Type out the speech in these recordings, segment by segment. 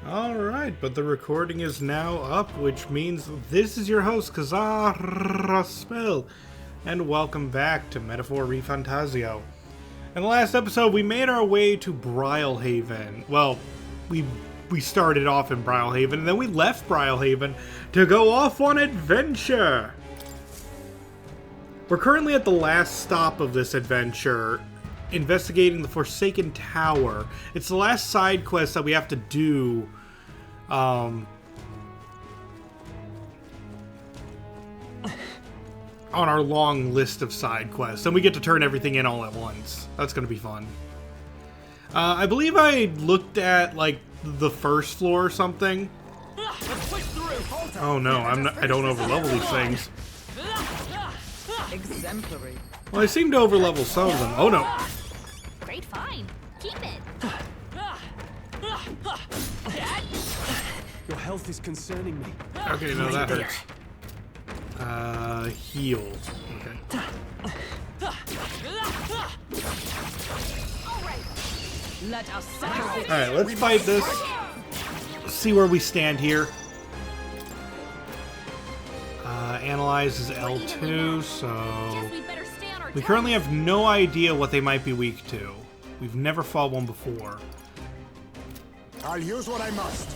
Alright, but the recording is now up, which means this is your host, Kazar Raspel, and welcome back to Metaphor ReFantazio. In the last episode, we made our way to Brylehaven. Well, we started off in Brylehaven, and then we left Brylehaven to go off on adventure! We're currently at the last stop of this adventure, investigating the Forsaken Tower. It's the last side quest that we have to do on our long list of side quests, and we get to turn everything in all at once. That's going to be fun. I believe I looked at like the first floor or something. Oh no, I don't overlevel these things. Exemplary. Well, I seem to overlevel some of them. Oh no. Great find. Keep it. Your health is concerning me. Okay, no, that hurts. Heal. Okay. Let us Alright, let's fight this. See where we stand here. Analyze is L2, so we currently have no idea what they might be weak to. We've never fought one before. I'll use what I must.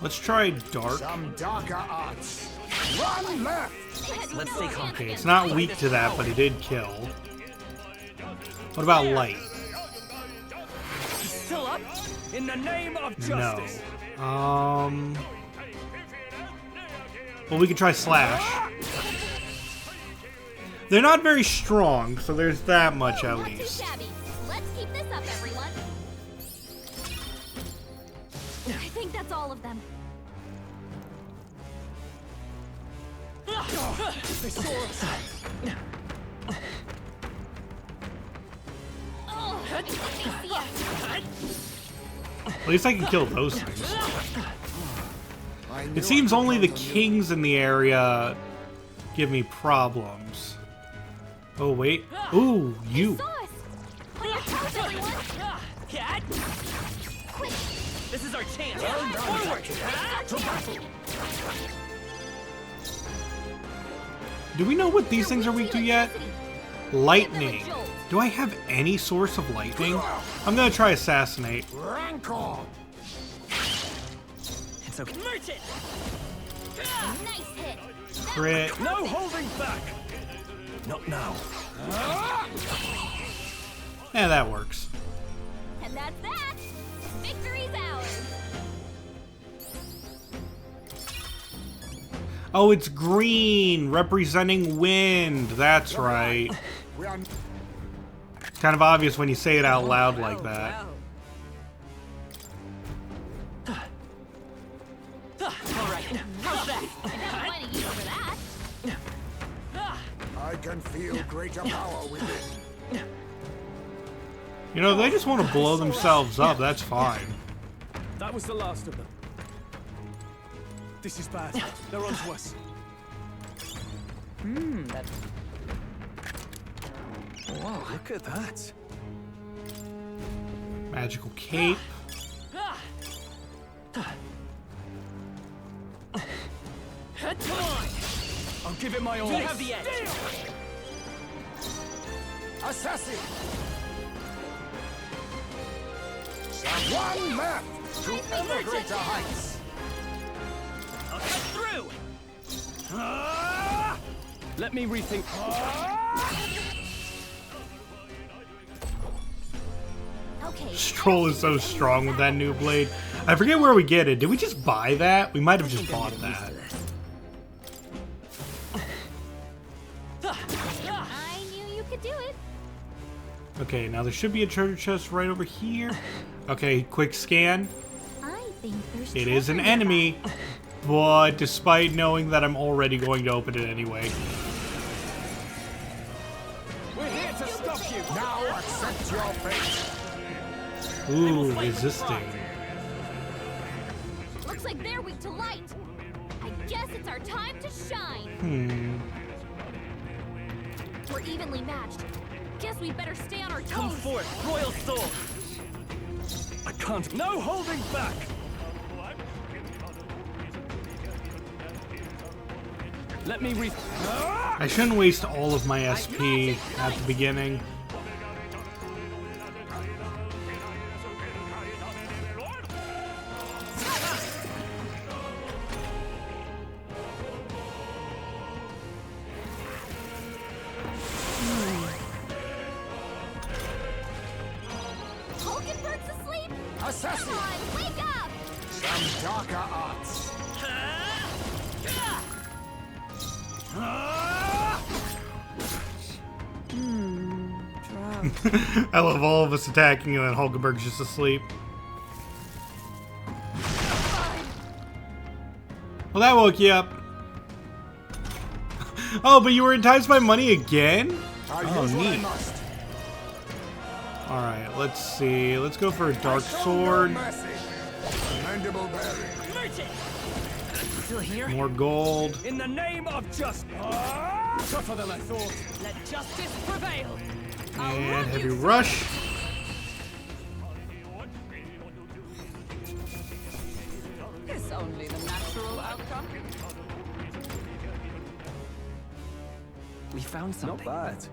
Let's try Dark. Some darker arts. Run left! Let's stay calm. Okay, it's not weak to that, but it did kill. What about Light? Still up? In the name of No. justice. Well, we could try Slash. They're not very strong, so there's that much at least. Let's keep this up, everyone. I think that's all of them. They saw us. Oh, I think they see us. At least I can kill those things. It seems only the kings in the area give me problems. Oh, wait. Ooh, you. Saw us. On your toes, everyone. Quick. This is our chance. Forward. Do we know what these things are weak to yet? Lightning. Do I have any source of lightning? I'm gonna try Assassinate. Rancor! It's okay. Merchant. Nice hit. Crit. No holding back. Not now. Yeah, that works. And that's that. Victory's ours. Oh, it's green, representing wind. That's right. We are It's kind of obvious when you say it out loud like that. Alright. How's that? Why do you over that? I can feel greater power within. You know, they just want to blow themselves up. That's fine. That was the last of them. This is bad. They're on to us. That's... Wow, look at that. Magical cape. Come on. I'll give it my all. You have the edge. Assassin! One left to ever greater heights. I'll cut through. Let me rethink. Okay. Stroll is so strong with that new blade. I forget where we get it. Did we just buy that? We might have just bought that. I knew you could do it. Okay, now there should be a treasure chest right over here. Okay, quick scan. I think there's It is an treasure enemy, but despite knowing that I'm already going to open it anyway. We're here to stop you. Now accept your fate. Ooh, resisting. Looks like they're weak to light. I guess it's our time to shine. We're evenly matched. Guess we better stay on our toes. Come forth, royal soul. I can't. No holding back. Let me re... I shouldn't waste all of my SP at the beginning. Hulkenberg's asleep? Come Assassin! on, wake up! Some darker arts. I love all of us attacking and then Hulkenberg's just asleep. Well, that woke you up. Oh, but you were enticed by money again? Oh, neat. Alright, let's see. Let's go for a dark sword. Still here? More gold. In the name of justice. Tougher than I thought. Let justice prevail. And heavy rush. It's only the natural outcome. We found something. Not bad.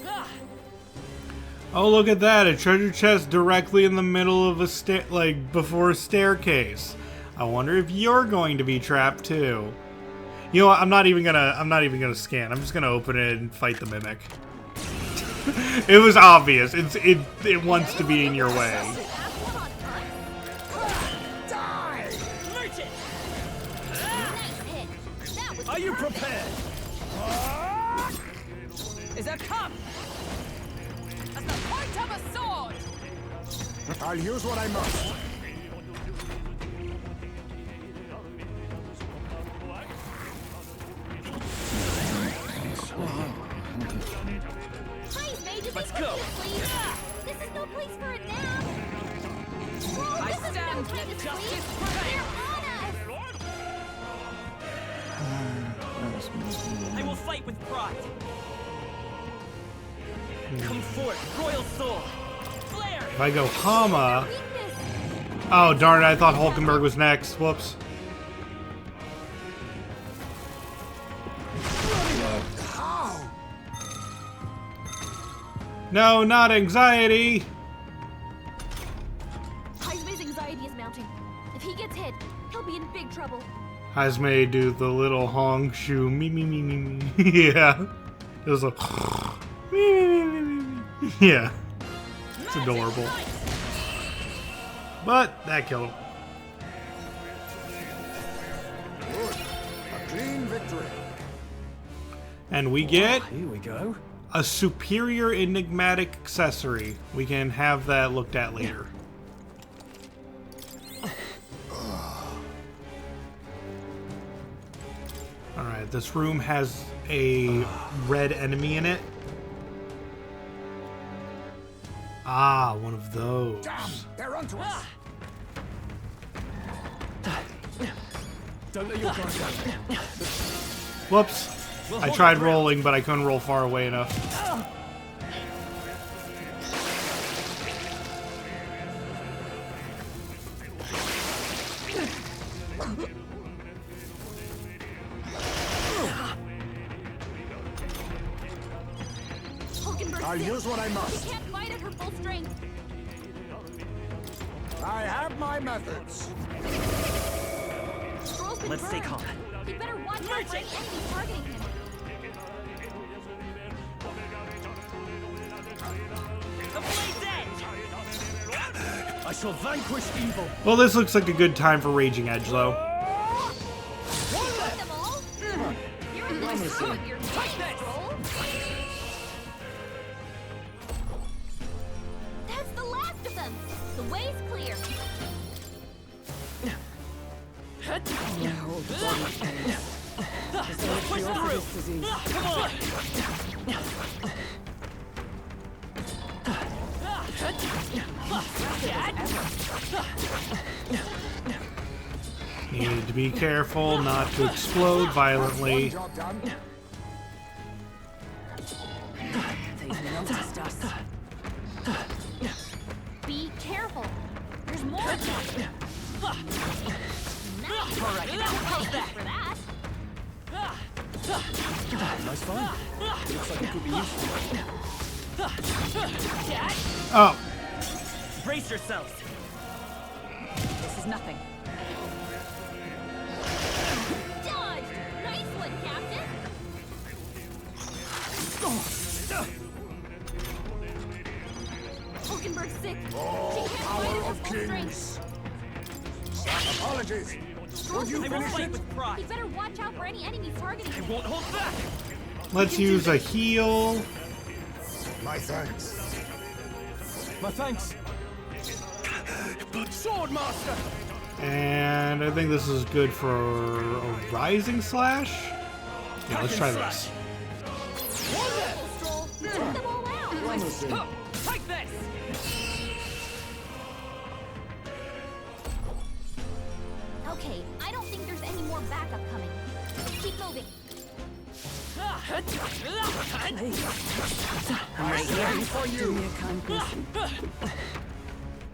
Ah, Oh, look at that. A treasure chest directly in the middle of a before a staircase. I wonder if you're going to be trapped too. You know what? I'm not even gonna scan. I'm just gonna open it and fight the mimic. It was obvious. It wants to be in your way. merchant! Nice hit. That was Are you perfect. prepared? Is a come as the point of a sword. I'll use what I must. Please, Major, Let's be go. quick, please. This is no place for a nap. Whoa, I this is no stand. time Let to justice sleep. prevail. They're on us. I will fight with pride. Come forth, royal soul. Flare! If I go Hama. Weakness. Oh, darn it. I thought Hulkenberg was next. Whoops. How? No, not anxiety. Heismay's anxiety is mounting. If he gets hit, he'll be in big trouble. Heismay do the little Hong Shu me. Yeah. It was a me. Yeah. It's adorable. But that killed him. Good. A clean victory. And we get Here we go. a superior enigmatic accessory. We can have that looked at later. Alright, this room has a red enemy in it. Ah, one of those. Damn, they're onto us. Don't let your guard down. Whoops. I tried rolling, but I couldn't roll far away enough. Hulkenberg's I'll sick. use what I must. He can't fight at her full strength. I have my methods. Stroll's been Let's stay burned. calm. He better watch out for any enemy targeting him. The blade's edge! I shall vanquish evil. Well, this looks like a good time for Raging Edge, though. Got them all? You're in the throw of your chance, Stroll. That's the last of them. The way's clear. Push through! Come on! Need to be careful not to explode violently. Job done. Be careful. There's more Alright, how's that? For that. Nice find. Looks like it could be useful. Oh, Brace yourselves. This is nothing. Dodged. Nice one, Captain. Hulkenberg's sick. She can't fight Power at her of full strength. kings. Apologies. Would you I will finish fight it? with pride. He better watch out for any enemies targeting I him. won't hold back. let's use a heal. My thanks. My thanks. Swordmaster! And I think this is good for a rising slash. Yeah, let's try this. Wonderful, Stroll. You took them all out. Take this. Okay, I don't think there's any more backup coming. Let's keep moving.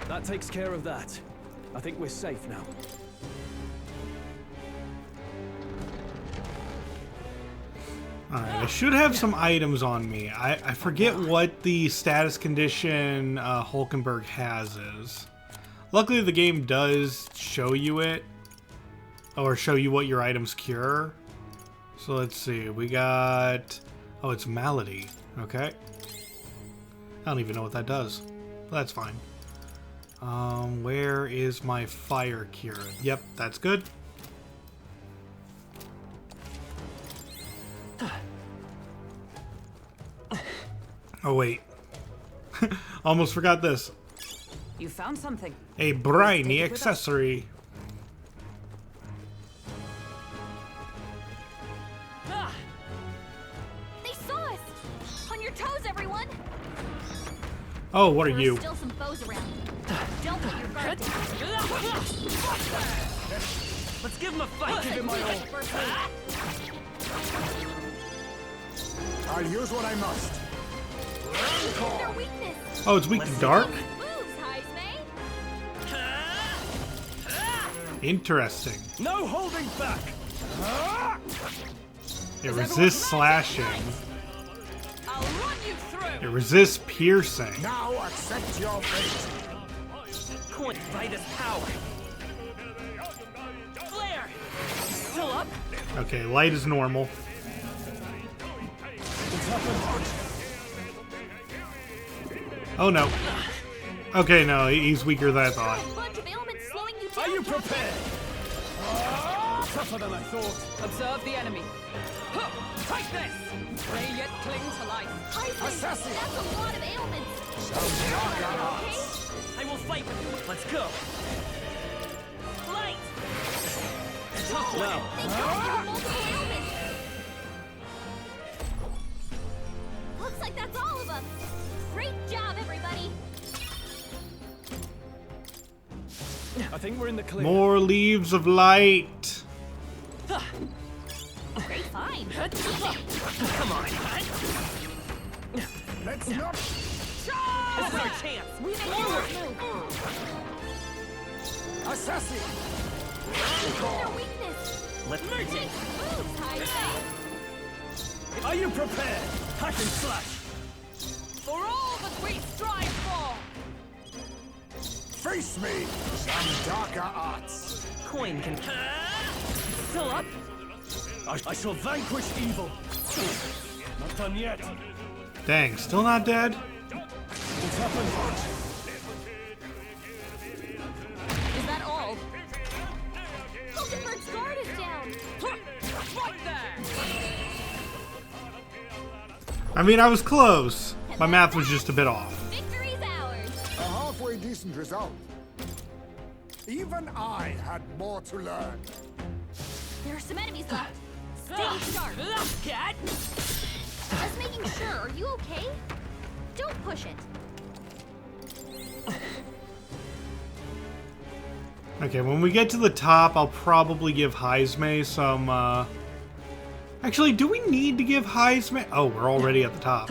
That takes care of that. I think we're safe now. Alright, I should have some items on me. I forget what the status condition Hulkenberg has is. Luckily the game does show you it. Or show you what your items cure. So let's see, we got... Oh, it's Malady. Okay. I don't even know what that does. That's fine. Where is my fire cure? Yep, that's good. Oh wait. Almost forgot this. You found something. A briny accessory. They saw us. On your toes, everyone. Oh, what are There you? still some foes around. Don't let your guard down. Let's give him a fight. Give him my all. I'll use what I must. Their weakness. Oh, it's weak to dark? Moves, Heisme. Interesting. No holding back! It resists slashing. I'll run you through. It resists piercing. Now accept your fate. Coin by this power. Flare. Still up? Okay, light is normal. Oh no. Okay, no, he's weaker than I A thought. bunch of ailments slowing you down. Are you prepared? Tougher than I thought. Observe the enemy. Take this! Pray yet cling to life. Heisme, Assassin. that's a lot of ailments. Okay? I will fight with you. Let's go. Light. Tough Now, They got multiple ailments. Looks like that's all of them. Great job, everybody. I think we're in the clear. More leaves of light. Great find. Come on. Let's not. This is our chance. We make forward move. Assassin. Their weakness. Let's Moves, Heisme. Are you prepared? Hack and slash. For all that we strive for. Face me. Some darker arts. Coin can. Still up? I shall vanquish evil. Not done yet. Dang, still not dead? It's happened. Is that all? Hulkenberg's guard is down. Right there! I mean, I was close. My math was just a bit off. Victory's ours. A halfway decent result. Even I had more to learn. There are some enemies left. Stay sharp. Cat! Just making sure. Are you okay? Don't push it. Okay, when we get to the top, I'll probably give Heisme some, Actually, do we need to give Heisme... Oh, we're already at the top.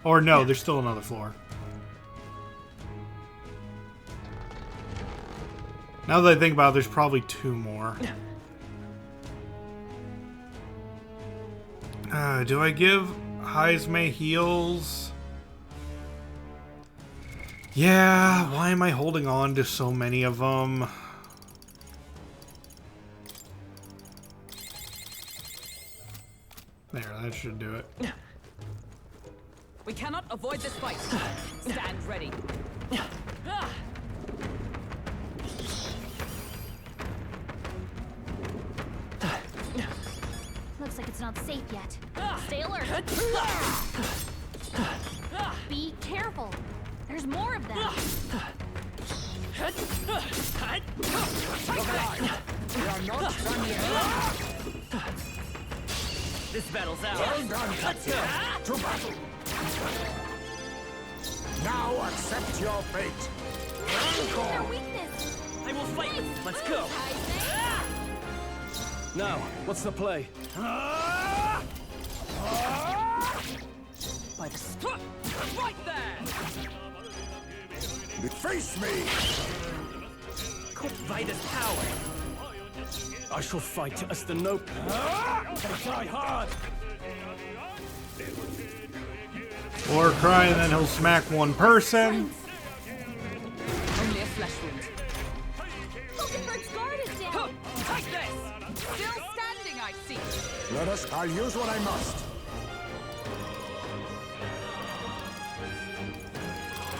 Or no, there's still another floor. Now that I think about it, there's probably 2 more. Do I give Heisme heals? Yeah, why am I holding on to so many of them? There, that should do it. We cannot avoid this fight. Stand ready. Looks like it's not safe yet. Stay alert. Be careful. There's more of them. We are not done yet. This battle's out. Well done, Captain. To battle. Now accept your fate. Their weakness. I will fight with. Let's go. Heisme. Now, what's the play? By the right there. Face me. Vitus power. I shall fight as the noble. They die hard. Or cry and then he'll smack one person. Only a flesh wound. Hulkenberg's guard is down. Take this. Still standing, I see. Let us. I'll use what I must.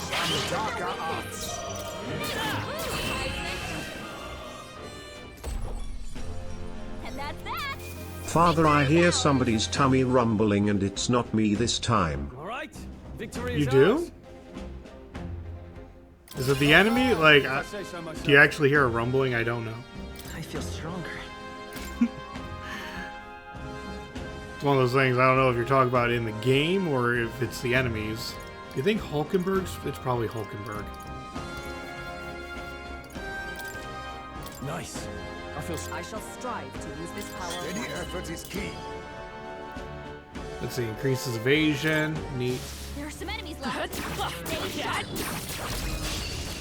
Some darker arts. And that's that. Father, I hear somebody's tummy rumbling and it's not me this time. All right, victory You is do? ours. Is it the enemy? Like, I say so myself. do you actually hear a rumbling? I don't know. I feel stronger. It's one of those things, I don't know if you're talking about in the game or if it's the enemies. Do you think Hulkenberg's? It's probably Hulkenberg. Nice. I feel. I shall strive to use this power. Any effort is key. Let's see, increases evasion. Neat. There are some enemies left. Stay sharp.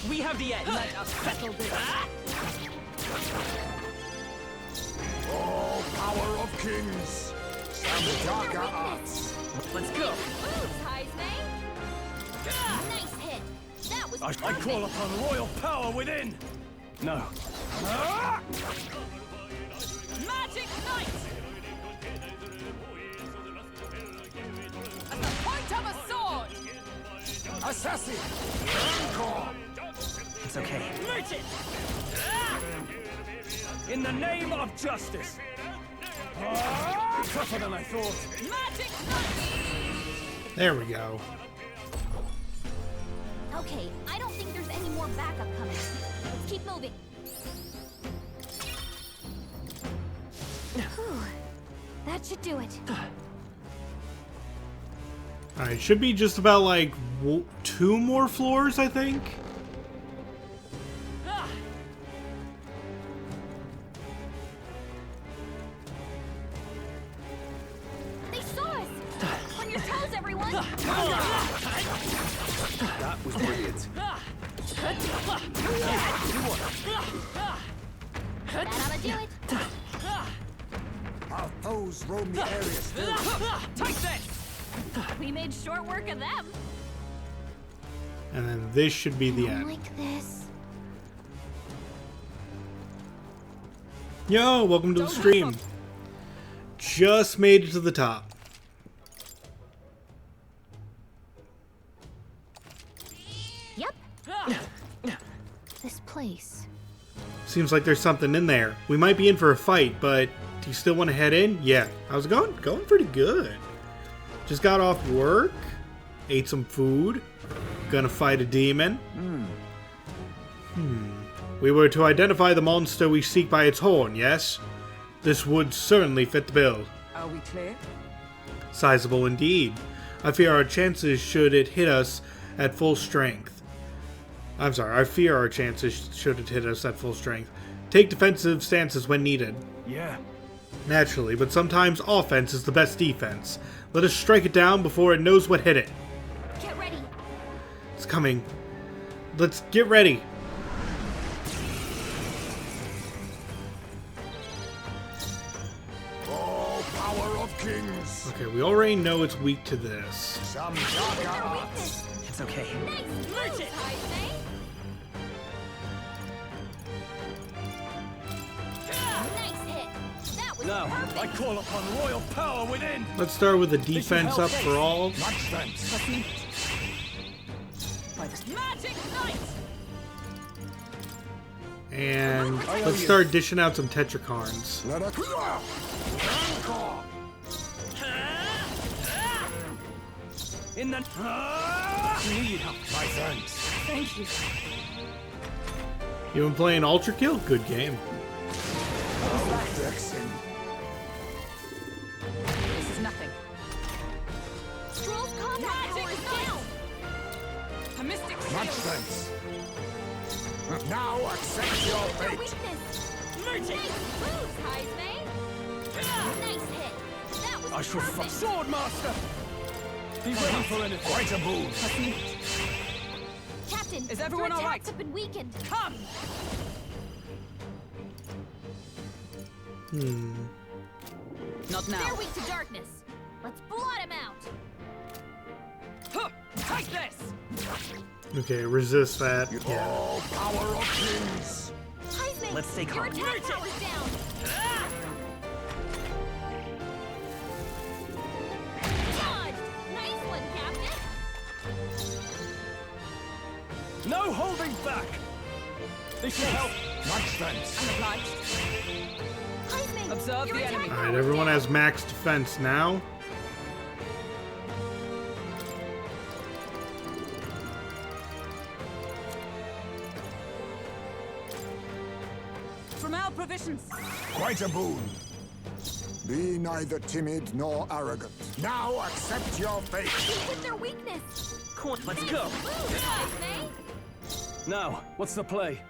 We have the edge. Let us settle this. Oh, power of kings. Some darker arts. Let's go. Moves, Heisme. Nice hit. That was I perfect. call upon royal power within. No. Magic Knight! At the point of a sword! Assassin. Encore. It's okay. Meet it. In the name of justice. Tougher than I thought. Magic Knight! There we go. Okay, I don't think there's any more backup coming. Let's keep moving. Whew. That should do it. Alright, should be just about like 2 more floors, I think. They saw us! On your toes, everyone! That was brilliant. That ought to do it. Our foes roam the area still. Take this! We made short work of them. And then this should be the I end. like this. Yo, welcome to the stream. Just made it to the top. Yep. This place. Seems like there's something in there. We might be in for a fight, but do you still want to head in? Yeah. How's it going? Going pretty good. Just got off work. Ate some food. Gonna fight a demon. We were to identify the monster we seek by its horn, yes? This would certainly fit the bill. Are we clear? Sizable indeed. I fear our chances should it hit us at full strength. I'm sorry, I fear our chances should it hit us at full strength. Take defensive stances when needed. Yeah. Naturally, but sometimes offense is the best defense. Let us strike it down before it knows what hit it. Get ready. It's coming. Let's get ready. We already know it's weak to this. Some darker arts. It's okay. Nice moves, Heisman. Nice hit. That was Now, perfect. I call upon royal power within. Let's start with the defense up for all. Much thanks. By the magic knight. And let's start dishing out some Tetracarns. Let us. In the need help. My thanks. Thank you. You been playing Ultra Kill? Good game. Vexing. This is nothing. Stroll's combat Magic power is knight. down. A mystic Much shield. thanks. Now accept your Their fate. weakness. Nice moves, Heisman. Nice hit. That was I shall perfect. fight. Sword master. Be ready for anything. Quite a boon. Captain, Is everyone your all right? attacks have been weakened. Come. Not now. They're weak to darkness. Let's blot him out. Huh. Take this. Okay, resist that. Yeah. Oh, power of kings. Heisman, Let's stay your calm. attack power's down. Dodged. Nice one, Captain. No holding back. This should help. Much thanks. I'm obliged. Heisman, Observe your the attack enemy. power's Alright, everyone down. has max defense now. From our provisions. Quite a boon. Be neither timid nor arrogant. Now accept your fate. With their weakness. Come on, let's go. Moves, Heisman. Now, what's the play?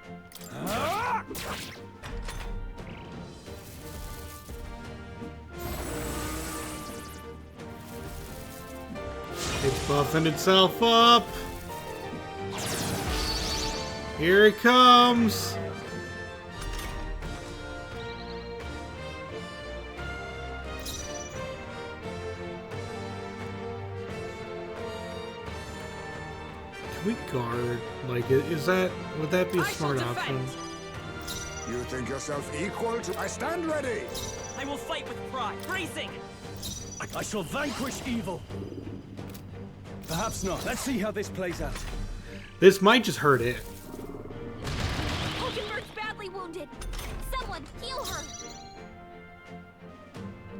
It's buffing itself up. Here it comes. Can we guard? Like, is that, would that be a I shall smart defend. option? You think yourself equal to... I stand ready. I will fight with pride. Bracing. I shall vanquish evil. Perhaps not. Let's see how this plays out. This might just hurt it. Hulkenberg's badly wounded. Someone heal her.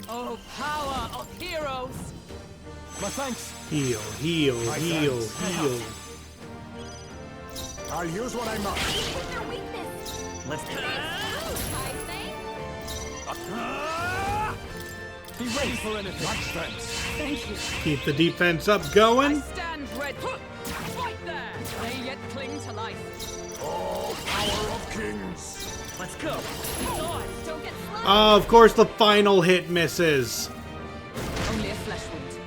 Oh, power of heroes. My thanks. Heal, heal, heal, heal. I'll use what I must. With their weakness. Let's do it. Moves, Heisman. Be ready for anything. Much thanks. Thank you. Keep the defense up I going. stand ready. Right there. They yet cling to life. Oh, power of kings. Let's go. Dodge. Don't get slowed. Oh, of course the final hit misses. Only a flesh wound.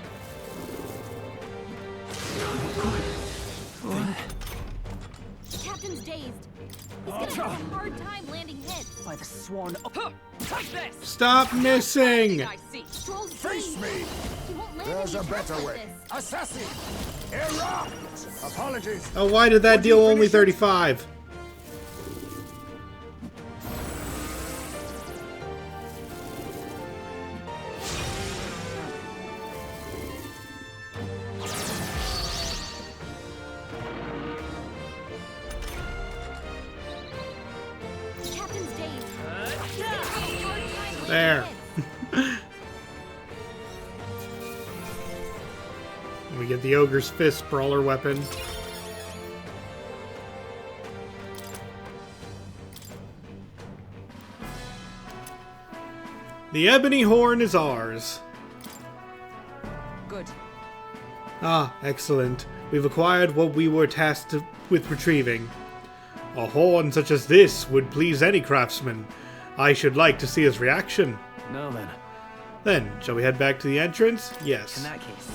The captain's dazed. He's gonna have a hard time landing hits. By the sworn. Huh. Take this. Stop missing. I see. Stroll's Face dazed. me. He won't land There's a any attacks better like way. this. Assassin. Erupt. Apologies. Oh, why did that Would you deal only finish it? 35? The captain's dazed. He's gonna have a hard time landing There. hits. We get the Ogre's Fist Brawler weapon. The Ebony Horn is ours. Good. Ah, excellent. We've acquired what we were tasked with retrieving. A horn such as this would please any craftsman. I should like to see his reaction. Now then. Then, shall we head back to the entrance? In Yes. that case.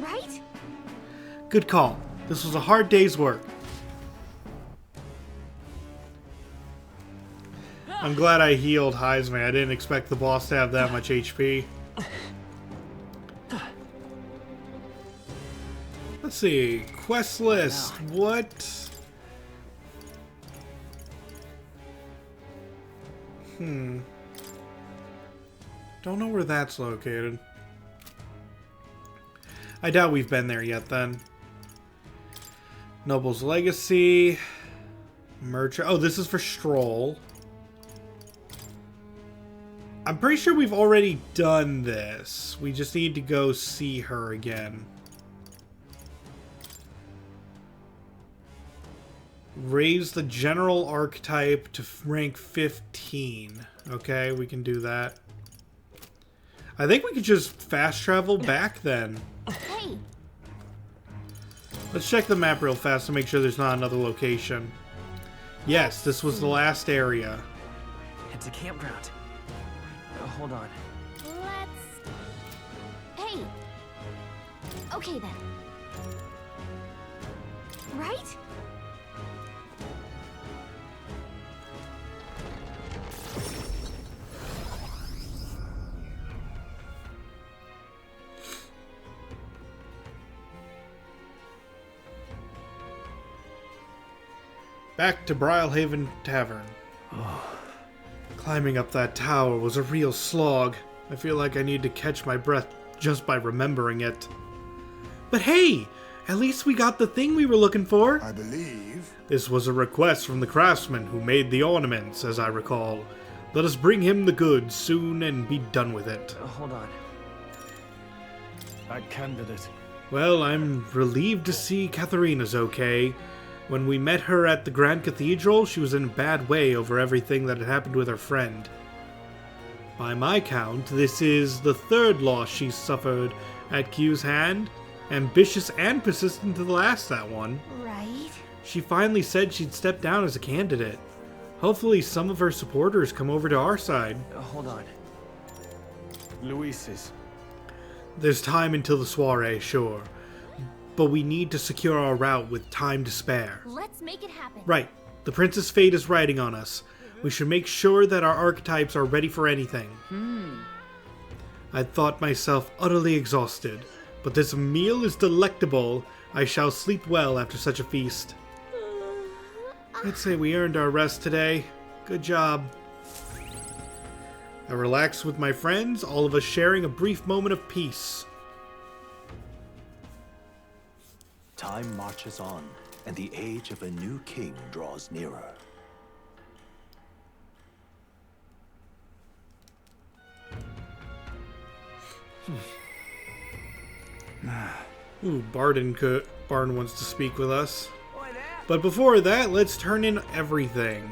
Right? Good call. This was a hard day's work. I'm glad I healed Heisman. I didn't expect the boss to have that much HP. Let's see. Quest list. What? Don't know where that's located. I doubt we've been there yet then. Noble's Legacy. Merchant. Oh, this is for Stroll. I'm pretty sure we've already done this. We just need to go see her again. Raise the general archetype to rank 15. Okay, we can do that. I think we could just fast travel back then. Hey, Let's check the map real fast to make sure there's not another location. Yes, this was the last area. It's a campground. Hold on. let's... Hey! Okay then. Right? Back to Brilehaven Tavern. Climbing up that tower was a real slog. I feel like I need to catch my breath just by remembering it. But hey! At least we got the thing we were looking for! I believe. This was a request from the craftsman who made the ornaments, as I recall. Let us bring him the goods soon and be done with it. Hold on. That candidate. Well, I'm relieved to see Katharina's okay. When we met her at the Grand Cathedral, she was in a bad way over everything that had happened with her friend. By my count, this is the third loss she's suffered at Q's hand. Ambitious and persistent to the last, that one. Right? She finally said she'd step down as a candidate. Hopefully some of her supporters come over to our side. Hold on. Luis's. There's time until the soiree, sure. But we need to secure our route with time to spare. Let's make it happen. Right. The Princess Fate is riding on us. We should make sure that our archetypes are ready for anything. I thought myself utterly exhausted, but this meal is delectable. I shall sleep well after such a feast. I'd say we earned our rest today. Good job. I relaxed with my friends, all of us sharing a brief moment of peace. Time marches on, and the age of a new king draws nearer. Ooh, Barn wants to speak with us. But before that, let's turn in everything.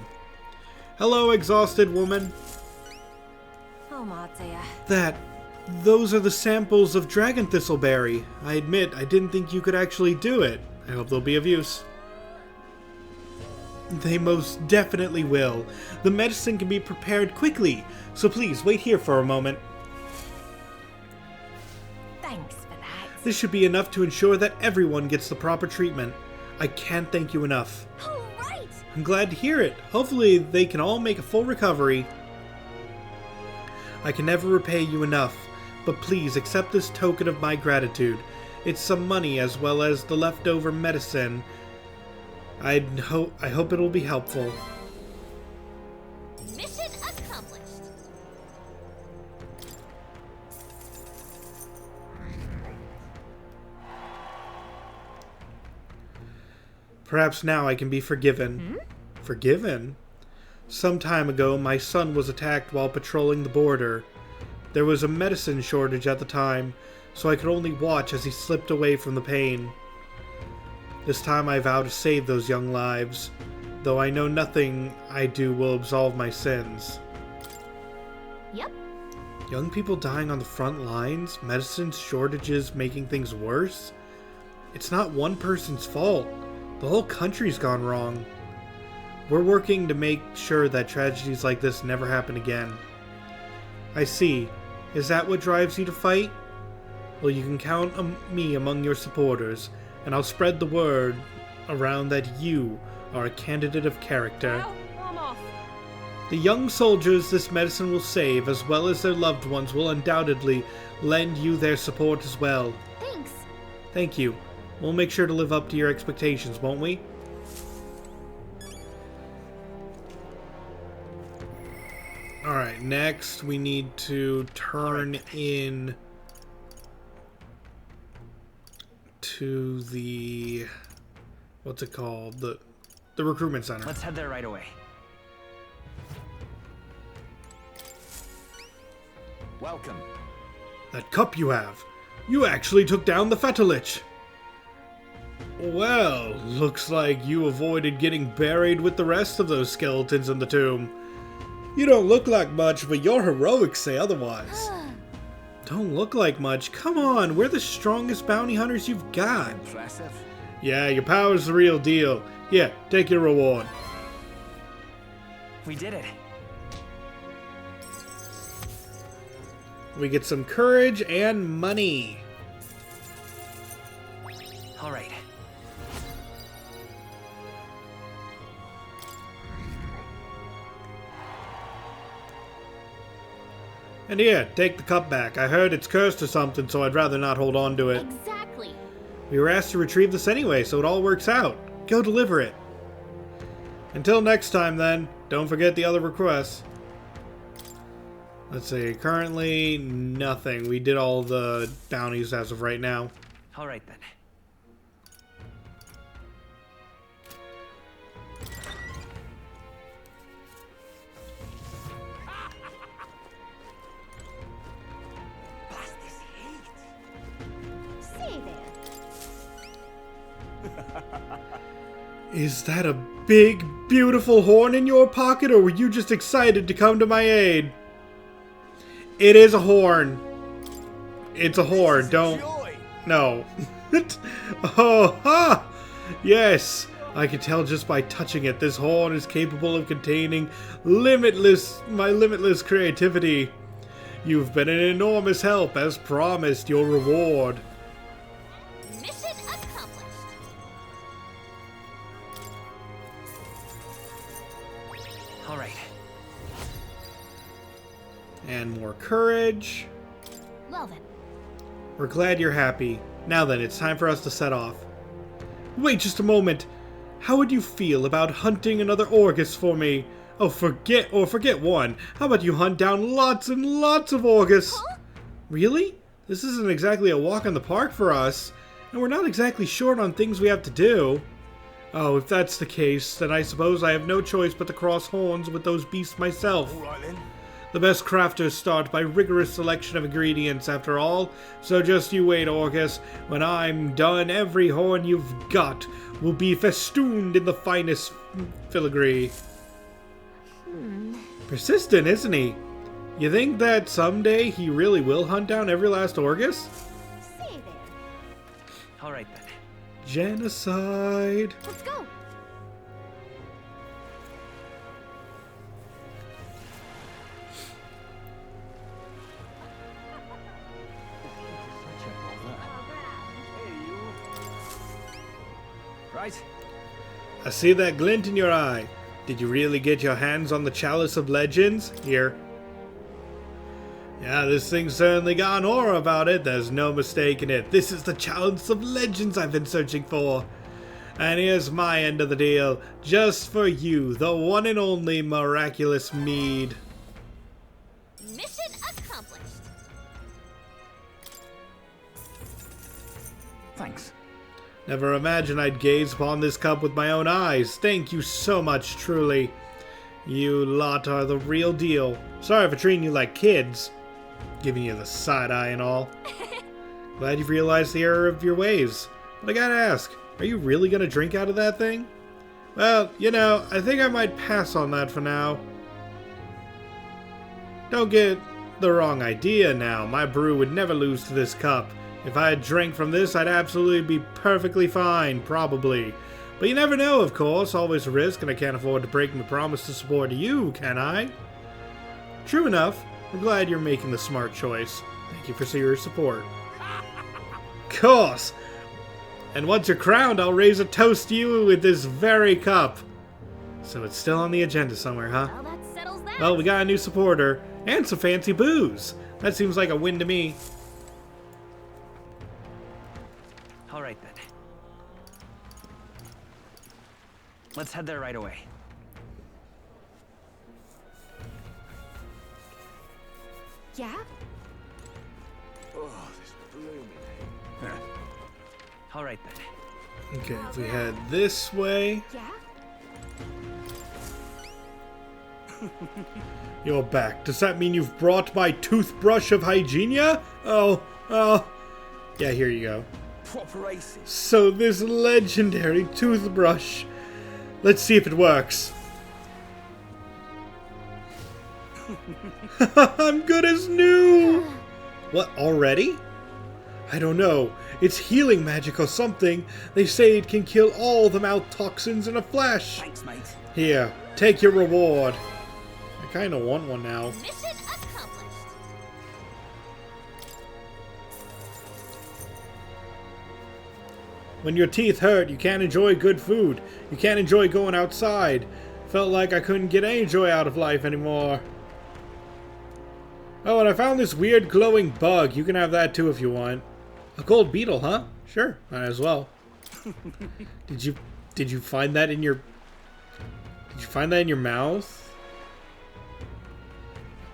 Hello, exhausted woman. Oh, Matsaya. Those are the samples of Dragon Thistleberry. I admit, I didn't think you could actually do it. I hope they'll be of use. They most definitely will. The medicine can be prepared quickly, so please wait here for a moment. Thanks for that. This should be enough to ensure that everyone gets the proper treatment. I can't thank you enough. All right! I'm glad to hear it. Hopefully they can all make a full recovery. I can never repay you enough, but please accept this token of my gratitude. It's some money as well as the leftover medicine. I hope it'll be helpful. Mission accomplished. Perhaps now I can be forgiven. Forgiven? Some time ago, my son was attacked while patrolling the border. There was a medicine shortage at the time, so I could only watch as he slipped away from the pain. This time I vow to save those young lives, though I know nothing I do will absolve my sins. Yep. Young people dying on the front lines, medicine shortages making things worse? It's not one person's fault. The whole country's gone wrong. We're working to make sure that tragedies like this never happen again. I see. Is that what drives you to fight? Well, you can count on me among your supporters, and I'll spread the word around that you are a candidate of character. Well, I'm off. The young soldiers this medicine will save, as well as their loved ones, will undoubtedly lend you their support as well. Thanks. Thank you. We'll make sure to live up to your expectations, won't we? Alright, next we need to turn in to the... what's it called? The recruitment center. Let's head there right away. Welcome. That cup you have. You actually took down the Fetalich. Well, looks like you avoided getting buried with the rest of those skeletons in the tomb. You don't look like much, but your heroics say otherwise. Don't look like much? Come on, we're the strongest bounty hunters you've got. Impressive. Yeah, your power's the real deal. Yeah, take your reward. We did it. We get some courage and money. All right. And here, take the cup back. I heard it's cursed or something, so I'd rather not hold on to it. Exactly. We were asked to retrieve this anyway, so it all works out. Go deliver it. Until next time, then, don't forget the other requests. Let's see, currently nothing. We did all the bounties as of right now. All right then. Say there. Is that a big, beautiful horn in your pocket, or were you just excited to come to my aid? It is a horn. It's a horn, don't... No. Oh, ha! Yes, I can tell just by touching it. This horn is capable of containing my limitless creativity. You've been an enormous help, as promised. Your reward. Mission accomplished. All right. And more courage. Well then. We're glad you're happy. Now then, it's time for us to set off. Wait just a moment. How would you feel about hunting another Orgus for me? Oh, forget one. How about you hunt down lots and lots of Orgus? Huh? Really? This isn't exactly a walk in the park for us, and we're not exactly short on things we have to do. Oh, if that's the case, then I suppose I have no choice but to cross horns with those beasts myself. All right then. The best crafters start by rigorous selection of ingredients, after all, so just you wait, Orcus. When I'm done, every horn you've got will be festooned in the finest filigree. Persistent, isn't he? You think that someday he really will hunt down every last Orcus? Say there. All right then. Genocide. Let's go. Right? I see that glint in your eye. Did you really get your hands on the Chalice of Legends? Here. Yeah, this thing's certainly got an aura about it. There's no mistaking it. This is the Chalice of Legends I've been searching for. And here's my end of the deal. Just for you, the one and only miraculous mead. Mission accomplished. Thanks. Never imagined I'd gaze upon this cup with my own eyes. Thank you so much, truly. You lot are the real deal. Sorry for treating you like kids. Giving you the side eye and all. Glad you've realized the error of your ways. But I gotta ask, are you really gonna drink out of that thing? Well, you know, I think I might pass on that for now. Don't get the wrong idea now. My brew would never lose to this cup. If I had drank from this, I'd absolutely be perfectly fine, probably. But you never know, of course. Always a risk, and I can't afford to break my promise to support you, can I? True enough. We're glad you're making the smart choice. Thank you for your support. Of course! And once you're crowned, I'll raise a toast to you with this very cup. So it's still on the agenda somewhere, huh? Well, that settles that. Well, we got a new supporter. And some fancy booze. That seems like a win to me. All right then. Let's head there right away. Yeah? Oh, this blooming. All right then. Okay, if we head this way. Yeah? You're back. Does that mean you've brought my toothbrush of hygienia? Oh. Yeah, here you go. Proper aces. So this legendary toothbrush. Let's see if it works. I'm good as new! What, already? I don't know. It's healing magic or something. They say it can kill all the mouth toxins in a flash. Thanks, mate. Here, take your reward. I kinda want one now. Mission accomplished. When your teeth hurt, you can't enjoy good food. You can't enjoy going outside. Felt like I couldn't get any joy out of life anymore. Oh, and I found this weird glowing bug. You can have that too if you want. A gold beetle, huh? Sure, might as well. Did you find that in your... Did you find that in your mouth?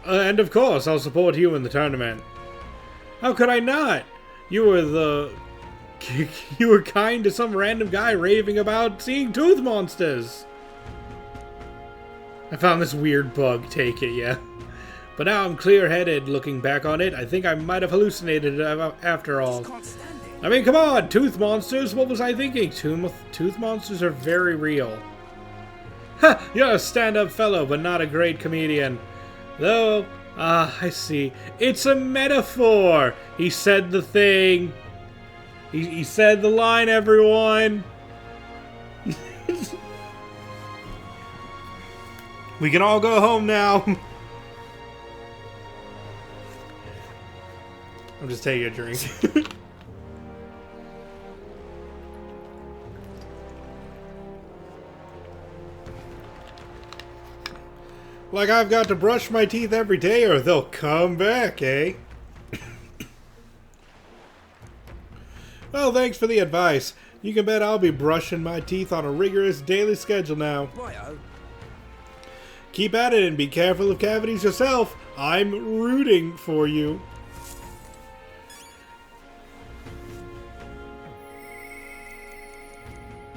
And of course, I'll support you in the tournament. How could I not? You were the... You were kind to some random guy raving about seeing tooth monsters. I found this weird bug, take it, yeah. But now I'm clear-headed looking back on it. I think I might have hallucinated after all. Can't stand it. I mean, come on, tooth monsters? What was I thinking? Tooth monsters are very real. Ha! You're a stand-up fellow, but not a great comedian. Though, I see. It's a metaphor! He said the thing. He said the line, everyone. We can all go home now. I'm just taking a drink. Like I've got to brush my teeth every day or they'll come back, eh? Well, thanks for the advice. You can bet I'll be brushing my teeth on a rigorous daily schedule now. Righto. Keep at it and be careful of cavities yourself. I'm rooting for you.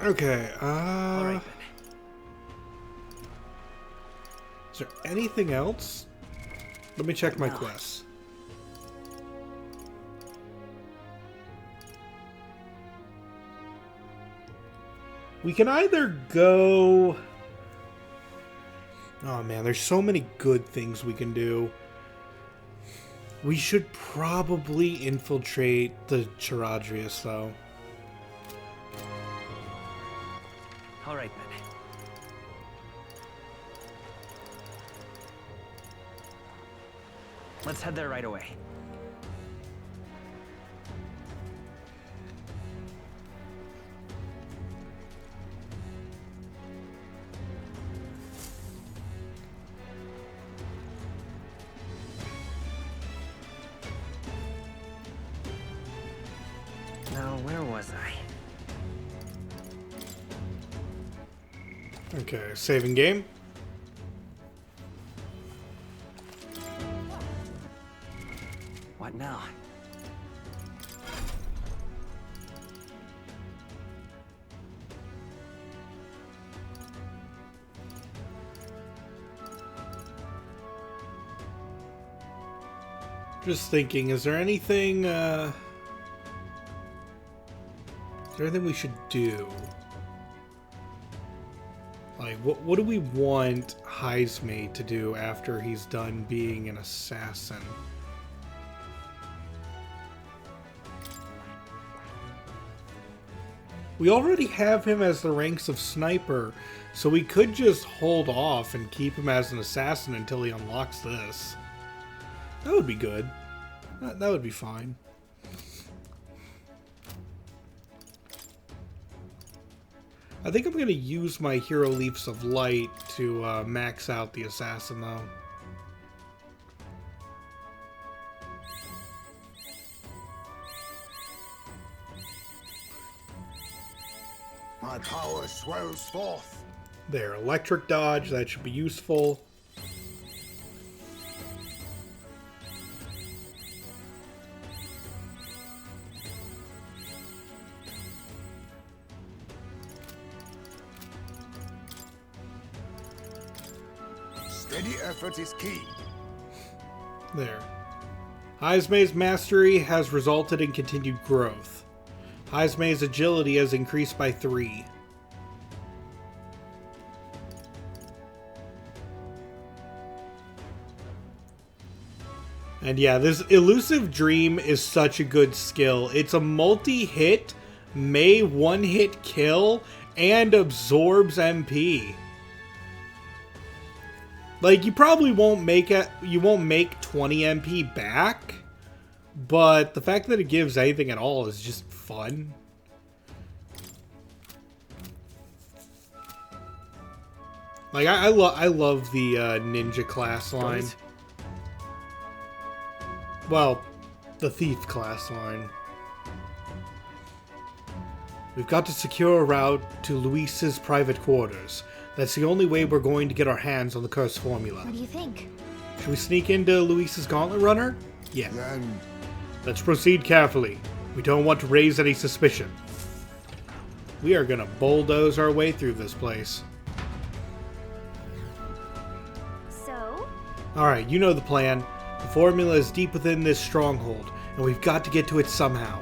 Okay, All right then. Is there anything else? Let me check my quests. We can either go... Oh man, there's so many good things we can do. We should probably infiltrate the Charadrius, though. All right then. Let's head there right away. Now, where was I? Okay, saving game. What now? Just thinking, is there anything we should do? Like, what do we want Heismay to do after he's done being an assassin? We already have him as the ranks of sniper, so we could just hold off and keep him as an assassin until he unlocks this. That would be good. That would be fine. I think I'm going to use my Hero Leaps of Light to max out the assassin, though. My power swells forth. There, electric dodge, that should be useful. Steady effort is key. There. Heismei's mastery has resulted in continued growth. Heismei's agility has increased by 3. And yeah, this Elusive Dream is such a good skill. It's a multi-hit, may one-hit kill, and absorbs MP. Like, you probably won't make 20 MP back, but the fact that it gives anything at all is just fun. Like, I love the ninja class line. Well, the thief class line. We've got to secure a route to Luis's private quarters. That's the only way we're going to get our hands on the cursed formula. What do you think? Should we sneak into Luis's gauntlet runner? Yeah. Then Let's proceed carefully. We don't want to raise any suspicion. We are gonna bulldoze our way through this place. So? Alright, you know the plan. The formula is deep within this stronghold, and we've got to get to it somehow.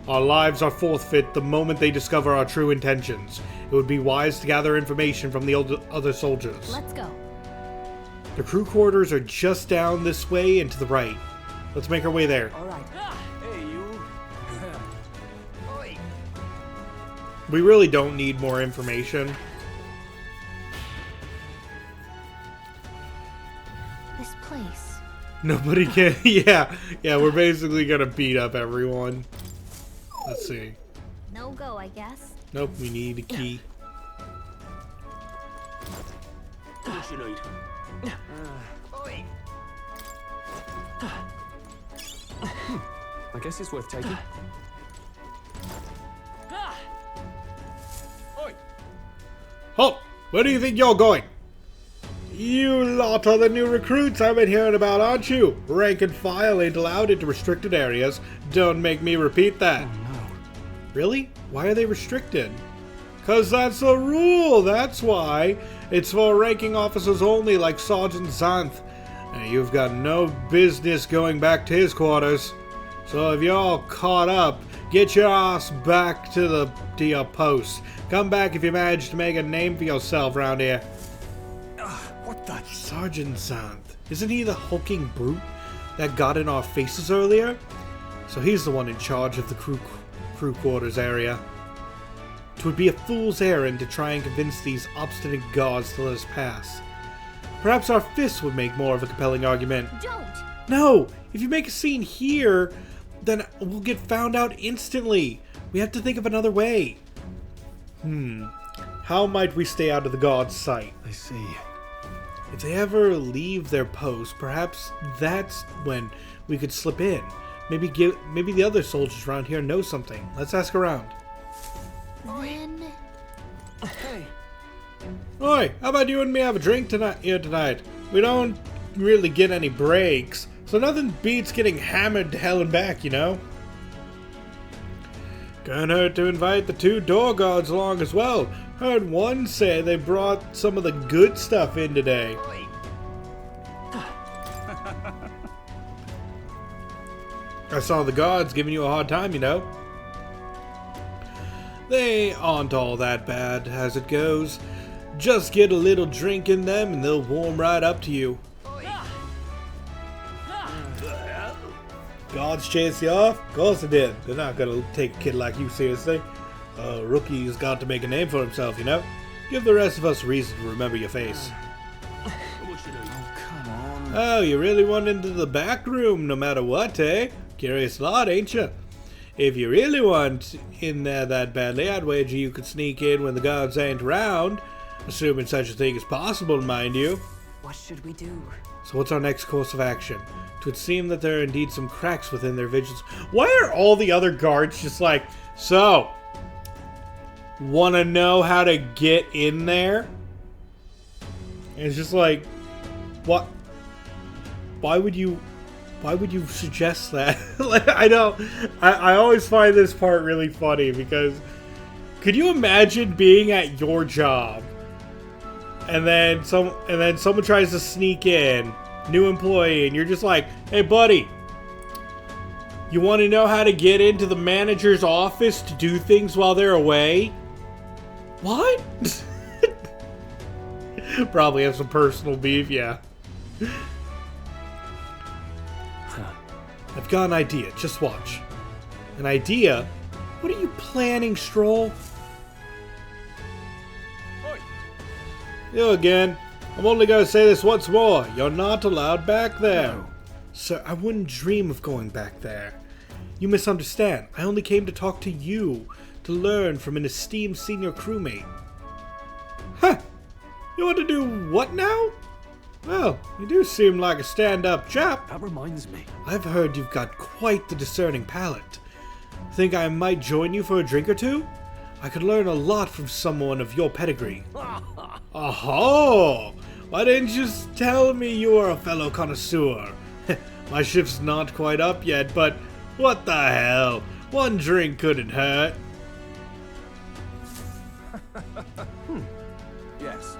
Our lives are forfeit the moment they discover our true intentions. It would be wise to gather information from the other soldiers. Let's go. The crew quarters are just down this way and to the right. Let's make our way there. All right. Hey, you. Oi. We really don't need more information. This place. Nobody can... Yeah, we're basically gonna beat up everyone. Let's see. No go, I guess. Nope, we need a key. What you need? Oi. I guess it's worth taking. Oi! Halt! Where do you think you're going? You lot are the new recruits I've been hearing about, aren't you? Rank and file ain't allowed into restricted areas. Don't make me repeat that. Really? Why are they restricted? 'Cause that's a rule, that's why. It's for ranking officers only, like Sergeant Zanth. And you've got no business going back to his quarters. So if you're all caught up, get your ass back to your post. Come back if you manage to make a name for yourself around here. what the? Sergeant Zanth. Isn't he the hulking brute that got in our faces earlier? So he's the one in charge of the crew quarters area. 'Twould be a fool's errand to try and convince these obstinate guards to let us pass. Perhaps our fists would make more of a compelling argument. Don't! No! If you make a scene here, then we'll get found out instantly. We have to think of another way. How might we stay out of the guards' sight? I see. If they ever leave their post, perhaps that's when we could slip in. Maybe the other soldiers around here know something. Let's ask around. Then... Hey. Oi, how about you and me have a drink tonight? We don't really get any breaks, so nothing beats getting hammered to hell and back, you know? Can't hurt to invite the 2 door guards along as well. Heard one say they brought some of the good stuff in today. I saw the guards giving you a hard time, you know. They aren't all that bad, as it goes. Just get a little drink in them and they'll warm right up to you. Guards chase you off? Of course they did. They're not gonna take a kid like you seriously. A rookie's got to make a name for himself, you know? Give the rest of us a reason to remember your face. Come on. Oh, you really want into the back room no matter what, eh? Curious lot, ain't you? If you really want in there that badly, I'd wager you could sneak in when the guards ain't around. Assuming such a thing is possible, mind you. What should we do? So what's our next course of action? It would seem that there are indeed some cracks within their vigilance. Why are all the other guards just like, so, want to know how to get in there? And it's just like, what? Why would you suggest that? Like, I always find this part really funny because could you imagine being at your job and then someone tries to sneak in, new employee, and you're just like, hey buddy, you want to know how to get into the manager's office to do things while they're away? What? Probably have some personal beef, yeah. I've got an idea, just watch. An idea? What are you planning, Stroll? You again. I'm only going to say this once more. You're not allowed back there. No. Sir, I wouldn't dream of going back there. You misunderstand. I only came to talk to you, to learn from an esteemed senior crewmate. Huh. You want to do what now? Well, you do seem like a stand-up chap. That reminds me. I've heard you've got quite the discerning palate. Think I might join you for a drink or two? I could learn a lot from someone of your pedigree. Oh! Why didn't you just tell me you were a fellow connoisseur? My shift's not quite up yet, but what the hell? One drink couldn't hurt. Yes.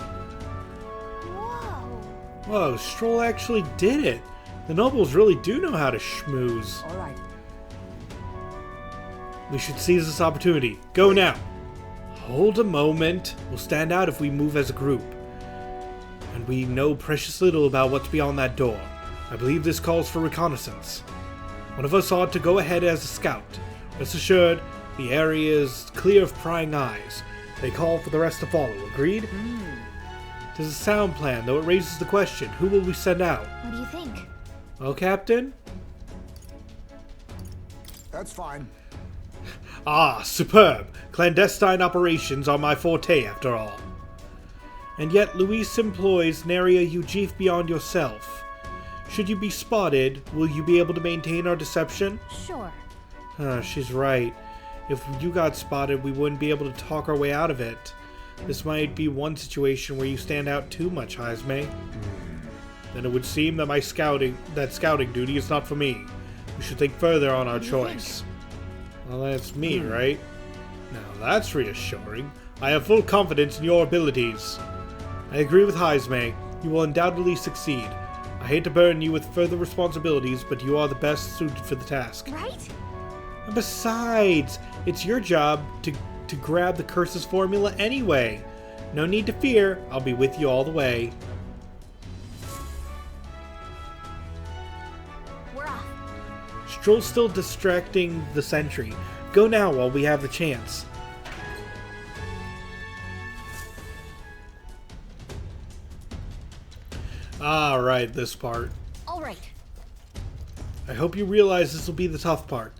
Whoa. Whoa, Stroll actually did it. The nobles really do know how to schmooze. All right. We should seize this opportunity. Go now. Hold a moment. We'll stand out if we move as a group. And we know precious little about what's beyond that door. I believe this calls for reconnaissance. One of us ought to go ahead as a scout. Rest assured, the area is clear of prying eyes. They call for the rest to follow. Agreed? It is a sound plan, though it raises the question, who will we send out? What do you think? Well, Captain? That's fine. Ah, superb. Clandestine operations are my forte, after all. And yet, Luis employs nary a Ujif beyond yourself. Should you be spotted, will you be able to maintain our deception? Sure. She's right. If you got spotted, we wouldn't be able to talk our way out of it. This might be one situation where you stand out too much, Heisme. Then it would seem that scouting duty is not for me. We should think further on our choice. Well, that's me, right? Now that's reassuring. I have full confidence in your abilities. I agree with Heisme. You will undoubtedly succeed. I hate to burden you with further responsibilities, but you are the best suited for the task. Right? And besides, it's your job to grab the curse's formula anyway. No need to fear. I'll be with you all the way. We're off. Stroll's still distracting the sentry. Go now while we have the chance. Alright, this part. Alright. I hope you realize this will be the tough part.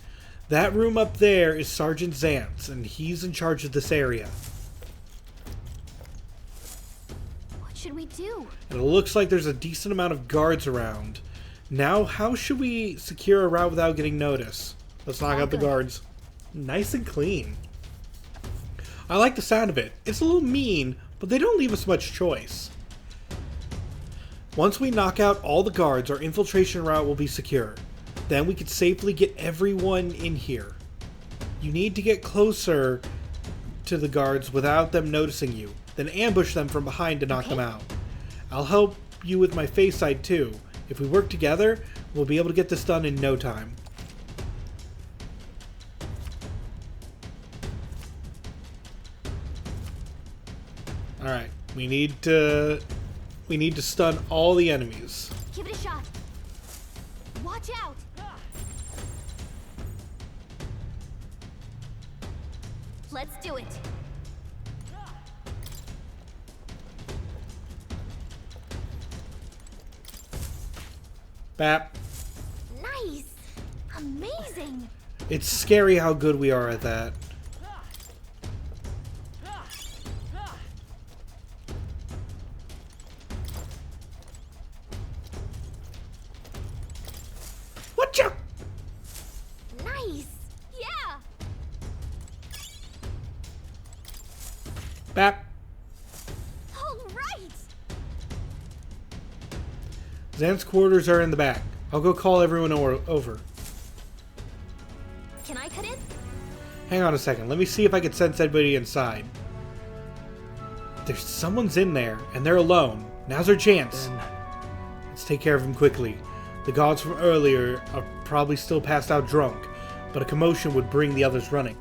That room up there is Sergeant Zant's, and he's in charge of this area. What should we do? And it looks like there's a decent amount of guards around. Now, how should we secure a route without getting noticed? Let's knock out the guards. Nice and clean. I like the sound of it. It's a little mean, but they don't leave us much choice. Once we knock out all the guards, our infiltration route will be secure. Then we can safely get everyone in here. You need to get closer to the guards without them noticing you. Then ambush them from behind to knock them out. I'll help you with my face sight too. If we work together, we'll be able to get this done in no time. Alright, we need to stun all the enemies. Give it a shot. Watch out! Let's do it. Bap. Nice! Amazing! It's scary how good we are at that. Whatcha? Nice! Yeah! Bap. All right. Xanth's quarters are in the back. I'll go call everyone over. Can I cut in? Hang on a second. Let me see if I can sense anybody inside. Someone's in there, and they're alone. Now's our chance. Let's take care of them quickly. The gods from earlier are probably still passed out drunk, but a commotion would bring the others running.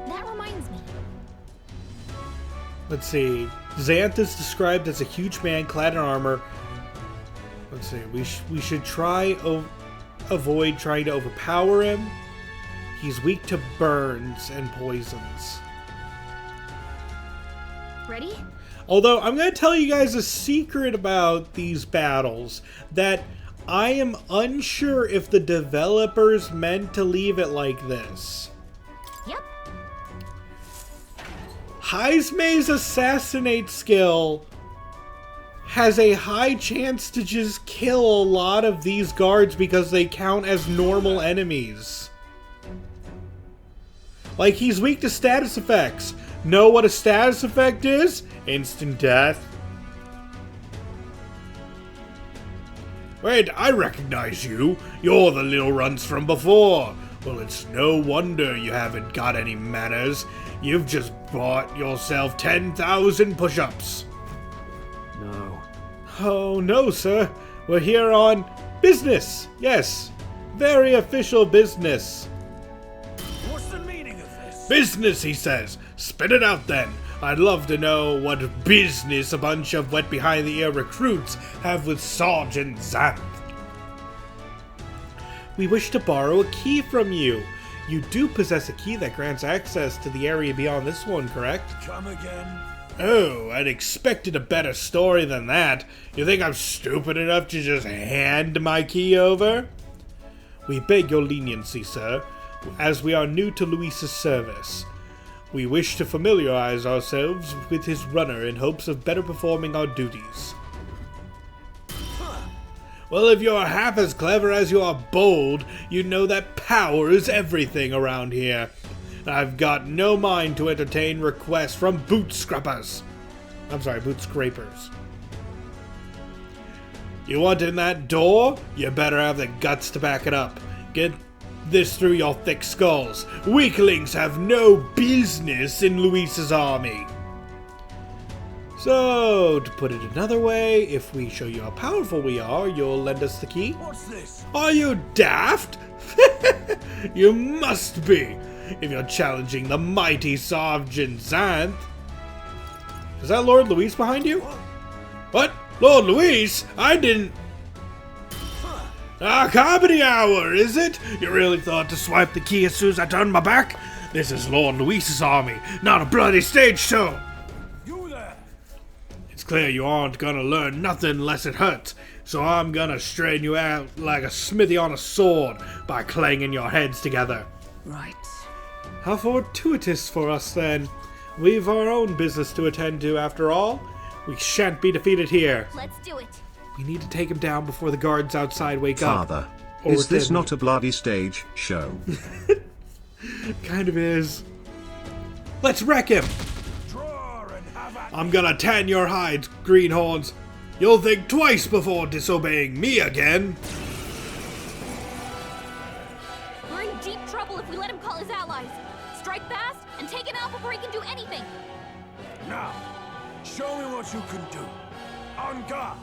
That reminds me. Let's see. Xanth is described as a huge man clad in armor. Let's see. We should avoid trying to overpower him. He's weak to burns and poisons. Ready? Although, I'm going to tell you guys a secret about these battles, that I am unsure if the developers meant to leave it like this. Yep. Heismei's assassinate skill has a high chance to just kill a lot of these guards because they count as normal enemies. Like, he's weak to status effects. Know what a status effect is? Instant death. Wait, I recognize you. You're the little runs from before. Well, it's no wonder you haven't got any manners. You've just bought yourself 10,000 push-ups. No. Oh, no, sir. We're here on business. Yes, very official business. What's the meaning of this? Business, he says. Spit it out then. I'd love to know what business a bunch of wet behind the ear recruits have with Sergeant Xanth. We wish to borrow a key from you. You do possess a key that grants access to the area beyond this one, correct? Come again? Oh, I'd expected a better story than that. You think I'm stupid enough to just hand my key over? We beg your leniency, sir, as we are new to Luis's service. We wish to familiarize ourselves with his runner in hopes of better performing our duties. Well, if you're half as clever as you are bold, you know that power is everything around here. I've got no mind to entertain requests from boot scrapers. Boot scrapers. You want in that door? You better have the guts to back it up. Get this through your thick skulls. Weaklings have no business in Luis's army. So, to put it another way, if we show you how powerful we are, you'll lend us the key? What's this? Are you daft? You must be, if you're challenging the mighty Sergeant Xanth. Is that Lord Luis behind you? What? Lord Luis? I didn't... comedy hour, is it? You really thought to swipe the key as soon as I turned my back? This is Lord Luis's army, not a bloody stage show. You there? It's clear you aren't gonna learn nothing unless it hurts, so I'm gonna straighten you out like a smithy on a sword by clanging your heads together. Right. How fortuitous for us, then. We've our own business to attend to, after all. We shan't be defeated here. Let's do it. We need to take him down before the guards outside wake up. Father, Or is this then- not a bloody stage show? Kind of is. Let's wreck him! Draw and have at I'm gonna tan your hides, greenhorns. You'll think twice before disobeying me again. We're in deep trouble if we let him call his allies. Strike fast and take him out before he can do anything. Now, show me what you can do. On guard.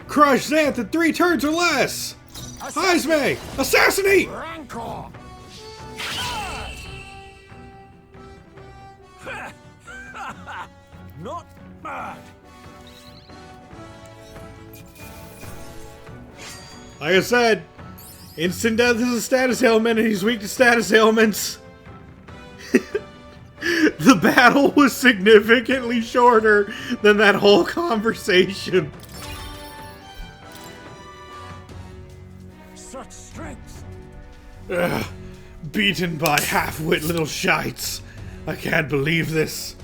Crush Xanth in 3 turns or less! Heismei! Assassinate! Rancor! Not bad. Like I said, instant death is a status ailment and he's weak to status ailments. The battle was significantly shorter than that whole conversation. Such strength. Ugh, beaten by half-wit little shites. I can't believe this.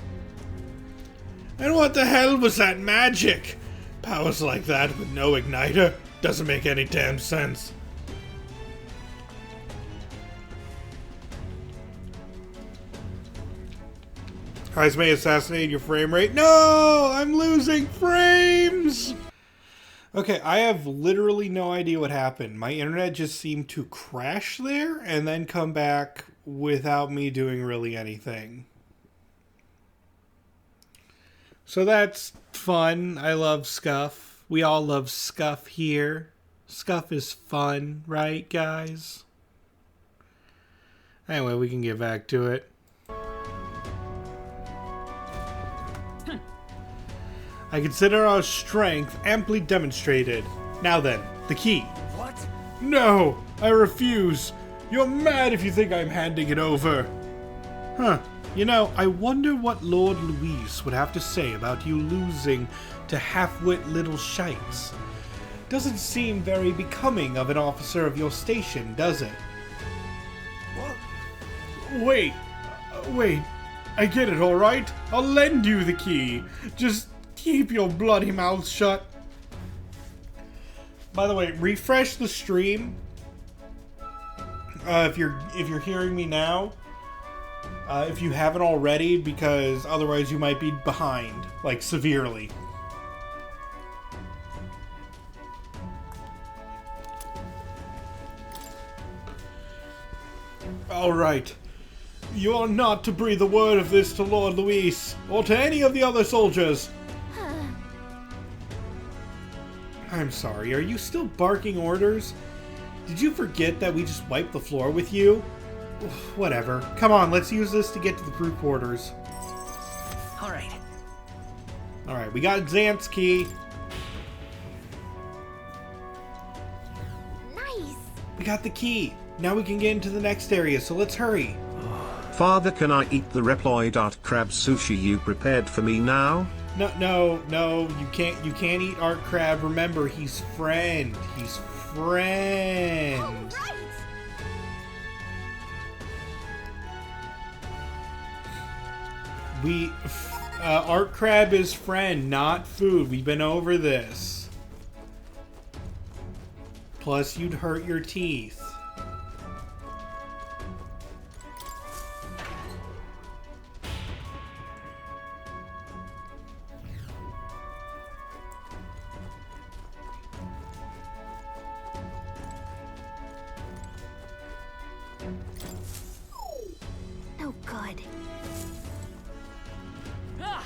And what the hell was that magic? Powers like that with no igniter doesn't make any damn sense. Heismay assassinated your frame rate. No! I'm losing frames! Okay, I have literally no idea what happened. My internet just seemed to crash there and then come back without me doing really anything. So that's fun. I love Scuff. We all love Scuff here. Scuff is fun, right, guys? Anyway, we can get back to it. I consider our strength amply demonstrated. Now then, the key. What? No! I refuse! You're mad if you think I'm handing it over. Huh. You know, I wonder what Lord Luis would have to say about you losing to half-wit little shites. Doesn't seem very becoming of an officer of your station, does it? What? Wait. I get it, alright? I'll lend you the key. Just keep your bloody mouth shut. By the way, refresh the stream. If you're hearing me now. If you haven't already, because otherwise you might be behind, like severely. Alright. You are not to breathe a word of this to Lord Luis, or to any of the other soldiers. I'm sorry, are you still barking orders? Did you forget that we just wiped the floor with you? Whatever. Come on, let's use this to get to the group quarters. Alright. Alright, we got Xant's key. Nice. We got the key. Now we can get into the next area, so let's hurry. Father, can I eat the Reploid art crab sushi you prepared for me now? No, you can't eat art crab. Remember, he's friend. He's friend. Oh, right. Art crab is friend, not food. We've been over this. Plus, you'd hurt your teeth. No good. Ah!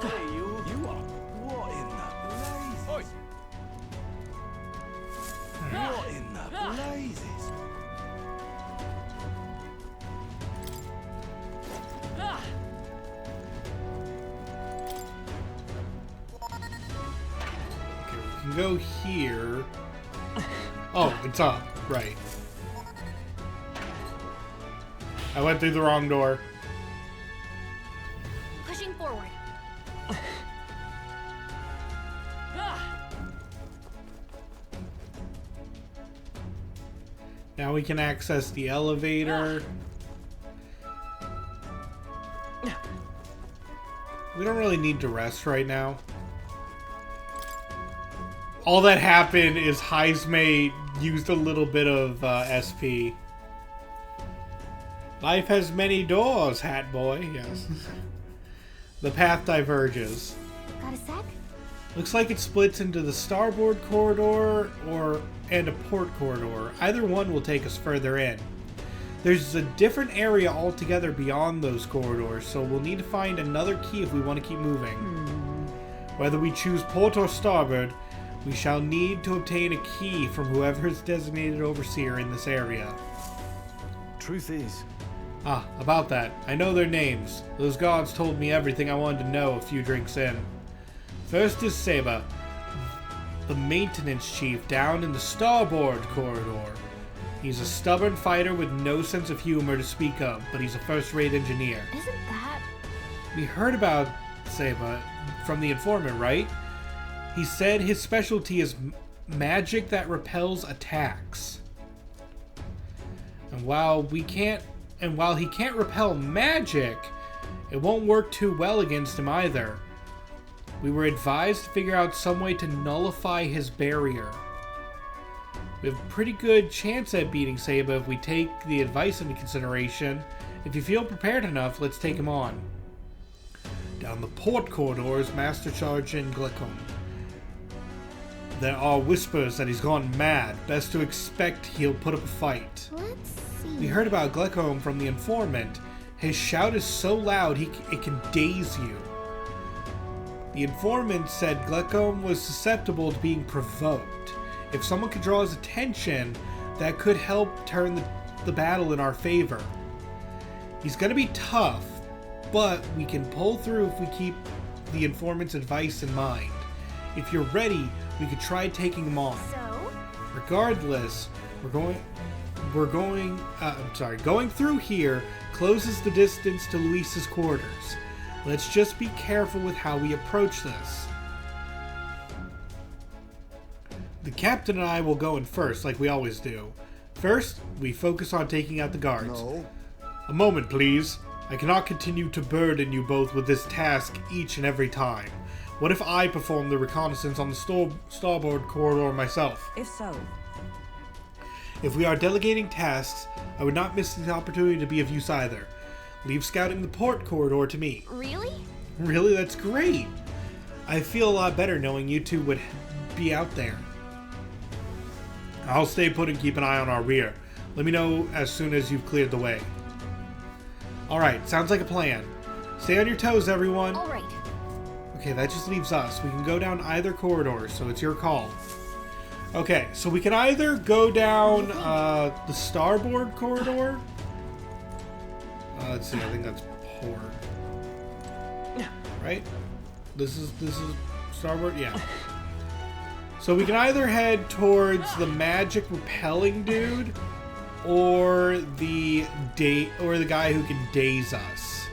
Hey, you are. What in the blazes? What in the blazes? Ah! We can go here. Oh, it's up. Right. I went through the wrong door. Pushing forward. Ah! Now we can access the elevator. We don't really need to rest right now. All that happened is Heismay used a little bit of SP. Life has many doors, Hat Boy. Yes. The path diverges. Got a sec? Looks like it splits into the starboard corridor and a port corridor. Either one will take us further in. There's a different area altogether beyond those corridors, so we'll need to find another key if we want to keep moving. Whether we choose port or starboard, we shall need to obtain a key from whoever is designated overseer in this area. Truth is, Ah, about that. I know their names. Those gods told me everything I wanted to know a few drinks in. First is Seba, the maintenance chief down in the starboard corridor. He's a stubborn fighter with no sense of humor to speak of, but he's a first-rate engineer. Isn't that... We heard about Seba from the informant, right? He said his specialty is magic that repels attacks. And while he can't repel magic, it won't work too well against him either. We were advised to figure out some way to nullify his barrier. We have a pretty good chance at beating Saba if we take the advice into consideration. If you feel prepared enough, let's take him on. Down the port corridors, Master Sergeant Glecom. There are whispers that he's gone mad. Best to expect he'll put up a fight. Let's see. We heard about Glecom from the informant. His shout is so loud it can daze you. The informant said Glecom was susceptible to being provoked. If someone could draw his attention, that could help turn the battle in our favor. He's gonna be tough, but we can pull through if we keep the informant's advice in mind. If you're ready, we could try taking him on. So? Regardless, going through here closes the distance to Luis's quarters. Let's just be careful with how we approach this. The captain and I will go in first, like we always do. First, we focus on taking out the guards. No. A moment, please. I cannot continue to burden you both with this task each and every time. What if I perform the reconnaissance on the starboard corridor myself? If so, If we are delegating tasks, I would not miss the opportunity to be of use either. Leave scouting the port corridor to me. Really? Really? That's great. I feel a lot better knowing you two would be out there. I'll stay put and keep an eye on our rear. Let me know as soon as you've cleared the way. Alright, sounds like a plan. Stay on your toes, everyone. All right. Okay, that just leaves us. We can go down either corridor, so it's your call. Okay, so we can either go down the starboard corridor. Let's see, I think that's port. Right? This is starboard? Yeah. So we can either head towards the magic repelling dude or the guy who can daze us.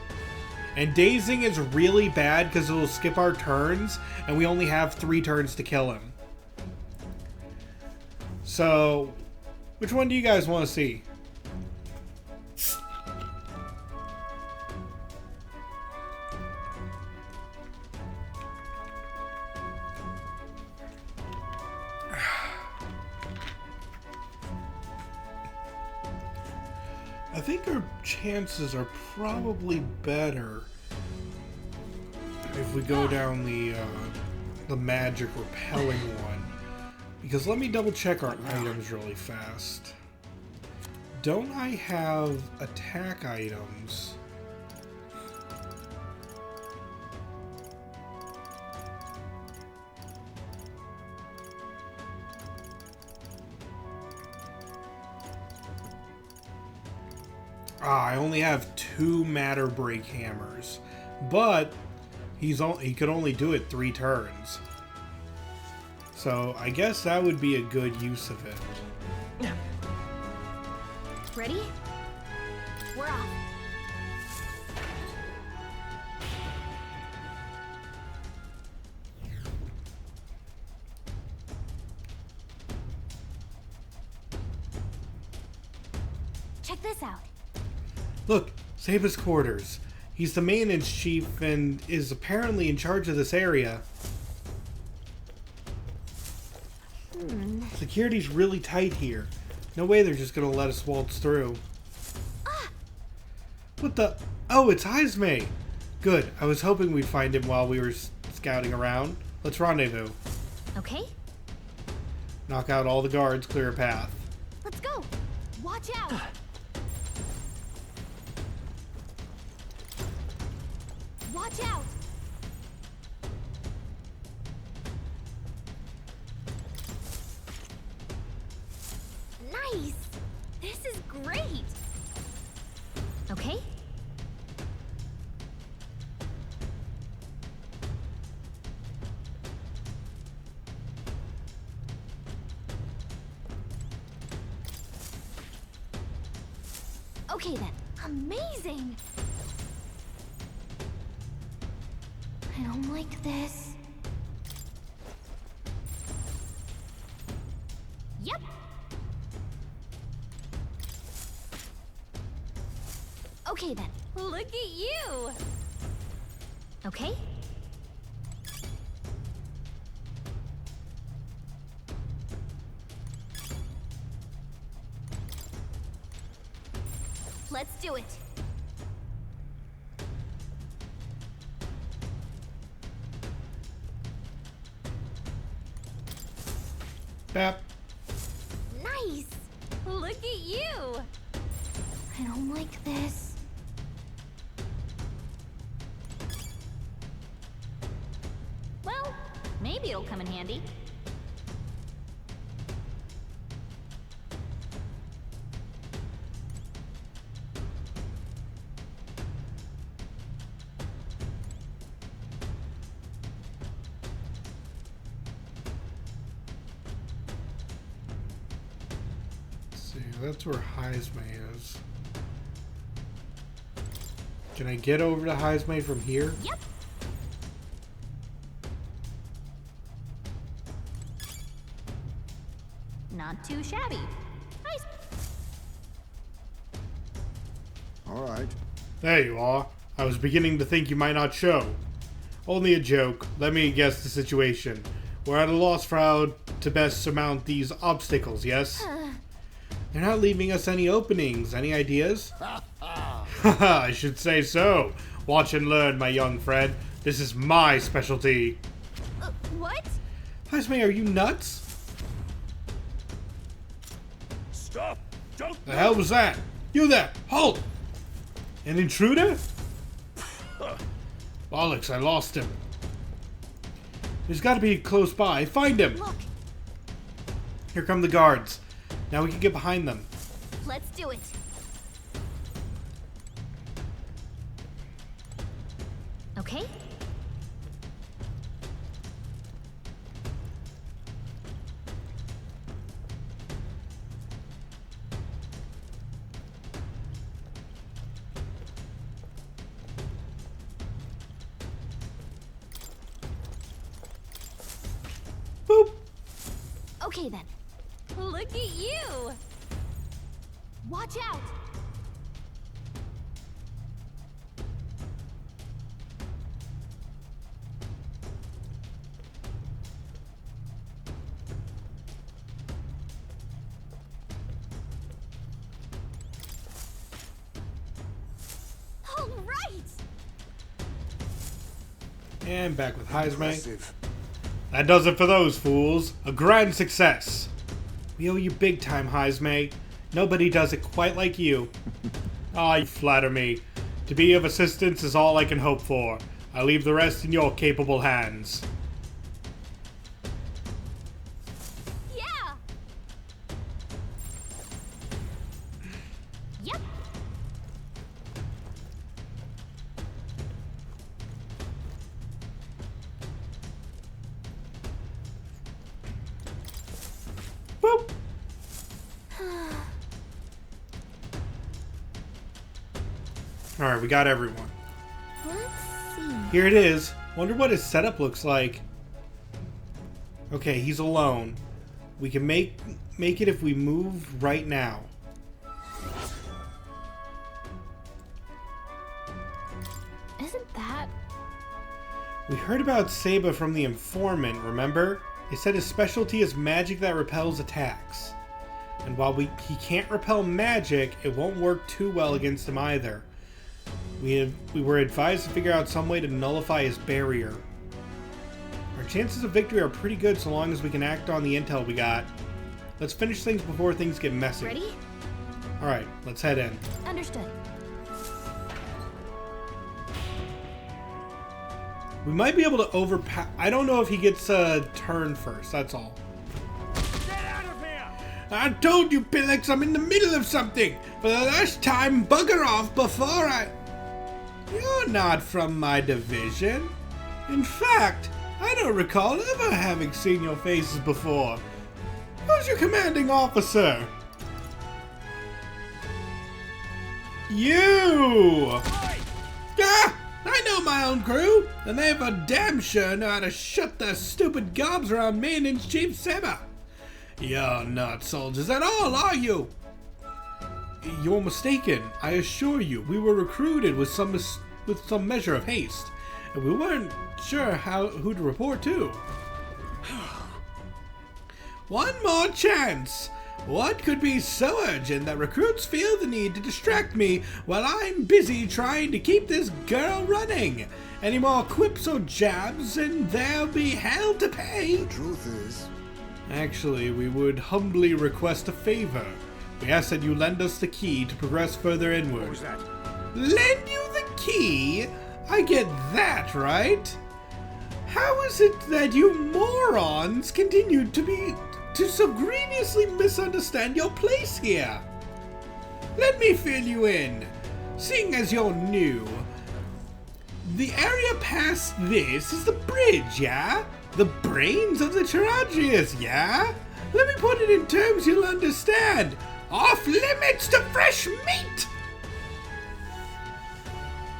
And dazing is really bad because it'll skip our turns, and we only have 3 turns to kill him. So, which one do you guys want to see? I think our chances are probably better if we go down the magic repelling one. Because let me double check our items really fast. Don't I have attack items? I only have 2 matter break hammers, but he could only do it 3 turns. So I guess that would be a good use of it. Ready? We're off. Check this out. Look, Saba's quarters. He's the maintenance chief and is apparently in charge of this area. Security's really tight here. No way they're just gonna let us waltz through. What the? Oh, it's Heisme! Good. I was hoping we'd find him while we were scouting around. Let's rendezvous. Okay, Knock out all the guards, clear a path. let's go. Watch out. Watch out. Nice. This is great. Okay. Okay then. Amazing. I don't like this. Yep. Okay then. Look at you. Okay. Let's do it. Bap. Nice! Look at you! I don't like this. Well, maybe it'll come in handy. See, that's where Heisme is. Can I get over to Heisme from here? Yep. Not too shabby. Nice. All right. There you are. I was beginning to think you might not show. Only a joke. Let me guess the situation. We're at a loss for how to best surmount these obstacles, yes? They're not leaving us any openings. Any ideas? Haha, I should say so. Watch and learn, my young friend. This is my specialty. What? Heisme, are you nuts? Stop! Don't The hell was that? You there! Halt! An intruder? Bollocks, I lost him. He's got to be close by. Find him! Look, Here come the guards. Now we can get behind them. let's do it. Okay? Boop! Okay then. Look at you! Watch out! All right! And back with Heisme. Impressive. That does it for those fools. A grand success. We owe you big time, Heisme. Nobody does it quite like you. Ah, you flatter me. To be of assistance is all I can hope for. I leave the rest in your capable hands. Yeah! Yep. Boop! Alright, we got everyone. Let's see. Here it is. Wonder what his setup looks like. Okay, he's alone. We can make it if we move right now. Isn't that... We heard about Seba from the informant, remember? They said his specialty is magic that repels attacks. And while he can't repel magic, it won't work too well against him either. We were advised to figure out some way to nullify his barrier. Our chances of victory are pretty good so long as we can act on the intel we got. Let's finish things before things get messy. Ready? Alright, let's head in. Understood. We might be able to overpower... I don't know if he gets a turn first, that's all. get out of here! I told you, Pillix, I'm in the middle of something. For the last time, bugger off before I... You're not from my division. In fact, I don't recall ever having seen your faces before. Who's your commanding officer? You! Ah! I know my own crew, and they for damn sure know how to shut their stupid gobs around me and its Chief Seba. You're not soldiers at all, are you? You're mistaken. I assure you, we were recruited with some measure of haste, and we weren't sure who to report to. One more chance. What could be so urgent that recruits feel the need to distract me while I'm busy trying to keep this girl running? Any more quips or jabs and there'll be hell to pay. Truth is, Actually, we would humbly request a favor. We ask that you lend us the key to progress further inward. What was that? Lend you the key? I get that, right? How is it that you morons continued to so grievously misunderstand your place here? Let me fill you in. Seeing as you're new, the area past this is the bridge, yeah? The brains of the Charadrius, yeah? Let me put it in terms you'll understand. Off limits to fresh meat!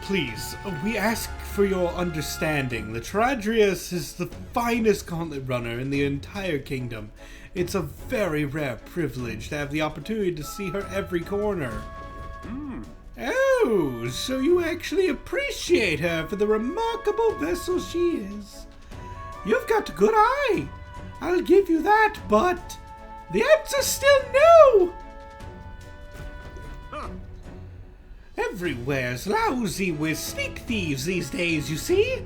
Please, we ask for your understanding. The Charadrius is the finest gauntlet runner in the entire kingdom. It's a very rare privilege to have the opportunity to see her every corner. Oh, so you actually appreciate her for the remarkable vessel she is. You've got a good eye. I'll give you that, but the answer's still no. Everywhere's lousy with sneak thieves these days, you see.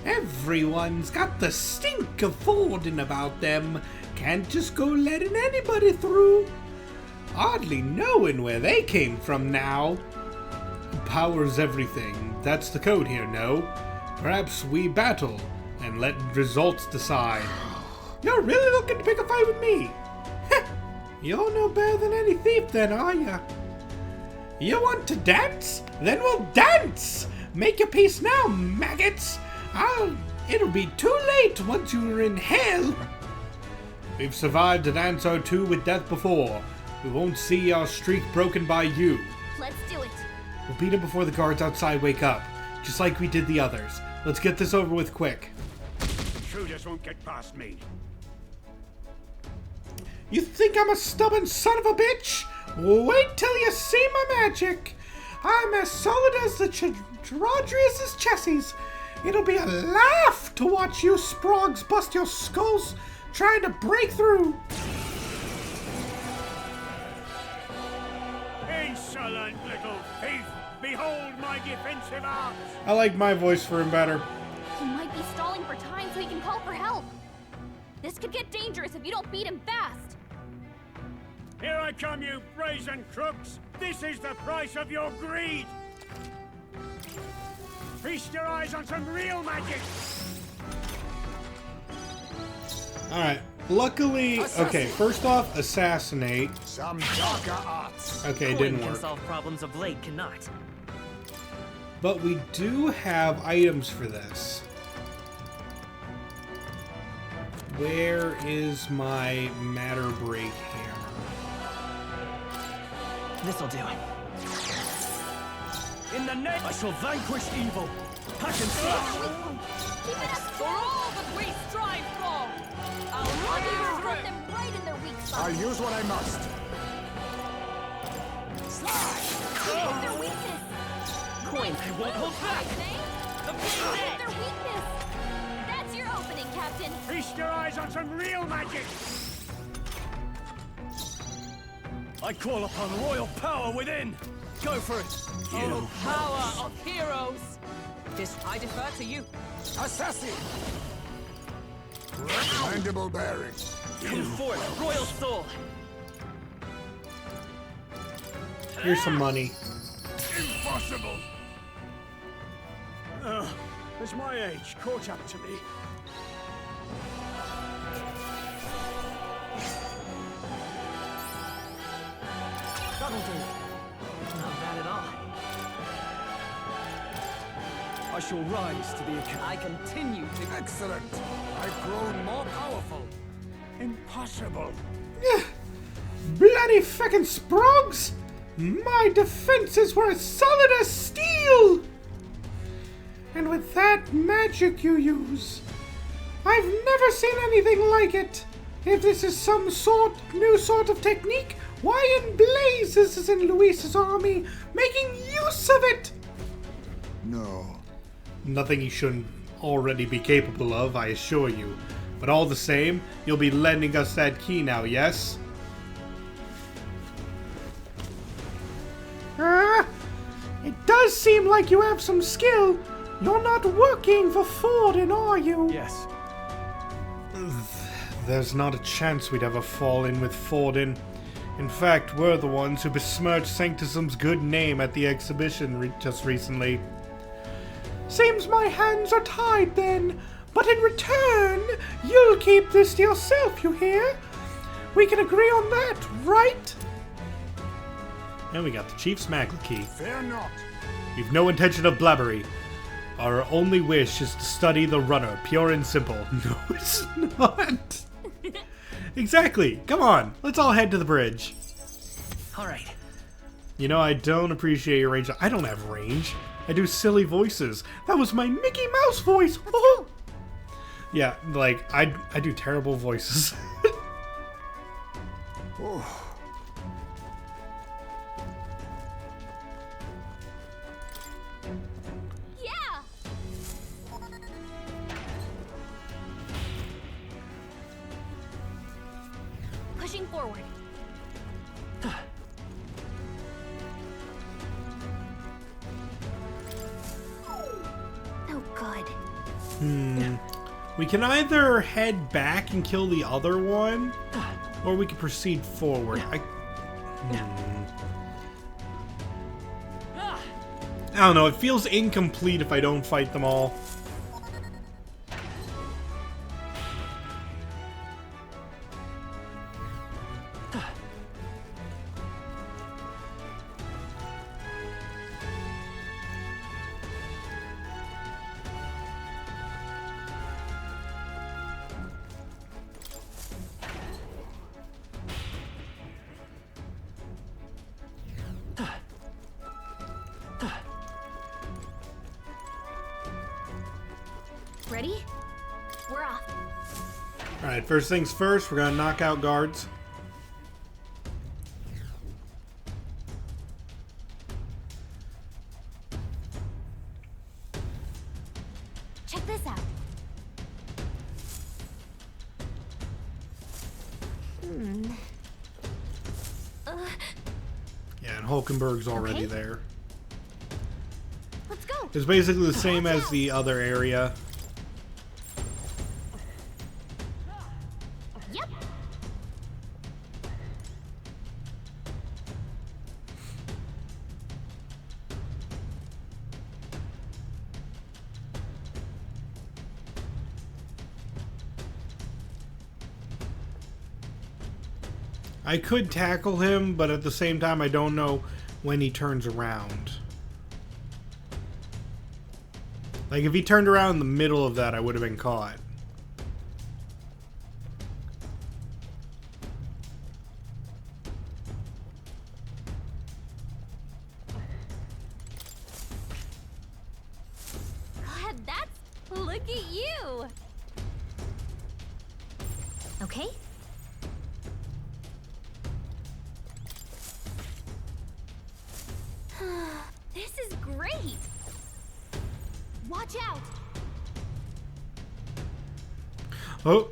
Everyone's got the stink of Fording about them. Can't just go letting anybody through. Hardly knowing where they came from now. Power's everything. That's the code here, no? Perhaps we battle and let results decide. You're really looking to pick a fight with me? You're no better than any thief then, are ya? You want to dance? Then we'll dance! Make your peace now, maggots! It'll be too late once you're in hell! We've survived a dance or two with death before. We won't see our streak broken by you. Let's do it. We'll beat him before the guards outside wake up, just like we did the others. Let's get this over with quick. Intruders won't get past me. You think I'm a stubborn son of a bitch? Wait till you see my magic. I'm as solid as the Charadrius' chassis. It'll be a laugh to watch you sprogs bust your skulls trying to break through. Insolent little thief! Behold my defensive arts! I like my voice for him better. He might be stalling for time so he can call for help. This could get dangerous if you don't beat him fast. Here I come, you brazen crooks! This is the price of your greed! Feast your eyes on some real magic! Alright, luckily, okay, first off, assassinate. some darker arts. Okay, it Coin didn't can work. solve problems a blade cannot. But we do have items for this. Where is my matter break hammer? This'll do. In the net, I shall vanquish evil! Hack and slash! Keep it up. For all that we strive for! I'll run you Put through! them right in their weak I'll spots. use what I must. Hit their weakness. Coin won't hold back. The Hit their weakness. That's your opening, Captain. Feast your eyes on some real magic! I call upon royal power within! Go for it! Oh, power of heroes! This I defer to you. Assassin! Recommendable bearing. Come forth, royal soul. Here's some money. Impossible! Has my age caught up to me? That'll do. Not bad at all. I shall rise to the occasion. I continue to... Excellent. I've grown more powerful. Impossible! Bloody feckin' sprogs! My defenses were as solid as steel! And with that magic you use, I've never seen anything like it. If this is some new sort of technique, why in blazes is in Luis's army making use of it? No. Nothing he shouldn't already be capable of, I assure you. But all the same, you'll be lending us that key now, yes? seem like you have some skill. You're not working for Forden, are you? Yes. There's not a chance we'd ever fall in with Forden. In fact, we're the ones who besmirched Sanctism's good name at the exhibition just recently. Seems my hands are tied then, but in return, you'll keep this to yourself, you hear? We can agree on that, right? And we got the Chief's Magla key. Fear not. We've no intention of blabbery. Our only wish is to study the runner, pure and simple. No, it's not. Exactly. Come on, let's all head to the bridge. All right. You know, I don't appreciate your range. I don't have range. I do silly voices. That was my Mickey Mouse voice. Oh. Yeah, like, I do terrible voices. Yeah! Pushing forward. Oh, good. We can either head back and kill the other one, or we can proceed forward. I don't know, it feels incomplete if I don't fight them all. Ready? We're off. Alright, first things first, we're gonna knock out guards. Check this out. Yeah, and Hulkenberg's already Okay. there. Let's go. It's basically the same as the other area. Yep. I could tackle him, but at the same time, I don't know when he turns around. Like, if he turned around in the middle of that, I would have been caught. God, that's... Look at you! Okay. This is great! Watch out! Oh!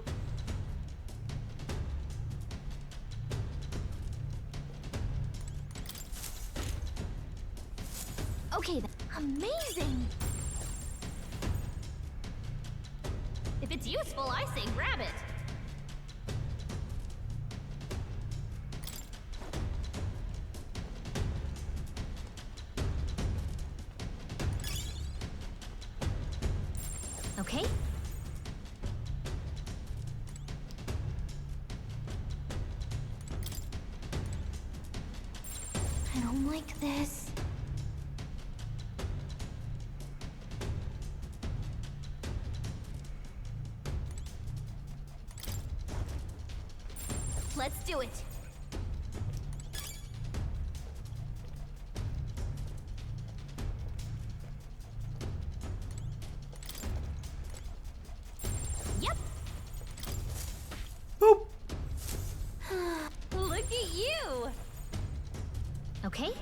Okay then. Amazing! If it's useful, I say grab it. Okay. I don't like this. Let's do it. Yep. Boop! Look at you. Okay.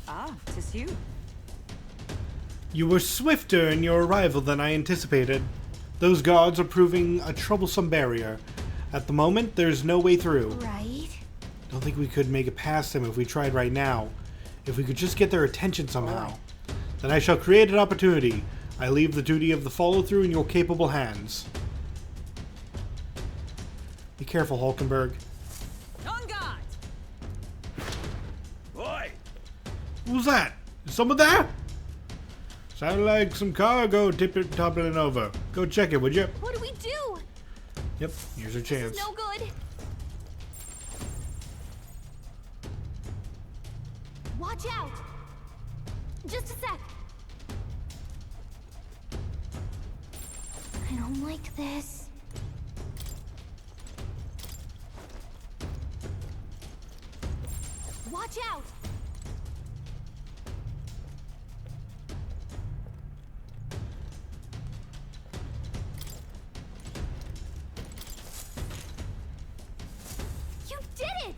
Ah, 'tis you. You were swifter in your arrival than I anticipated. Those guards are proving a troublesome barrier. At the moment, there's no way through. Right? Don't think we could make it past them if we tried right now. If we could just get their attention somehow. Then I shall create an opportunity. I leave the duty of the follow-through in your capable hands. Be careful, Hulkenberg. On guard! Oi! What was that? Is someone there? Sounded like some cargo toppling over. Go check it, would you? What do we do? Yep, here's our chance. No good. Watch out! Just a sec. I don't like this. Watch out! You did it!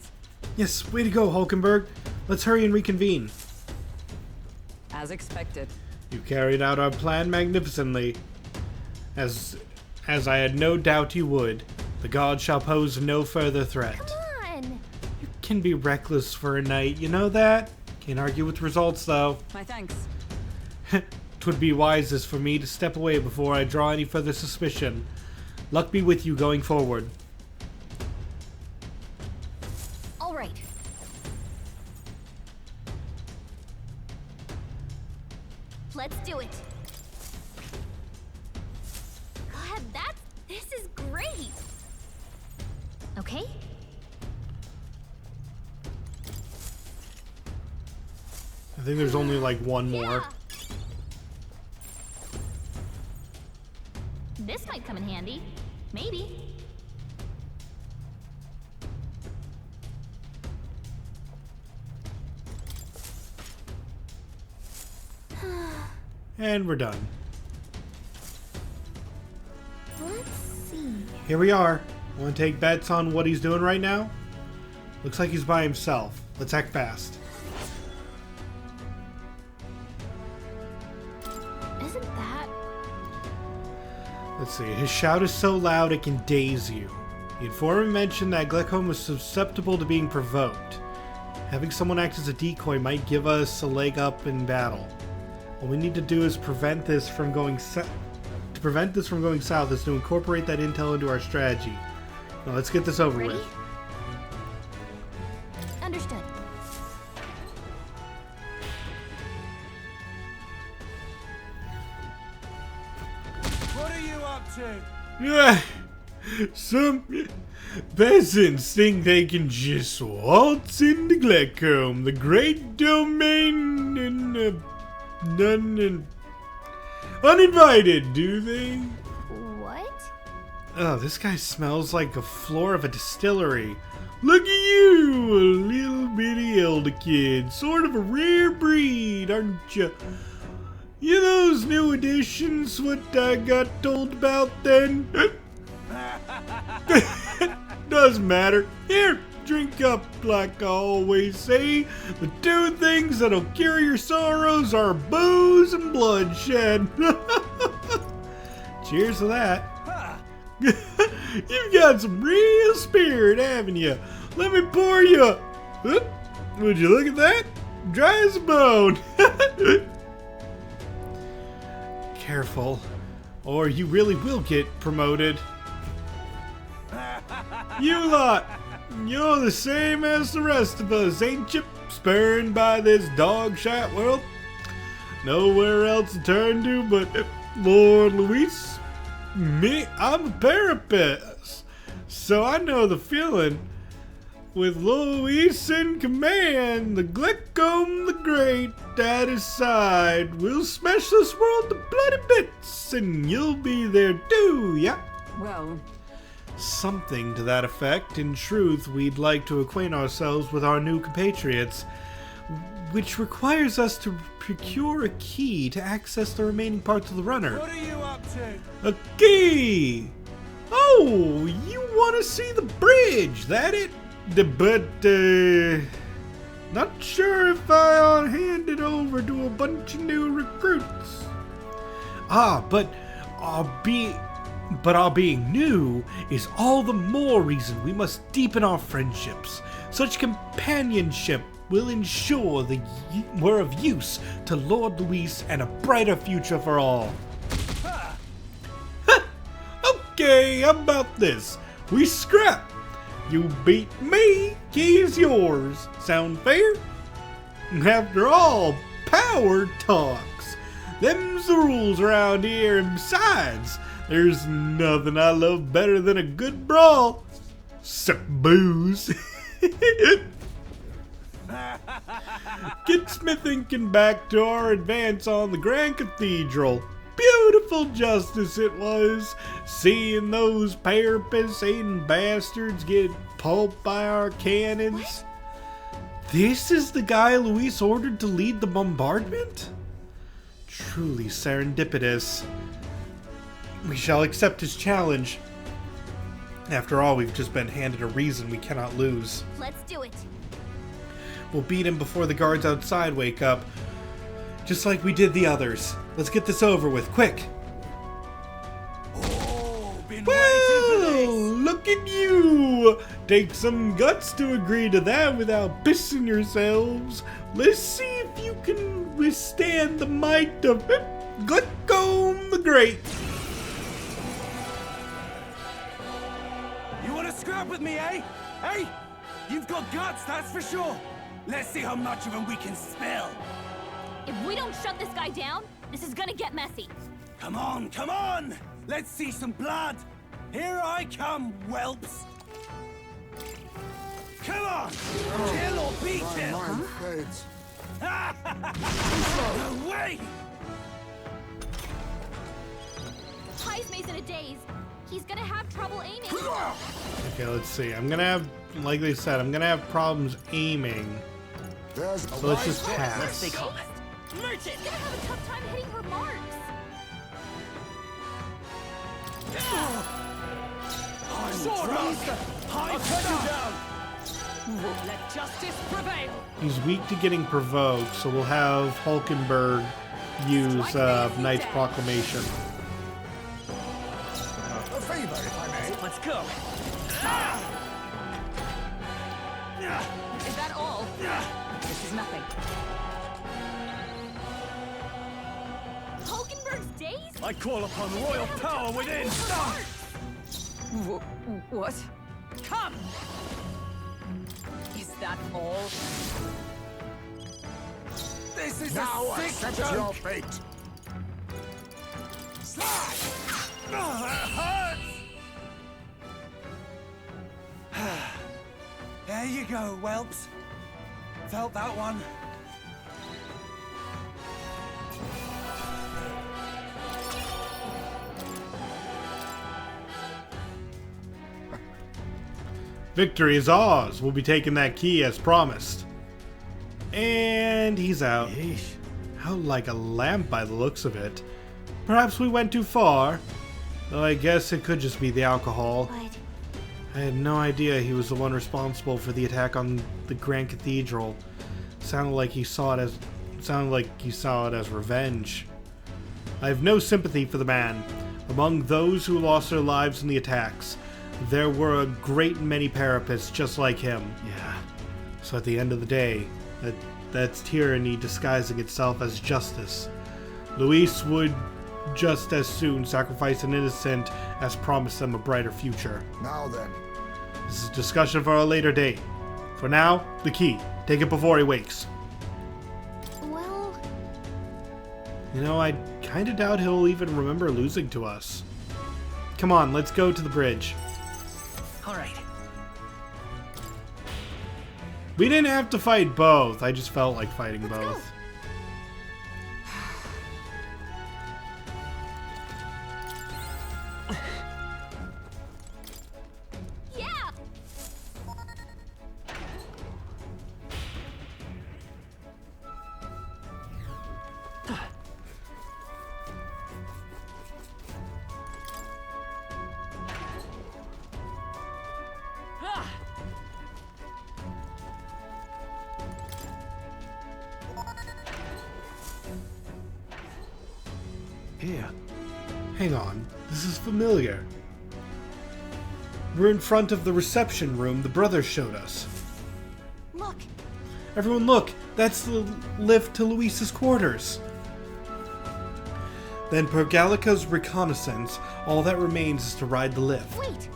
Yes, way to go, Hulkenberg. Let's hurry and reconvene. As expected. You carried out our plan magnificently. As I had no doubt you would. The gods shall pose no further threat. Come on! You can be reckless for a night, you know that? Can't argue with results, though. My thanks. 'Twould be wisest for me to step away before I draw any further suspicion. Luck be with you going forward. All right. Let's do it. God, this is great. Okay? I think there's only like one more. Yeah. This might come in handy. Maybe. And we're done. Let's see. Here we are. Want to take bets on what he's doing right now? Looks like he's by himself. Let's act fast. Isn't that? Let's see. His shout is so loud it can daze you. The informant mentioned that Gleckhome was susceptible to being provoked. Having someone act as a decoy might give us a leg up in battle. What we need to do is prevent this from going south. To prevent this from going south is to incorporate that intel into our strategy. Now let's get this over Ready? with. Understood. What are you up to? Yeah, some peasants think they can just waltz into Gleckhome, the great domain, and uninvited, do they? What? Oh, this guy smells like the floor of a distillery. Look at you, a little bitty elder kid, sort of a rare breed, aren't you? You those new editions what I got told about then? Doesn't matter. Here, drink up like I always say. The two things that'll cure your sorrows are booze and bloodshed. Cheers to that. You've got some real spirit, haven't you? Let me pour you up. Would you look at that? Dry as a bone. Careful, or you really will get promoted. You lot, you're the same as the rest of us, ain't you? Spurned by this dog-shot world. Nowhere else to turn to but Lord Luis. Me, I'm a parapet, so I know the feeling. With Luis in command, the Gleckhome the Great at his side, we'll smash this world to bloody bits, and you'll be there too, yeah? Well, Something to that effect. In truth, we'd like to acquaint ourselves with our new compatriots, which requires us to procure a key to access the remaining parts of the runner. What are you up to? A key! Oh, you want to see the bridge, that it? But, not sure if I'll hand it over to a bunch of new recruits. But our being new is all the more reason we must deepen our friendships. Such companionship will ensure that we're of use to Lord Luis and a brighter future for all. Okay, how about this? We scrap. You beat me, key's yours. Sound fair? After all, power talks. Them's the rules around here, and besides, there's nothing I love better than a good brawl. Except booze. Get Smith thinking back to our advance on the Grand Cathedral. Beautiful justice it was, seeing those pair-pissing bastards get pulped by our cannons. This is the guy Luis ordered to lead the bombardment? Truly serendipitous. We shall accept his challenge. After all, we've just been handed a reason we cannot lose. Let's do it. We'll beat him before the guards outside wake up, just like we did the others. Let's get this over with, quick! Oh, been Well, waiting for this. look at you! Take some guts to agree to that without pissing yourselves. Let's see if you can withstand the might of Glucom the Great. You want to scrap with me, eh? Hey, you've got guts, that's for sure. Let's see how much of them we can spill. If we don't shut this guy down, this is gonna get messy. Come on, come on! Let's see some blood! Here I come, whelps! Come on! Kill or be My killed! mind fades. No way! Heismay's in a daze. He's gonna have trouble aiming. Okay, let's see. I'm gonna have, like they said, I'm gonna have problems aiming. There's a So let's just light. pass. He's gonna have a tough time hitting her marks. Sword Master! I'll cut you down! Let justice prevail. He's weak to getting provoked, so we'll have Hulkenberg use Knight's Proclamation. A favor, if I may. Let's go. Is that all? This is nothing. Hulkenberg's daze? I call upon royal power within! What? Come! Is that all? This is Now a sick accept joke! your fate. Slide! Oh, that hurts! There you go, whelps. Felt that one. Victory is ours. We'll be taking that key as promised. And he's out. How like a lamp by the looks of it. Perhaps we went too far. Though I guess it could just be the alcohol. What? I had no idea he was the one responsible for the attack on the Grand Cathedral. Sounded like he saw it as revenge. I have no sympathy for the man. Among those who lost their lives in the attacks, there were a great many parapets just like him. Yeah. So at the end of the day, that's tyranny disguising itself as justice. Luis would just as soon sacrifice an innocent as promise them a brighter future. Now then. This is a discussion for a later date. For now, the key. Take it before he wakes. Well, You know, I kinda doubt he'll even remember losing to us. Come on, let's go to the bridge. All right. We didn't have to fight both. I just felt like fighting both. yeah! here. Hang on, this is familiar. We're in front of the reception room the brothers showed us. Look, Everyone look, that's the lift to Luis's quarters. Then per Gallica's reconnaissance, all that remains is to ride the lift. wait.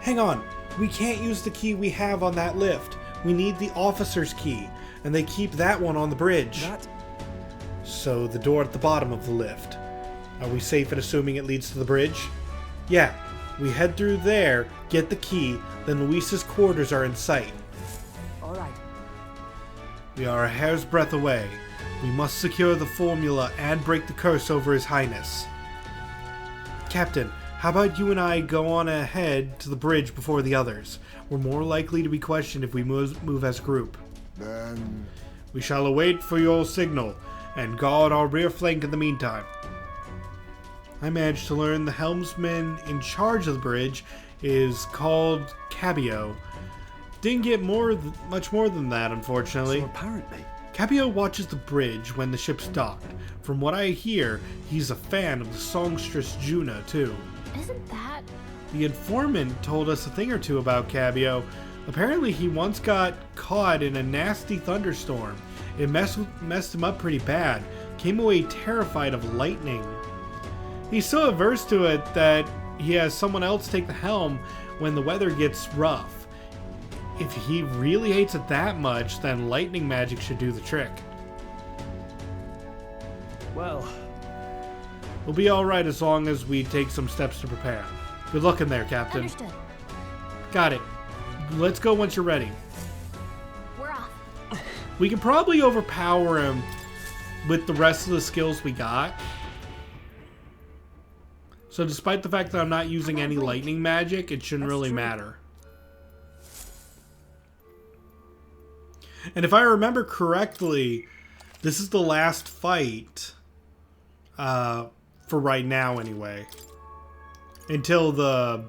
Hang on, we can't use the key we have on that lift. We need the officer's key, and they keep that one on the bridge. That... So the door at the bottom of the lift. Are we safe in assuming it leads to the bridge? Yeah, we head through there, get the key, then Luis's quarters are in sight. All right. We are a hair's breadth away. We must secure the formula and break the curse over His Highness. Captain, how about you and I go on ahead to the bridge before the others? We're more likely to be questioned if we move as a group. Then We shall await for your signal, and guard our rear flank in the meantime. I managed to learn the helmsman in charge of the bridge is called Cabio. Didn't get much more than that, unfortunately. So apparently... Cabio watches the bridge when the ship's docked. From what I hear, he's a fan of the songstress Juna, too. Isn't that? The informant told us a thing or two about Cabio. Apparently, he once got caught in a nasty thunderstorm. It messed him up pretty bad. Came away terrified of lightning. He's so averse to it that he has someone else take the helm when the weather gets rough. If he really hates it that much, then lightning magic should do the trick. Well, We'll be alright as long as we take some steps to prepare. Good luck in there, Captain. Understood. Got it. Let's go once you're ready. We're off. We can probably overpower him with the rest of the skills we got. So despite the fact that I'm not using any lightning magic, it shouldn't really matter. And if I remember correctly, this is the last fight, for right now anyway. Until the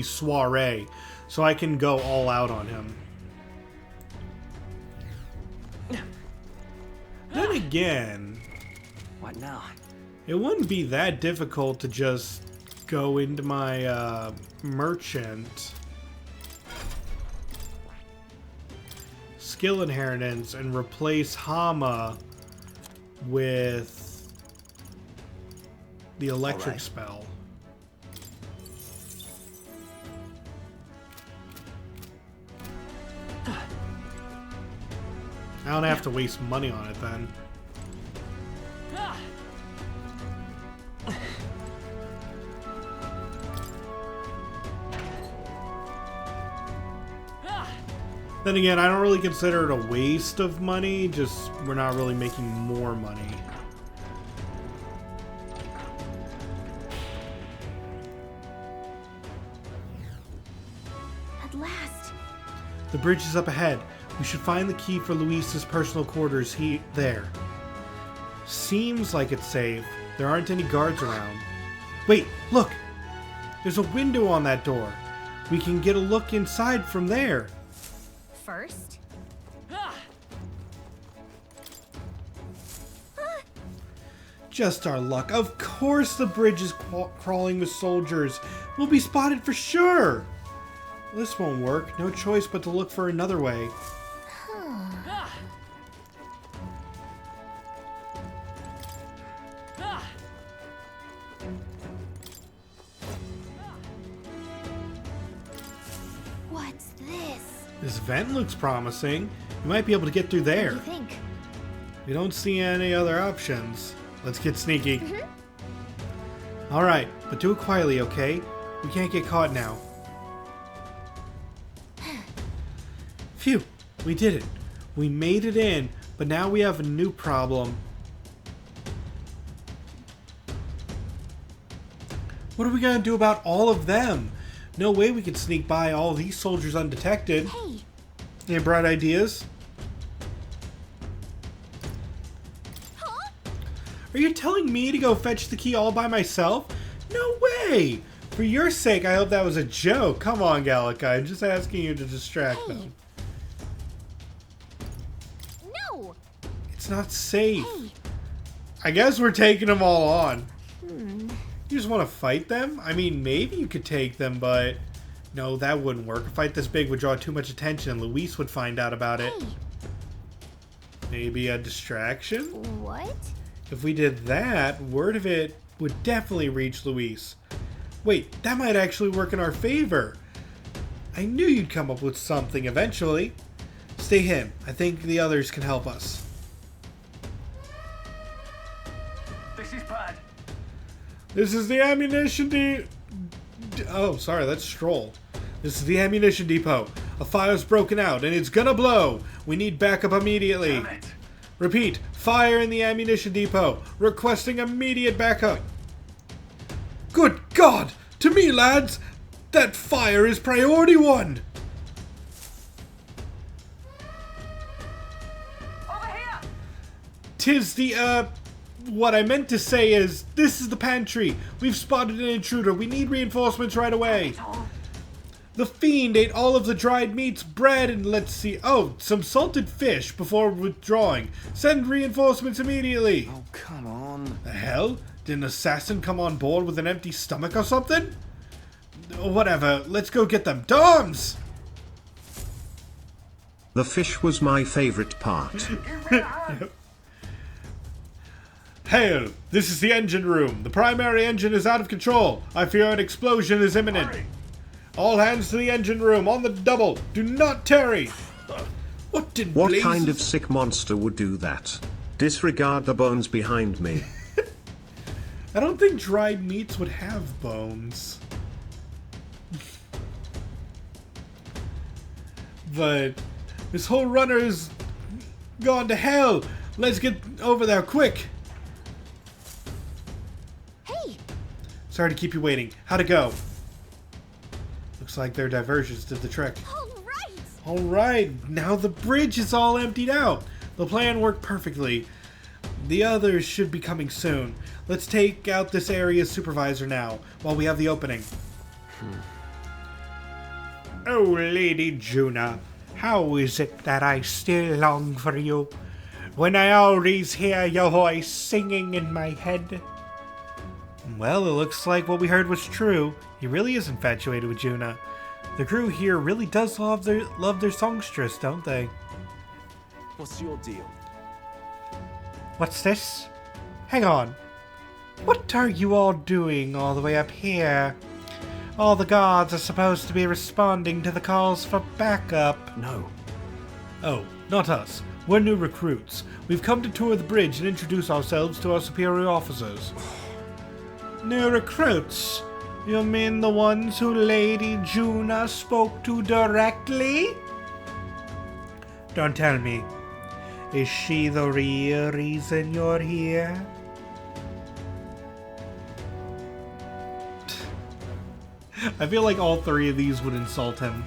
soiree, so I can go all out on him. Then again, what now? it wouldn't be that difficult to just go into my merchant, skill inheritance, and replace Hama with the electric Alright. spell. I don't have to waste money on it then. Then again, I don't really consider it a waste of money, just we're not really making more money. At last. The bridge is up ahead. We should find the key for Luis's personal quarters there. Seems like it's safe. There aren't any guards around. Wait, look! There's a window on that door. We can get a look inside from there. First. Just our luck. Of course the bridge is crawling with soldiers. We'll be spotted for sure. This won't work. No choice but to look for another way. What's this? This vent looks promising. We might be able to get through there. What do you think? We don't see any other options. Let's get sneaky. Alright, but do it quietly, okay? We can't get caught now. Phew, we did it. We made it in, but now we have a new problem. What are we gonna do about all of them? No way we can sneak by all these soldiers undetected. Hey, Any bright ideas? Are you telling me to go fetch the key all by myself? No way! For your sake, I hope that was a joke. Come on, Gallica. I'm just asking you to distract them. no! It's not safe. Hey, I guess we're taking them all on. You just want to fight them? I mean, maybe you could take them, but no, that wouldn't work. A fight this big would draw too much attention and Luis would find out about it. Hey, Maybe a distraction? what? If we did that, word of it would definitely reach Luis. Wait, that might actually work in our favor. I knew you'd come up with something eventually. Stay hidden. I think the others can help us. This is bad. This is the ammunition Oh, sorry, that's Stroll. This is the ammunition depot. A fire's broken out and it's gonna blow. We need backup immediately. Damn it. Repeat, fire in the ammunition depot. Requesting immediate backup. Good God! To me, lads! That fire is priority one! Over here! Tis the, what I meant to say is, this is the pantry. We've spotted an intruder. We need reinforcements right away. The fiend ate all of the dried meats, bread, and let's see. Oh, some salted fish before withdrawing. Send reinforcements immediately. Oh, come on. The hell? Did an assassin come on board with an empty stomach or something? Whatever, let's go get them. Doms! The fish was my favorite part. Hail! This is the engine room. The primary engine is out of control. I fear an explosion is imminent. All hands to the engine room, on the double. Do not tarry. What did What blazes- kind of sick monster would do that? Disregard the bones behind me. I don't think dried meats would have bones. But this whole runner's gone to hell. Let's get over there quick. Hey, Sorry to keep you waiting. How'd it go? Looks like their diversions did the trick. all right. Alright, now the bridge is all emptied out. The plan worked perfectly. The others should be coming soon. Let's take out this area's supervisor now, while we have the opening. Oh, Lady Juna, how is it that I still long for you, when I always hear your voice singing in my head? Well, it looks like what we heard was true. He really is infatuated with Juna. The crew here really does love their songstress, don't they? What's your deal? What's this? Hang on. What are you all doing all the way up here? All the guards are supposed to be responding to the calls for backup. No. Oh, not us. We're new recruits. We've come to tour the bridge and introduce ourselves to our superior officers. New recruits? You mean the ones who Lady Juna spoke to directly? Don't tell me. Is she the real reason you're here? I feel like all three of these would insult him.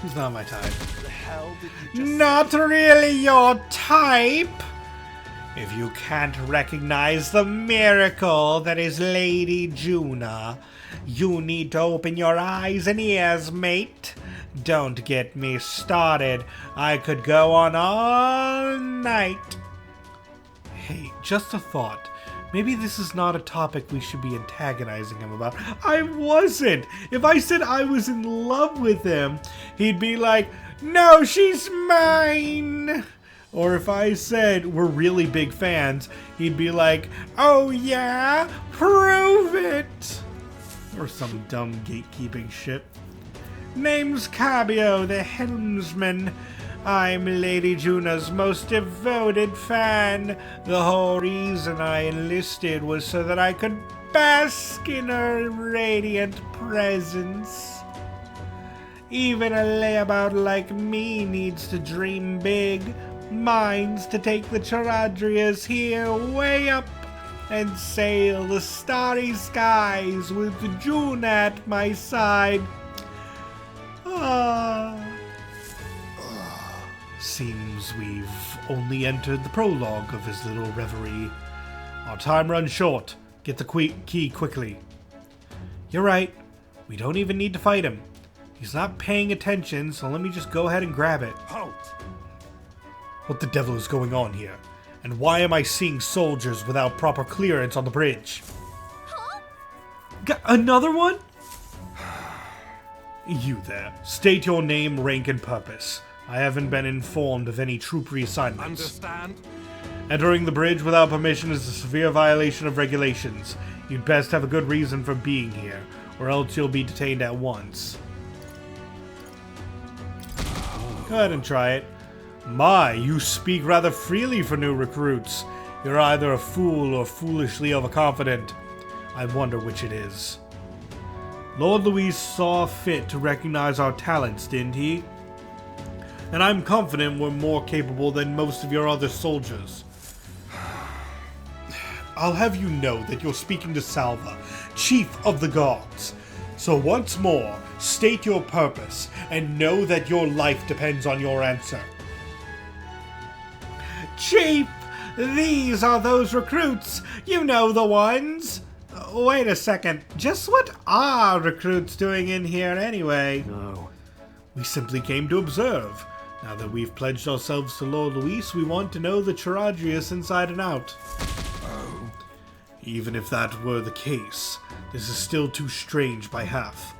She's not my type. The hell did you just Not really your type! If you can't recognize the miracle that is Lady Juna, you need to open your eyes and ears, mate. Don't get me started. I could go on all night. Hey, just a thought. Maybe this is not a topic we should be antagonizing him about. I wasn't! If I said I was in love with him, he'd be like, no, she's mine! Or if I said we're really big fans, he'd be like, oh yeah? Prove it! Or some dumb gatekeeping shit. Name's Cabio, the helmsman. I'm Lady Juna's most devoted fan. The whole reason I enlisted was so that I could bask in her radiant presence. Even a layabout like me needs to dream big. Mine's to take the Charadrias here way up and sail the starry skies with Juna at my side. Ah. Seems we've only entered the prologue of his little reverie. Our time runs short. Get the key quickly. You're right. We don't even need to fight him. He's not paying attention, so let me just go ahead and grab it. Halt! What the devil is going on here? And why am I seeing soldiers without proper clearance on the bridge? Huh? Got another one? You there. State your name, rank, and purpose. I haven't been informed of any troop reassignments. Understand? Entering the bridge without permission is a severe violation of regulations. You'd best have a good reason for being here, or else you'll be detained at once. Go ahead and try it. My, you speak rather freely for new recruits. You're either a fool or foolishly overconfident. I wonder which it is. Lord Louis saw fit to recognize our talents, didn't he? And I'm confident we're more capable than most of your other soldiers. I'll have you know that you're speaking to Salva, Chief of the Guards. So once more, state your purpose, and know that your life depends on your answer. Chief, these are those recruits. You know the ones. Wait a second. Just what are recruits doing in here anyway? No. We simply came to observe. Now that we've pledged ourselves to Lord Luis, we want to know the Charadrius inside and out. Even if that were the case, this is still too strange by half.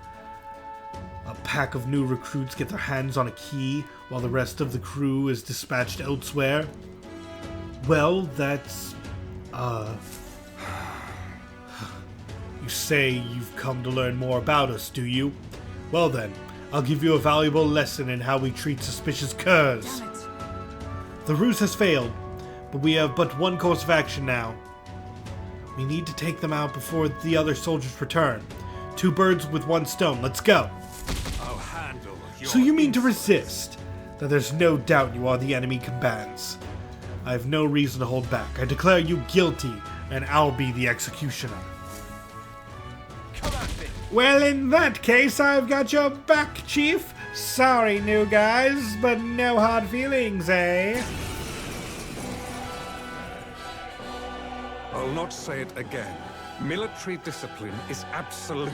A pack of new recruits get their hands on a key while the rest of the crew is dispatched elsewhere. Well, that's... You say you've come to learn more about us, do you? Well then, I'll give you a valuable lesson in how we treat suspicious curs. Damn it. The ruse has failed, but we have but one course of action now. We need to take them out before the other soldiers return. 2 birds with 1 stone. Let's go. I'll handle your So you mean to resist? That there's no doubt you are the enemy combatants. I have no reason to hold back. I declare you guilty, and I'll be the executioner. Come at me. Well, in that case, I've got your back, Chief. Sorry, new guys, but no hard feelings, eh? I'll not say it again. Military discipline is absolute.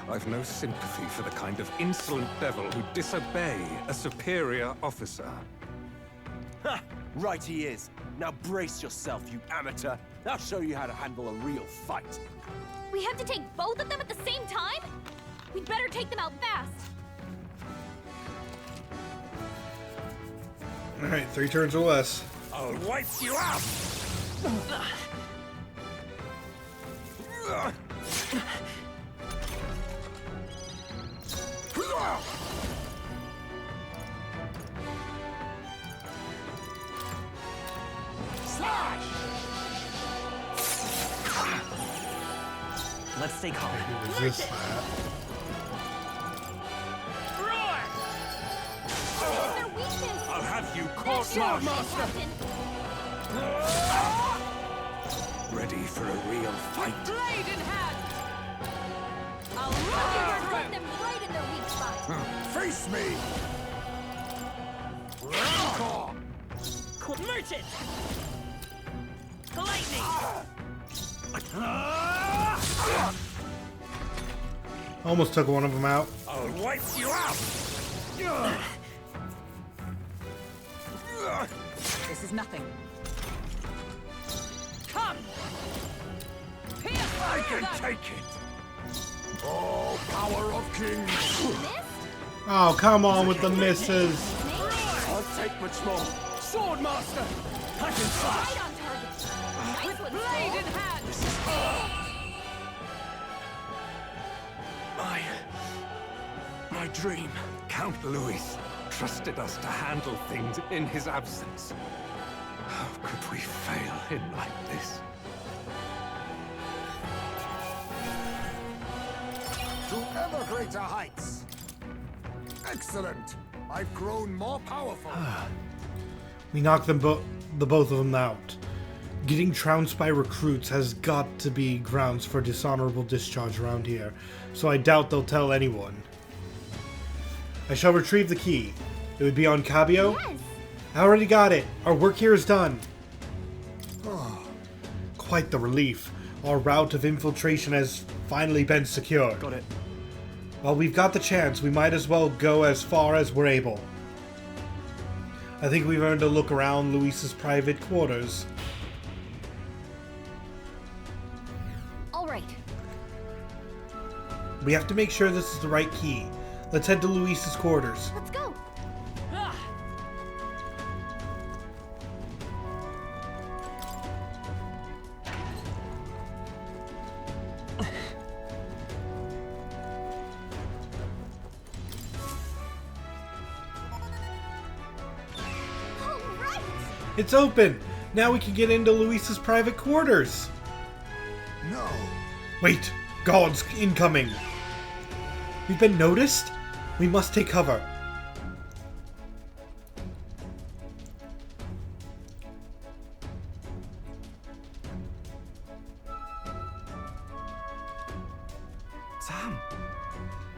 I've no sympathy for the kind of insolent devil who disobey a superior officer. Ha! Right he is. Now brace yourself, you amateur. I'll show you how to handle a real fight. We have to take both of them at the same time? We'd better take them out fast. Alright, 3 turns or less. I'll wipe you out. Let's stay calm. Resist that. It's their weakness. I'll have you That's court your martial. Captain. Ready for a real fight. Blade in hand. I'll You're run putting them right in their weak spot. Face me! Merchant! The lightning! Almost took one of them out. I'll wipe you out. This is nothing. Come! Pierce I through can them. take it. Oh, power of kings! Missed? Oh, come on with the misses. Can't take much more. Sword master! I can slash! Right on target. Nice With one, blade Soul. in hand. My dream. Count Louis trusted us to handle things in his absence. How could we fail him like this? To ever greater heights! Excellent! I've grown more powerful! We knocked them the both of them out. Getting trounced by recruits has got to be grounds for dishonorable discharge around here, so I doubt they'll tell anyone. I shall retrieve the key. It would be on Cabio? Yes. I already got it. Our work here is done. Quite the relief. Our route of infiltration has finally been secured. Got it. While we've got the chance, we might as well go as far as we're able. I think we've earned a look around Luis's private quarters. All right. We have to make sure this is the right key. Let's head to Luis's quarters. Let's go. Ah, All right. It's open! Now we can get into Luis's private quarters! No. Wait! Guards incoming! We've been noticed? We must take cover. Sam.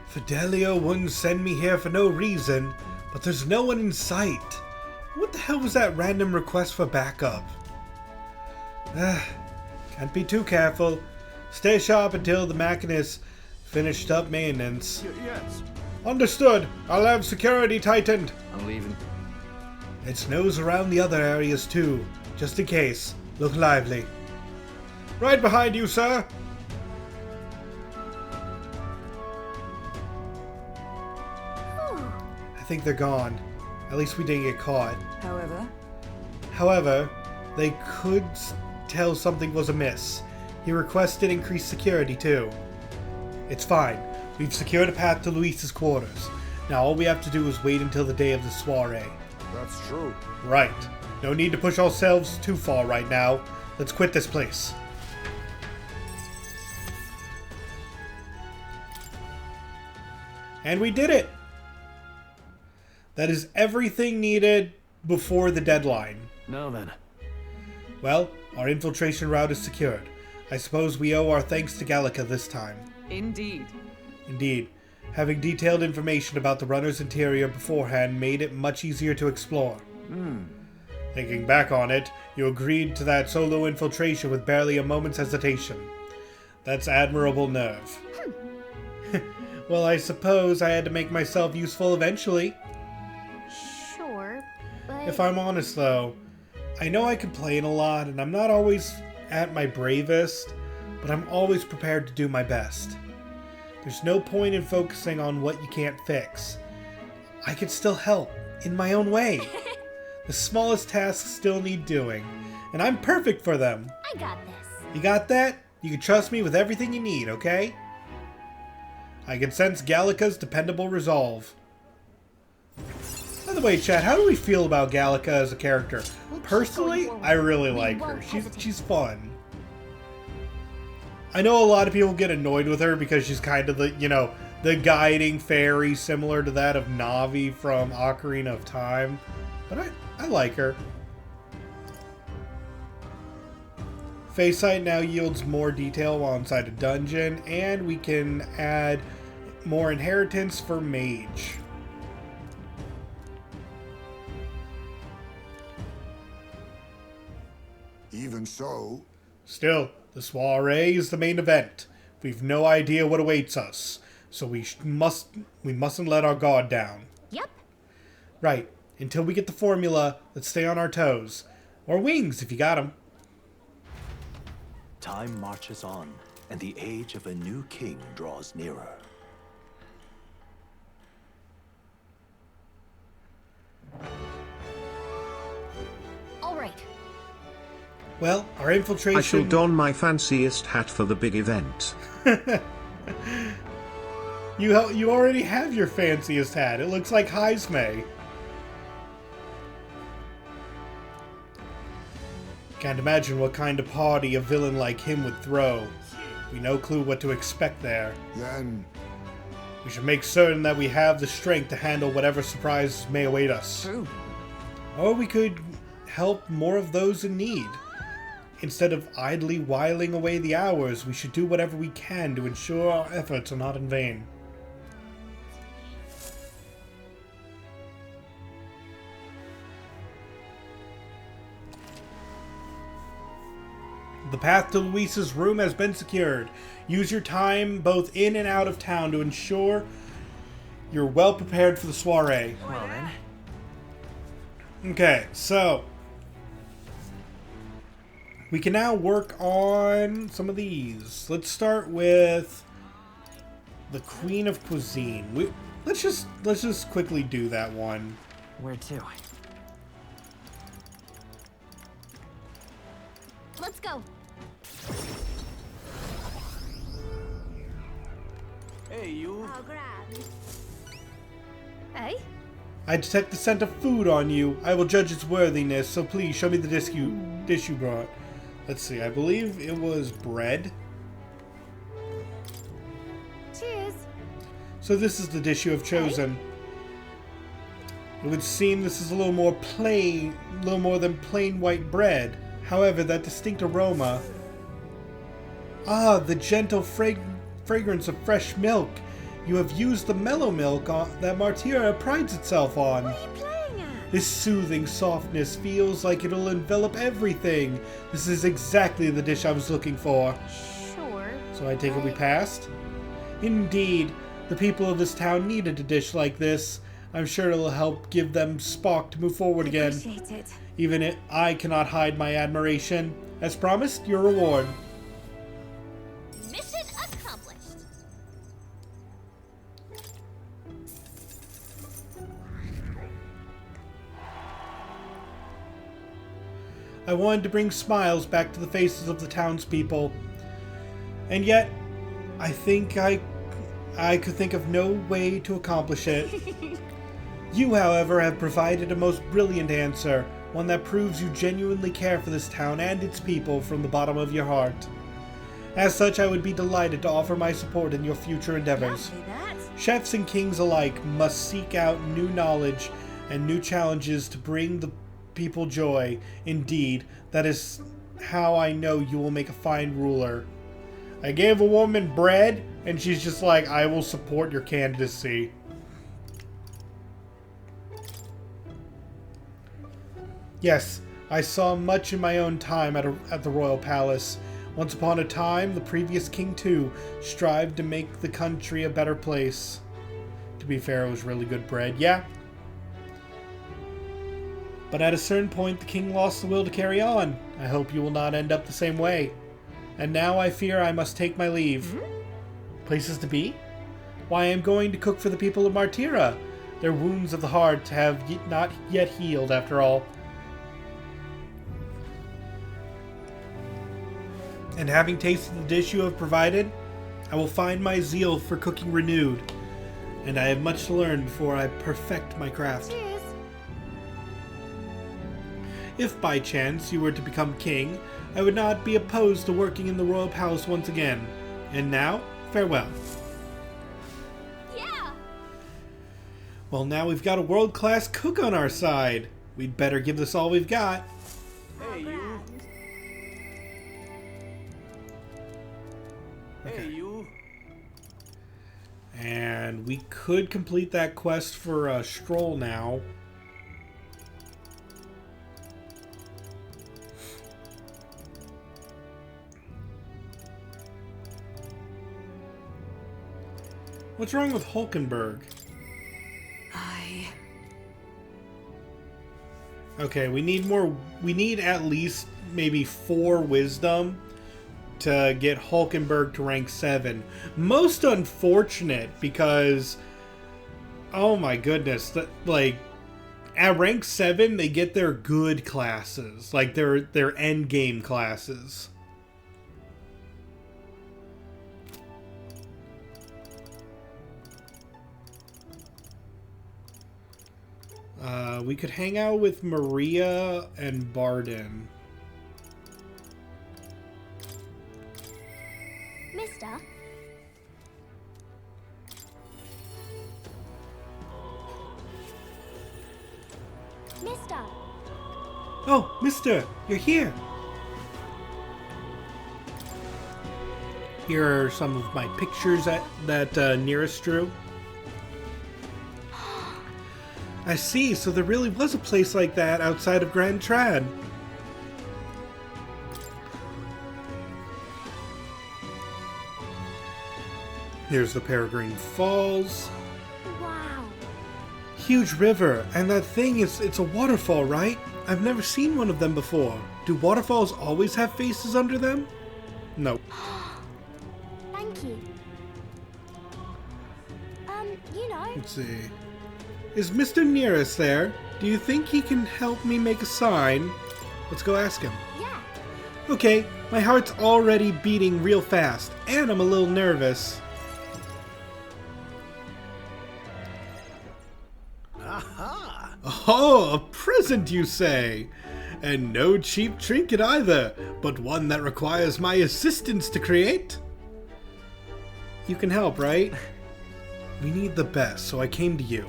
Fidelio wouldn't send me here for no reason, but there's no one in sight. What the hell was that random request for backup? Can't be too careful. Stay sharp until the machinist finished up maintenance. Yes. Understood. I'll have security tightened. I'm leaving. It's nose around the other areas too, just in case. Look lively. Right behind you, sir. Whew. I think they're gone. At least we didn't get caught. however, They could tell something was amiss. He requested increased security too. It's fine. We've secured a path to Luis's quarters. Now all we have to do is wait until the day of the soiree. That's true. Right. No need to push ourselves too far right now. Let's quit this place. And we did it! That is everything needed before the deadline. Now then. Well, our infiltration route is secured. I suppose we owe our thanks to Gallica this time. indeed. Indeed. Having detailed information about the runner's interior beforehand made it much easier to explore. Thinking back on it, you agreed to that solo infiltration with barely a moment's hesitation. That's admirable nerve. Well, I suppose I had to make myself useful eventually. Sure, but If I'm honest, though, I know I complain a lot and I'm not always at my bravest, but I'm always prepared to do my best. There's no point in focusing on what you can't fix. I can still help, in my own way. The smallest tasks still need doing, and I'm perfect for them. I got this. You got that? You can trust me with everything you need, okay? I can sense Gallica's dependable resolve. By the way, chat, how do we feel about Gallica as a character? Personally, I really like her. She's fun. I know a lot of people get annoyed with her because she's kind of the, you know, the guiding fairy similar to that of Navi from Ocarina of Time. But I like her. Face sight now yields more detail while inside a dungeon, and we can add more inheritance for mage. Even so, Still, the soiree is the main event. We've no idea what awaits us, so we mustn't let our guard down. Yep. Right. Until we get the formula, let's stay on our toes. Or wings, if you got 'em. Time marches on, and the age of a new king draws nearer. All right. Well, our infiltration... I shall don my fanciest hat for the big event. You already have your fanciest hat. It looks like Heisme. Can't imagine what kind of party a villain like him would throw. We no clue what to expect there. then We should make certain that we have the strength to handle whatever surprises may await us. True. Or we could help more of those in need. Instead of idly whiling away the hours, we should do whatever we can to ensure our efforts are not in vain. The path to Luis's room has been secured. Use your time both in and out of town to ensure you're well prepared for the soiree. Well then. Okay, so we can now work on some of these. Let's start with the Queen of Cuisine. Let's just quickly do that one. Where to? Let's go. Hey, you. I'll grab. Hey? I detect the scent of food on you. I will judge its worthiness, so please show me the dish you brought. Let's see, I believe it was bread. Cheers. So this is the dish you have chosen. It would seem this is a little more than plain white bread. However, that distinct aroma... Ah, the gentle fragrance of fresh milk. You have used the mellow milk that Martyra prides itself on. What are you playing at? This soothing softness feels like it'll envelop everything. This is exactly the dish I was looking for. Sure. So I take it we passed? Indeed, the people of this town needed a dish like this. I'm sure it'll help give them spark to move forward again. Appreciate it. Even if I cannot hide my admiration. As promised, your reward. Mission accomplished. I wanted to bring smiles back to the faces of the townspeople. And yet, I think I could think of no way to accomplish it. You, however, have provided a most brilliant answer, one that proves you genuinely care for this town and its people from the bottom of your heart. As such, I would be delighted to offer my support in your future endeavors. Lovely that. Chefs and kings alike must seek out new knowledge and new challenges to bring the people joy. Indeed, that is how I know you will make a fine ruler. I gave a woman bread, and she's just like, I will support your candidacy. Yes, I saw much in my own time at the royal palace. Once upon a time, the previous king too strived to make the country a better place. To be fair, it was really good bread, yeah. But at a certain point, the king lost the will to carry on. I hope you will not end up the same way. And now I fear I must take my leave. Places to be? Why, I am going to cook for the people of Martyra. Their wounds of the heart have not yet healed, after all. And having tasted the dish you have provided, I will find my zeal for cooking renewed. And I have much to learn before I perfect my craft. Cheers. If by chance you were to become king, I would not be opposed to working in the royal palace once again. And now, farewell. Yeah. Well, now we've got a world-class cook on our side. We'd better give this all we've got. Hey, you. Hey, you. And we could complete that quest for a stroll now. What's wrong with Hulkenberg? Okay, we need more. We need at least maybe 4 wisdom to get Hulkenberg to rank 7. Most unfortunate because, oh my goodness, that like at rank 7 they get their good classes, like their end game classes. We could hang out with Maria and Barden. Mister. Mister. Oh, Mister, you're here. Here are some of my pictures that Nearest drew. I see, so there really was a place like that outside of Grand Trad. Here's the Peregrine Falls. Wow. Huge river, and that thing it's a waterfall, right? I've never seen one of them before. Do waterfalls always have faces under them? No. Thank you. You know. Let's see. Is Mr. Nearest there? Do you think he can help me make a sign? Let's go ask him. Yeah. Okay, my heart's already beating real fast, and I'm a little nervous. Aha! Oh, a present, you say? And no cheap trinket either, but one that requires my assistance to create? You can help, right? We need the best, so I came to you.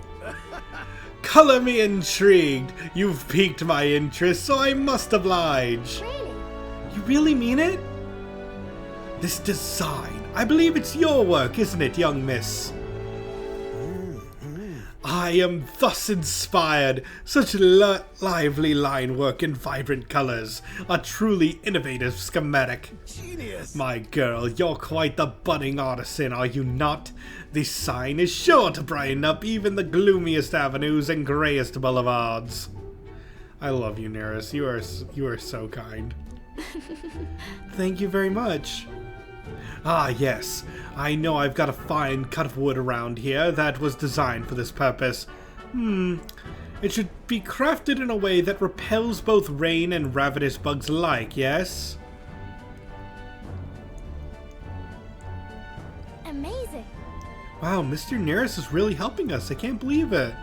Color me intrigued. You've piqued my interest, so I must oblige. Really? You really mean it? This design, I believe it's your work, isn't it, young miss? I am thus inspired. Such lively line work and vibrant colors. A truly innovative schematic. Genius! My girl, you're quite the budding artisan, are you not? This sign is sure to brighten up even the gloomiest avenues and grayest boulevards. I love you, Nearest. You are so kind. Thank you very much. Ah, yes. I know I've got a fine cut of wood around here that was designed for this purpose. It should be crafted in a way that repels both rain and ravenous bugs alike, yes? Amazing. Wow, Mr. Nearest is really helping us. I can't believe it.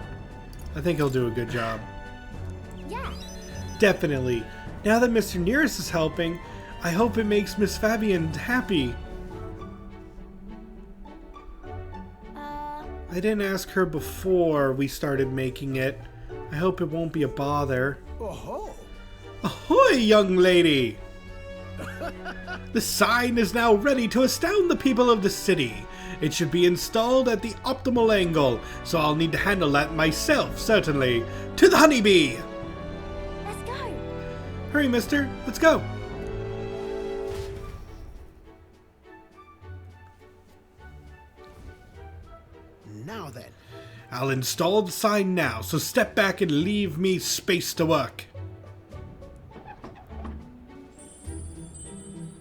I think he'll do a good job. Yeah. Definitely. Now that Mr. Nearest is helping, I hope it makes Miss Fabian happy. I didn't ask her before we started making it. I hope it won't be a bother. Oh-ho! Ahoy, young lady! The sign is now ready to astound the people of the city. It should be installed at the optimal angle, so I'll need to handle that myself, certainly. To the honeybee! Let's go. Hurry, mister. Let's go. Now then. I'll install the sign now, so step back and leave me space to work.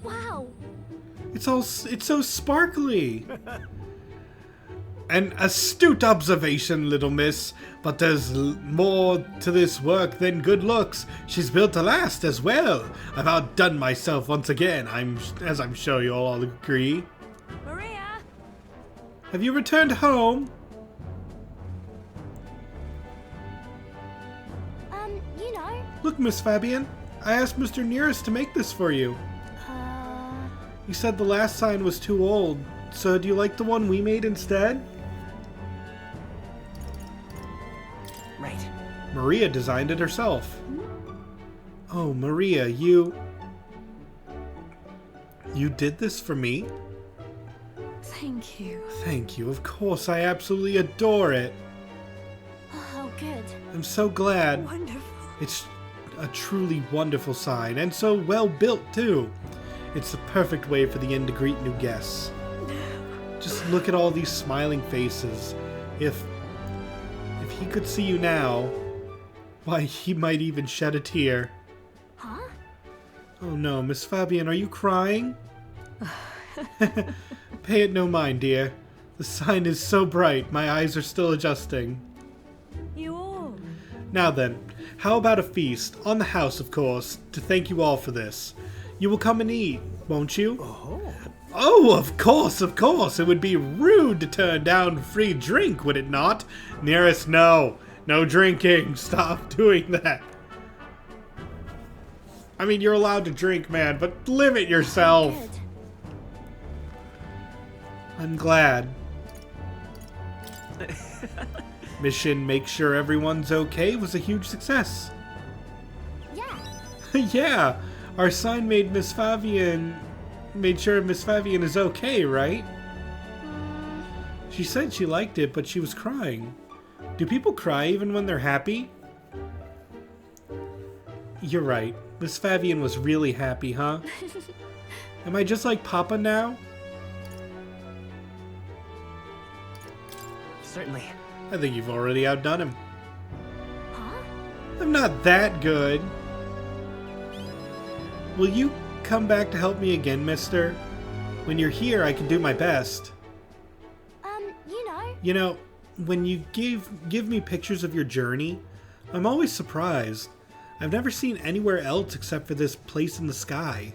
Wow. It's so sparkly. An astute observation, little miss, but there's more to this work than good looks. She's built to last as well. I've outdone myself once again, as I'm sure you all agree. Maria! Have you returned home? You know. Look, Miss Fabian, I asked Mr. Nearest to make this for you. He said the last sign was too old, so do you like the one we made instead? Right. Maria designed it herself. Oh, Maria, you did this for me? Thank you. Thank you, of course, I absolutely adore it. Oh, good. I'm so glad. Wonderful. It's a truly wonderful sign, and so well built, too. It's the perfect way for the inn to greet new guests. Just look at all these smiling faces. If he could see you now, why, he might even shed a tear. Huh? Oh no, Miss Fabian, are you crying? Pay it no mind, dear. The sign is so bright, my eyes are still adjusting. You all. Now then, how about a feast, on the house of course, to thank you all for this. You will come and eat, won't you? Oh, of course, of course. It would be rude to turn down free drink, would it not? Nearest, no. No drinking. Stop doing that. I mean, you're allowed to drink, man, but limit yourself. Good. I'm glad. Mission make sure everyone's okay was a huge success. Yeah. Yeah, our sign made sure Miss Fabian is okay, right? She said she liked it, but she was crying. Do people cry even when they're happy? You're right. Miss Fabian was really happy, huh? Am I just like Papa now? Certainly. I think you've already outdone him. Huh? I'm not that good. Will you come back to help me again, mister? When you're here, I can do my best. You know. You know, when you give me pictures of your journey, I'm always surprised. I've never seen anywhere else except for this place in the sky.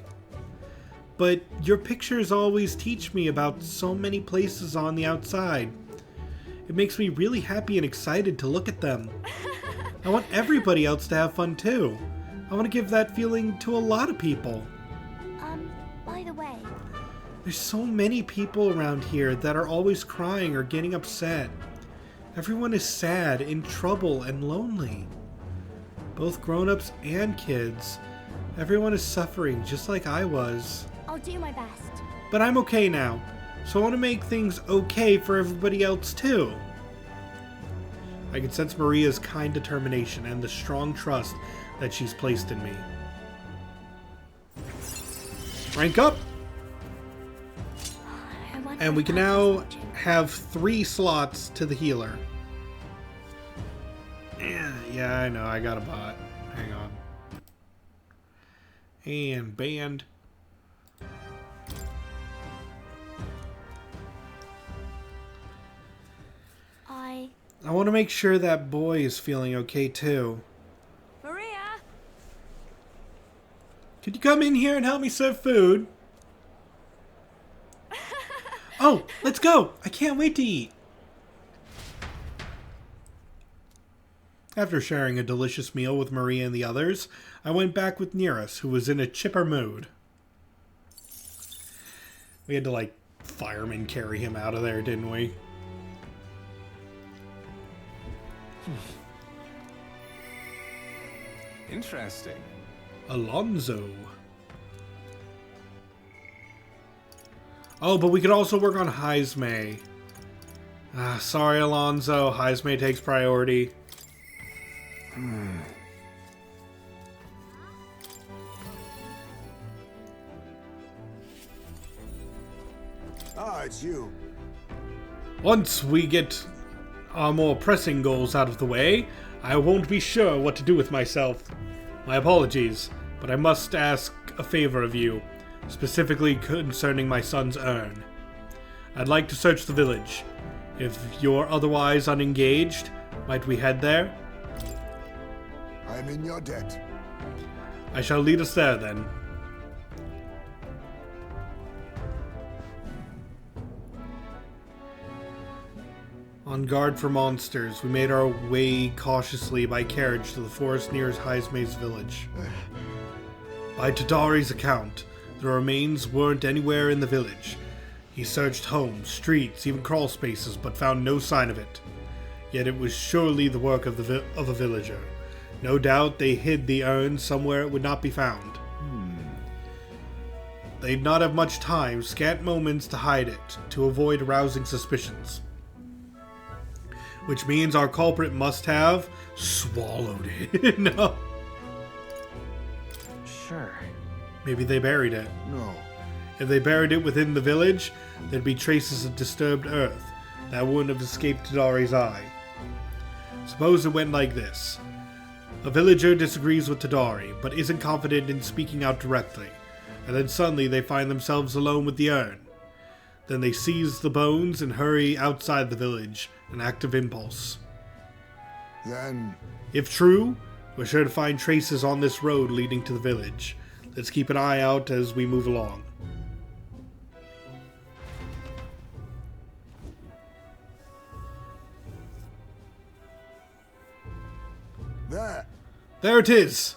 But your pictures always teach me about so many places on the outside. It makes me really happy and excited to look at them. I want everybody else to have fun too. I want to give that feeling to a lot of people. By the way. There's so many people around here that are always crying or getting upset. Everyone is sad, in trouble, and lonely. Both grown-ups and kids. Everyone is suffering just like I was. I'll do my best. But I'm okay now, so I want to make things okay for everybody else too. I can sense Maria's kind determination and the strong trust that she's placed in me. Rank up! And we can now have 3 slots to the healer. Yeah, I know, I got a bot. Hang on. And banned. I want to make sure that boy is feeling okay too. Maria! Could you come in here and help me serve food? Oh, let's go! I can't wait to eat! After sharing a delicious meal with Maria and the others, I went back with Nearest, who was in a chipper mood. We had to, like, fireman carry him out of there, didn't we? Interesting. Alonzo. Oh, but we could also work on Heisme. Sorry, Alonzo. Heisme takes priority. Ah, it's you. Once we get our more pressing goals out of the way, I won't be sure what to do with myself. My apologies, but I must ask a favor of you, specifically concerning my son's urn. I'd like to search the village. If you're otherwise unengaged, might we head there? I'm in your debt. I shall lead us there, then. On guard for monsters, we made our way cautiously by carriage to the forest nearest Heisme's village. By Tadari's account, the remains weren't anywhere in the village. He searched homes, streets, even crawl spaces, but found no sign of it. Yet it was surely the work of a villager. No doubt they hid the urn somewhere it would not be found. They'd not have much time, scant moments to hide it, to avoid arousing suspicions. Which means our culprit must have swallowed it. No. Sure. Maybe they buried it. No. If they buried it within the village, there'd be traces of disturbed earth. That wouldn't have escaped Tadari's eye. Suppose it went like this. A villager disagrees with Tadari, but isn't confident in speaking out directly. And then suddenly they find themselves alone with the urn. Then they seize the bones and hurry outside the village, an act of impulse. Then, If true, we're sure to find traces on this road leading to the village. Let's keep an eye out as we move along. there. There it is!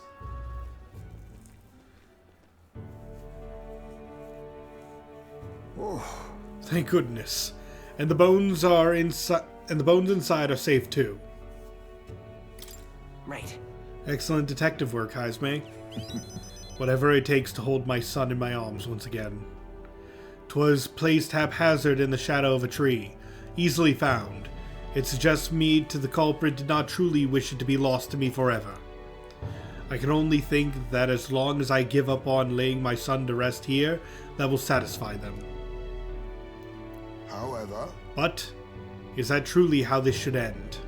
Oh, Thank goodness. And the bones are inside, and the bones inside are safe too. Right. Excellent detective work, Heisme. Whatever it takes to hold my son in my arms once again. 'Twas placed haphazard in the shadow of a tree, easily found. It suggests me to the culprit did not truly wish it to be lost to me forever. I can only think that as long as I give up on laying my son to rest here, that will satisfy them. however, But Is that truly how this should end?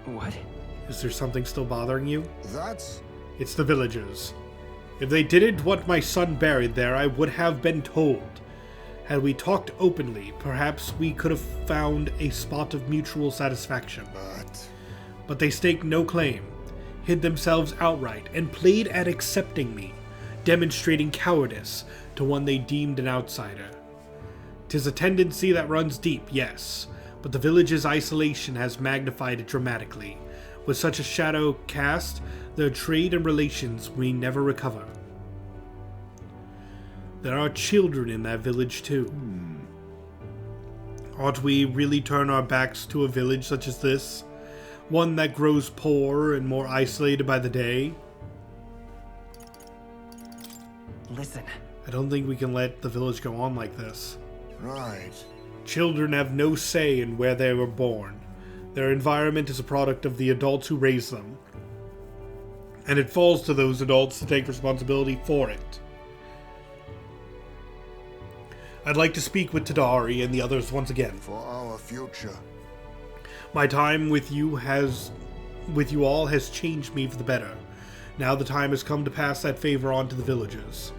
What? Is there something still bothering you? That's... It's the villagers. If they didn't want my son buried there, I would have been told. Had we talked openly, perhaps we could have found a spot of mutual satisfaction. But they staked no claim, hid themselves outright, and played at accepting me, demonstrating cowardice to one they deemed an outsider. 'Tis a tendency that runs deep, yes, but the village's isolation has magnified it dramatically. With such a shadow cast, their trade and relations we never recover. There are children in that village too. Ought we really turn our backs to a village such as this? One that grows poorer and more isolated by the day? Listen. I don't think we can let the village go on like this. Right. Children have no say in where they were born. Their environment is a product of the adults who raise them. And it falls to those adults to take responsibility for it. I'd like to speak with Tadari and the others once again. For our future. My time with you all has changed me for the better. Now the time has come to pass that favor on to the villagers.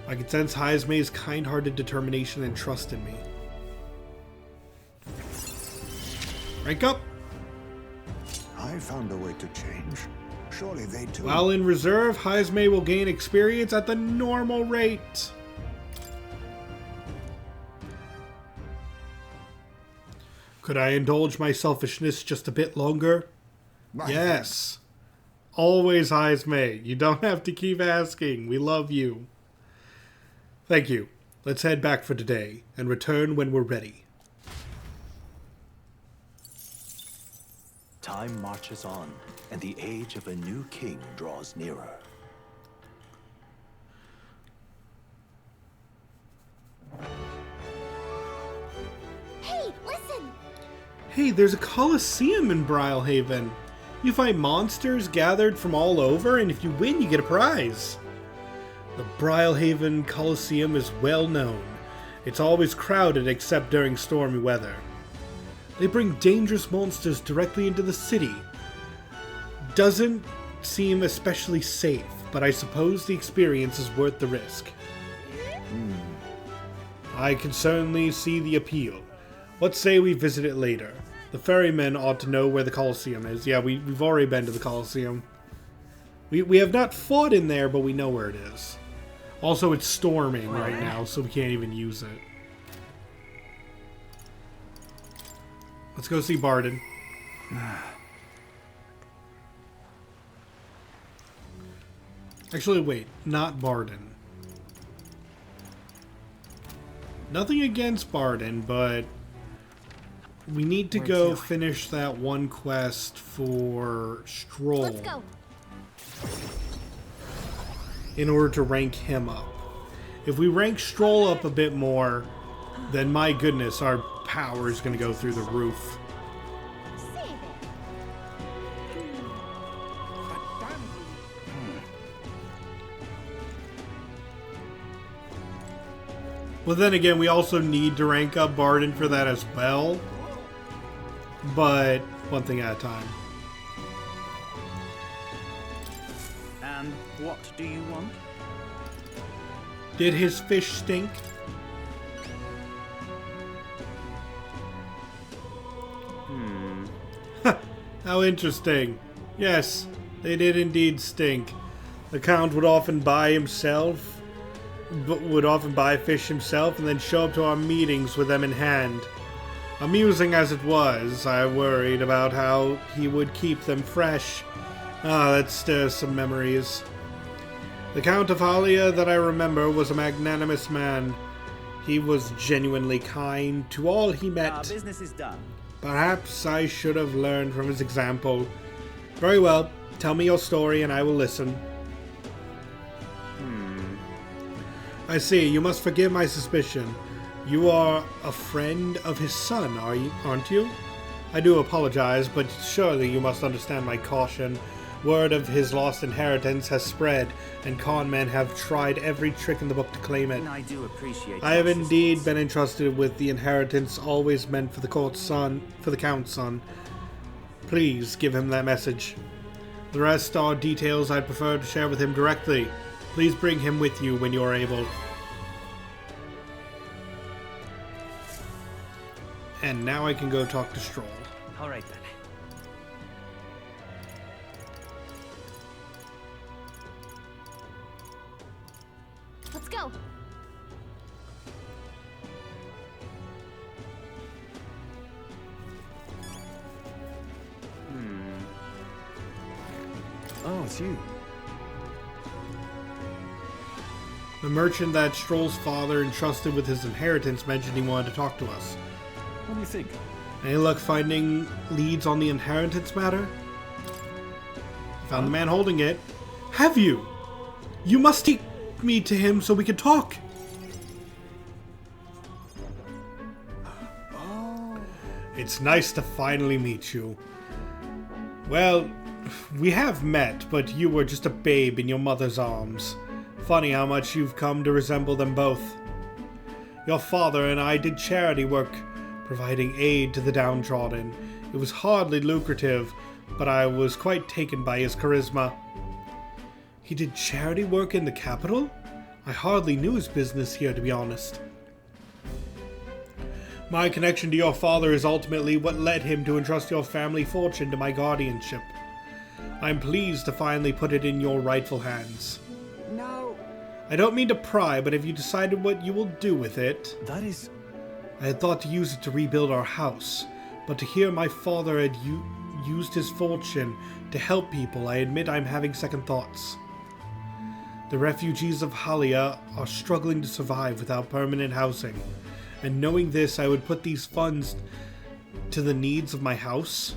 I can sense Haizme's kind-hearted determination and trust in me. Rank up! I found a way to change. Surely they too... While in reserve, Haizme will gain experience at the normal rate. Could I indulge my selfishness just a bit longer? Yes. Always, Haizme. You don't have to keep asking. We love you. Thank you. Let's head back for today and return when we're ready. Time marches on, and the age of a new king draws nearer. Hey, listen! Hey, there's a Colosseum in Brylehaven. You find monsters gathered from all over, and if you win, you get a prize. The Brylehaven Colosseum is well known. It's always crowded except during stormy weather. They bring dangerous monsters directly into the city. Doesn't seem especially safe, but I suppose the experience is worth the risk. I can certainly see the appeal. Let's say we visit it later. The ferrymen ought to know where the Colosseum is. Yeah, we've already been to the Colosseum. We have not fought in there, but we know where it is. Also, it's storming right now, so we can't even use it. Let's go see Barden. Actually, wait. Not Barden. Nothing against Barden, but we need to go finish that one quest for Stroll. Let's go. In order to rank him up. If we rank Stroll up a bit more, then my goodness, our power is going to go through the roof. Well, then again, we also need to rank up Barden for that as well. But one thing at a time. And what do you want? Did his fish stink? How interesting. Yes, they did indeed stink. The Count would often buy fish himself and then show up to our meetings with them in hand. Amusing as it was, I worried about how he would keep them fresh. That stirs some memories. The Count of Alia that I remember was a magnanimous man. He was genuinely kind to all he met. Our business is done. Perhaps I should have learned from his example. Very well, tell me your story and I will listen. I see, you must forgive my suspicion. You are a friend of his son, aren't you? I do apologize, but surely you must understand my caution. Word of his lost inheritance has spread, and con men have tried every trick in the book to claim it. I do appreciate I have indeed been entrusted with the inheritance always meant for the count's son. Please give him that message. The rest are details I'd prefer to share with him directly. Please bring him with you when you are able. And now I can go talk to Stroll. All right then. Let's go. Oh, it's you. The merchant that Stroll's father entrusted with his inheritance mentioned he wanted to talk to us. What do you think? Any luck finding leads on the inheritance matter? I found the man holding it. Have you? You must take me to him so we can talk. It's nice to finally meet you. Well, we have met, but you were just a babe in your mother's arms. Funny how much you've come to resemble them both. Your father and I did charity work, providing aid to the downtrodden. It was hardly lucrative, but I was quite taken by his charisma. He did charity work in the capital? I hardly knew his business here, to be honest. My connection to your father is ultimately what led him to entrust your family fortune to my guardianship. I'm pleased to finally put it in your rightful hands. No. I don't mean to pry, but have you decided what you will do with it? That is... I had thought to use it to rebuild our house, but to hear my father had used his fortune to help people, I admit I'm having second thoughts. The refugees of Halia are struggling to survive without permanent housing, and knowing this, I would put these funds to the needs of my house.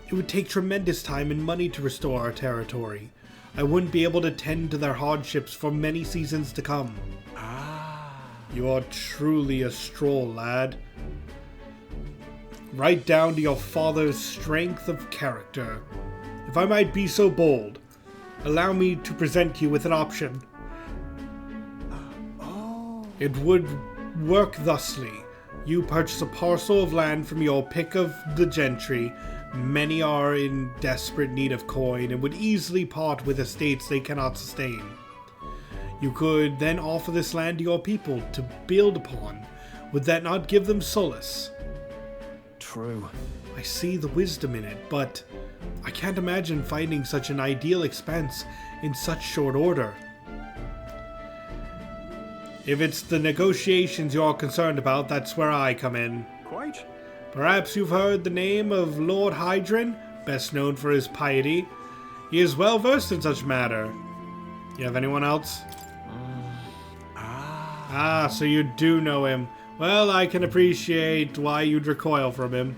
It would take tremendous time and money to restore our territory. I wouldn't be able to tend to their hardships for many seasons to come. You are truly a Stroll, lad. Right down to your father's strength of character. If I might be so bold, allow me to present you with an option. It would work thusly. You purchase a parcel of land from your pick of the gentry. Many are in desperate need of coin and would easily part with estates they cannot sustain. You could then offer this land to your people to build upon. Would that not give them solace? True. I see the wisdom in it, but I can't imagine finding such an ideal expense in such short order. If it's the negotiations you're concerned about, that's where I come in. Quite. Perhaps you've heard the name of Lord Hydron, best known for his piety. He is well versed in such matter. You have anyone else? So you do know him. Well, I can appreciate why you'd recoil from him.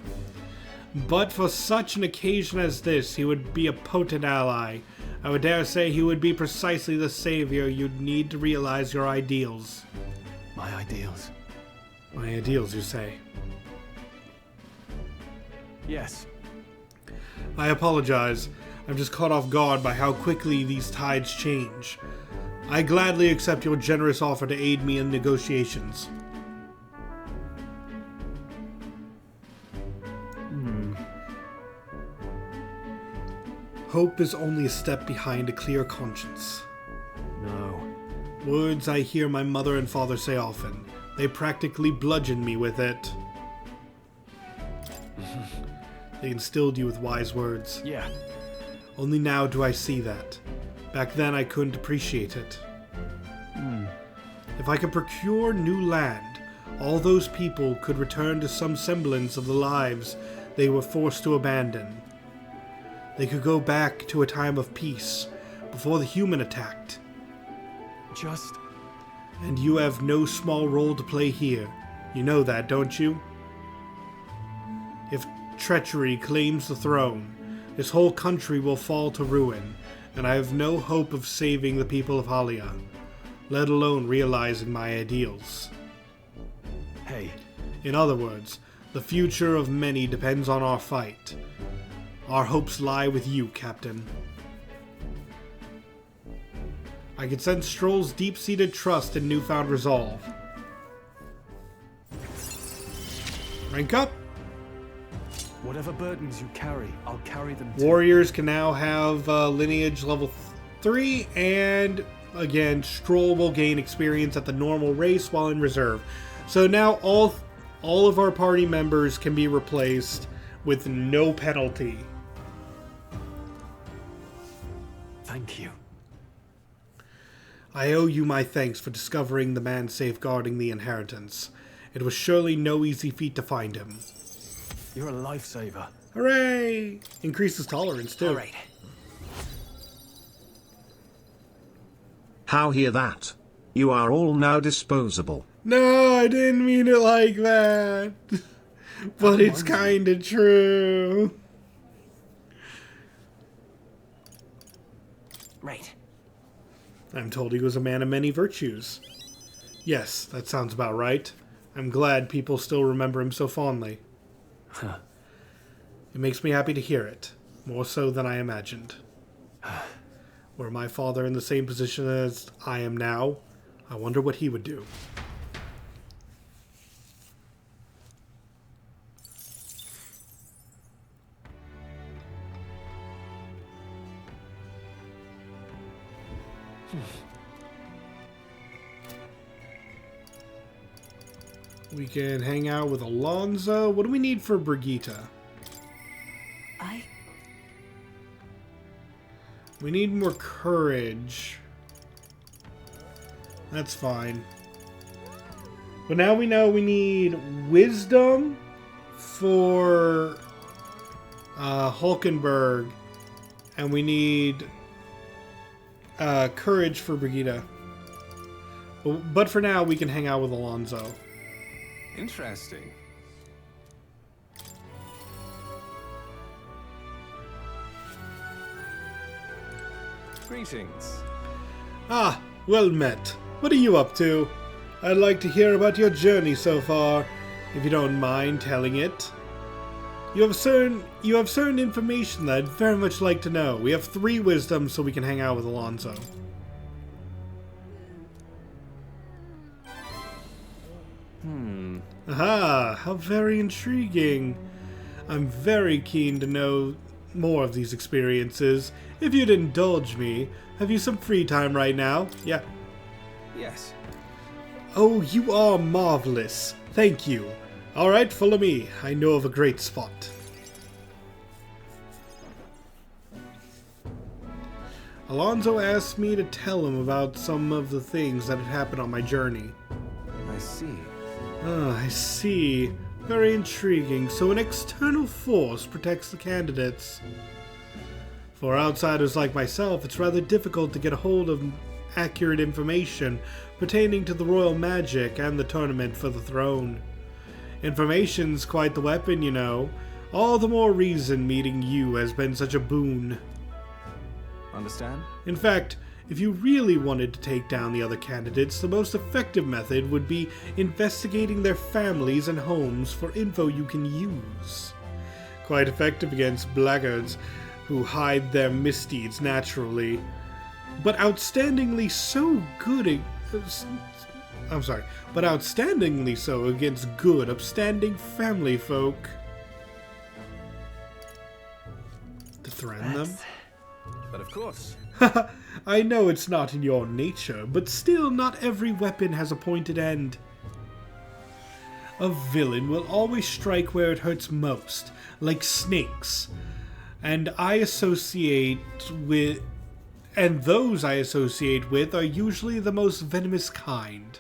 But for such an occasion as this, he would be a potent ally. I would dare say he would be precisely the savior you'd need to realize your ideals. My ideals? My ideals, you say? Yes. I apologize. I'm just caught off guard by how quickly these tides change. I gladly accept your generous offer to aid me in negotiations. Hope is only a step behind a clear conscience. No. Words I hear my mother and father say often. They practically bludgeon me with it. They instilled you with wise words. Yeah. Only now do I see that. Back then I couldn't appreciate it. If I could procure new land, all those people could return to some semblance of the lives they were forced to abandon. They could go back to a time of peace, before the human attacked. And you have no small role to play here. You know that, don't you? If treachery claims the throne, this whole country will fall to ruin, and I have no hope of saving the people of Halia, let alone realizing my ideals. Hey. In other words, the future of many depends on our fight. Our hopes lie with you, Captain. I can sense Stroll's deep-seated trust and newfound resolve. Rank up! Whatever burdens you carry, I'll carry them too. Warriors can now have lineage level 3, and again, Stroll will gain experience at the normal race while in reserve. So now all of our party members can be replaced with no penalty. Thank you. I owe you my thanks for discovering the man safeguarding the inheritance. It was surely no easy feat to find him. You're a lifesaver. Hooray! Increases tolerance, too. All right. How hear that? You are all now disposable. No, I didn't mean it like that. But it's kinda true. Right. I'm told he was a man of many virtues. Yes, that sounds about right. I'm glad people still remember him so fondly. Huh. It makes me happy to hear it. More so than I imagined. Were my father in the same position as I am now, I wonder what he would do. We can hang out with Alonso. What do we need for Brigitte? We need more courage. That's fine. But now we know we need wisdom for Hulkenberg. And we need courage for Brigitte. But for now, we can hang out with Alonso. Interesting. Greetings. Ah, well met. What are you up to? I'd like to hear about your journey so far, if you don't mind telling it. You have certain information that I'd very much like to know. We have 3 wisdom, so we can hang out with Alonso. Aha, how very intriguing. I'm very keen to know more of these experiences. If you'd indulge me, have you some free time right now? Yeah. Yes. Oh, you are marvelous. Thank you. Alright, follow me. I know of a great spot. Alonso asked me to tell him about some of the things that had happened on my journey. I see. Ah, I see. Very intriguing. So an external force protects the candidates. For outsiders like myself, it's rather difficult to get a hold of accurate information pertaining to the royal magic and the tournament for the throne. Information's quite the weapon, you know. All the more reason meeting you has been such a boon. Understand? In fact, if you really wanted to take down the other candidates, the most effective method would be investigating their families and homes for info you can use. Quite effective against blackguards who hide their misdeeds naturally. But outstandingly so against good, upstanding family folk. To threaten them? But of course. I know it's not in your nature, but still not every weapon has a pointed end. A villain will always strike where it hurts most, like snakes. And those I associate with are usually the most venomous kind.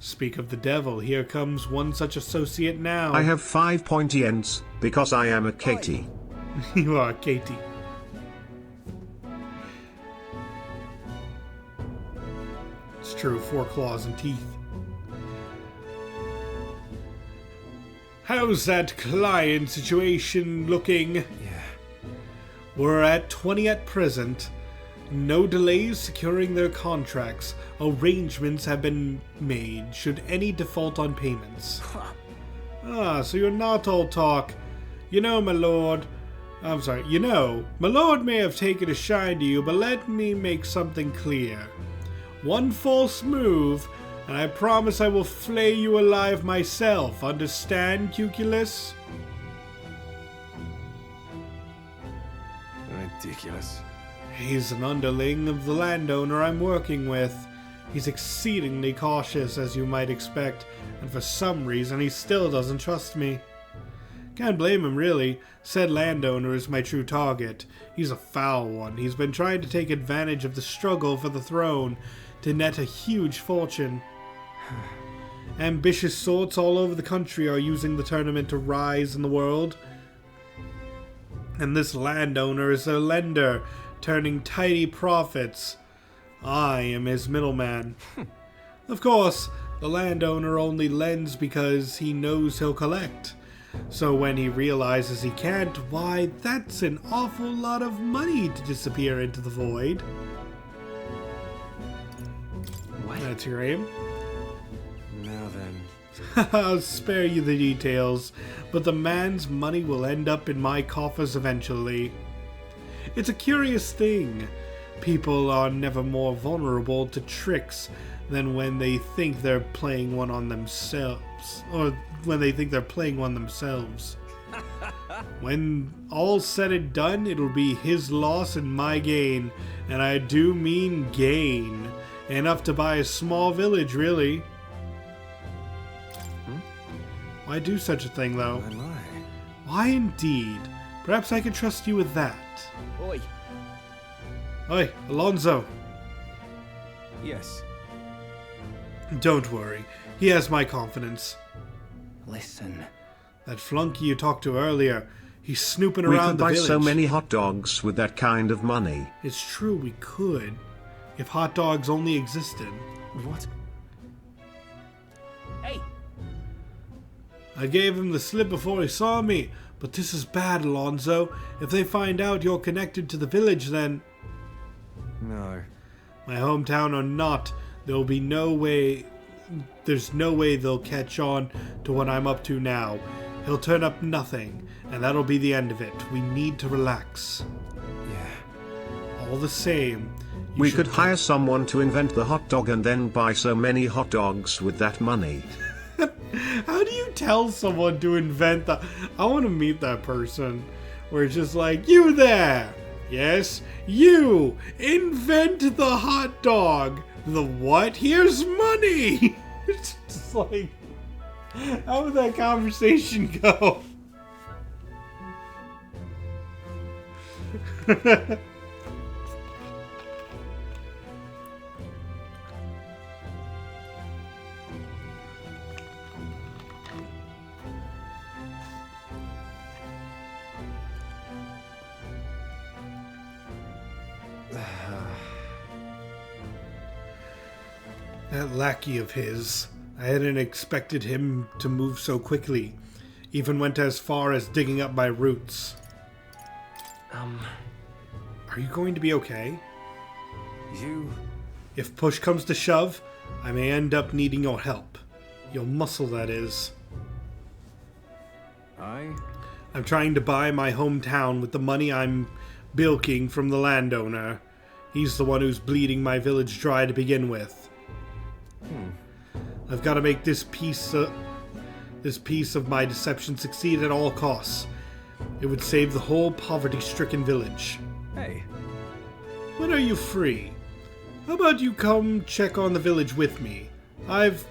Speak of the devil, here comes one such associate now. I have 5 pointy ends, because I am a Katie. You are Katie. It's true, 4 claws and teeth. How's that client situation looking? Yeah. We're at 20 at present. No delays securing their contracts. Arrangements have been made should any default on payments. Ah, so you're not all talk. You know, my lord, I'm sorry. You know, my lord may have taken a shine to you, but let me make something clear. One false move, and I promise I will flay you alive myself. Understand, Cuculus? Ridiculous. He's an underling of the landowner I'm working with. He's exceedingly cautious, as you might expect, and for some reason he still doesn't trust me. Can't blame him, really. Said landowner is my true target. He's a foul one. He's been trying to take advantage of the struggle for the throne to net a huge fortune. Ambitious sorts all over the country are using the tournament to rise in the world. And this landowner is a lender, turning tidy profits. I am his middleman. Of course, the landowner only lends because he knows he'll collect. So when he realizes he can't, why, that's an awful lot of money to disappear into the void. What? That's your aim? Now then. I'll spare you the details, but the man's money will end up in my coffers eventually. It's a curious thing. People are never more vulnerable to tricks than when they think they're playing one on themselves. Or when they think they're playing one themselves. When all's said and done, it'll be his loss and my gain. And I do mean gain. Enough to buy a small village, really. Why do such a thing, though? My, my. Why indeed? Perhaps I can trust you with that. Oi. Oi, Alonso. Yes. Don't worry. He has my confidence. Listen. That flunky you talked to earlier, he's snooping We around could the buy village. so many hot dogs with that kind of money. It's true, we could. If hot dogs only existed. What? Hey! I gave him the slip before he saw me, but this is bad, Alonso. If they find out you're connected to the village, then... No. My hometown or not, there'll be no way... There's no way they'll catch on to what I'm up to now. He'll turn up nothing, and that'll be the end of it. We need to relax. Yeah. All the same... We could hire someone to invent the hot dog and then buy so many hot dogs with that money. How do you tell someone to invent the... I want to meet that person. Where it's just like, you there! Yes, you! Invent the hot dog! The what? Here's money! It's just like... How would that conversation go? That lackey of his. I hadn't expected him to move so quickly. Even went as far as digging up my roots. Are you going to be okay? You... If push comes to shove, I may end up needing your help. Your muscle, that is. I'm trying to buy my hometown with the money I'm bilking from the landowner. He's the one who's bleeding my village dry to begin with. I've got to make this piece of my deception succeed at all costs. It would save the whole poverty-stricken village. Hey. When are you free? How about you come check on the village with me? I've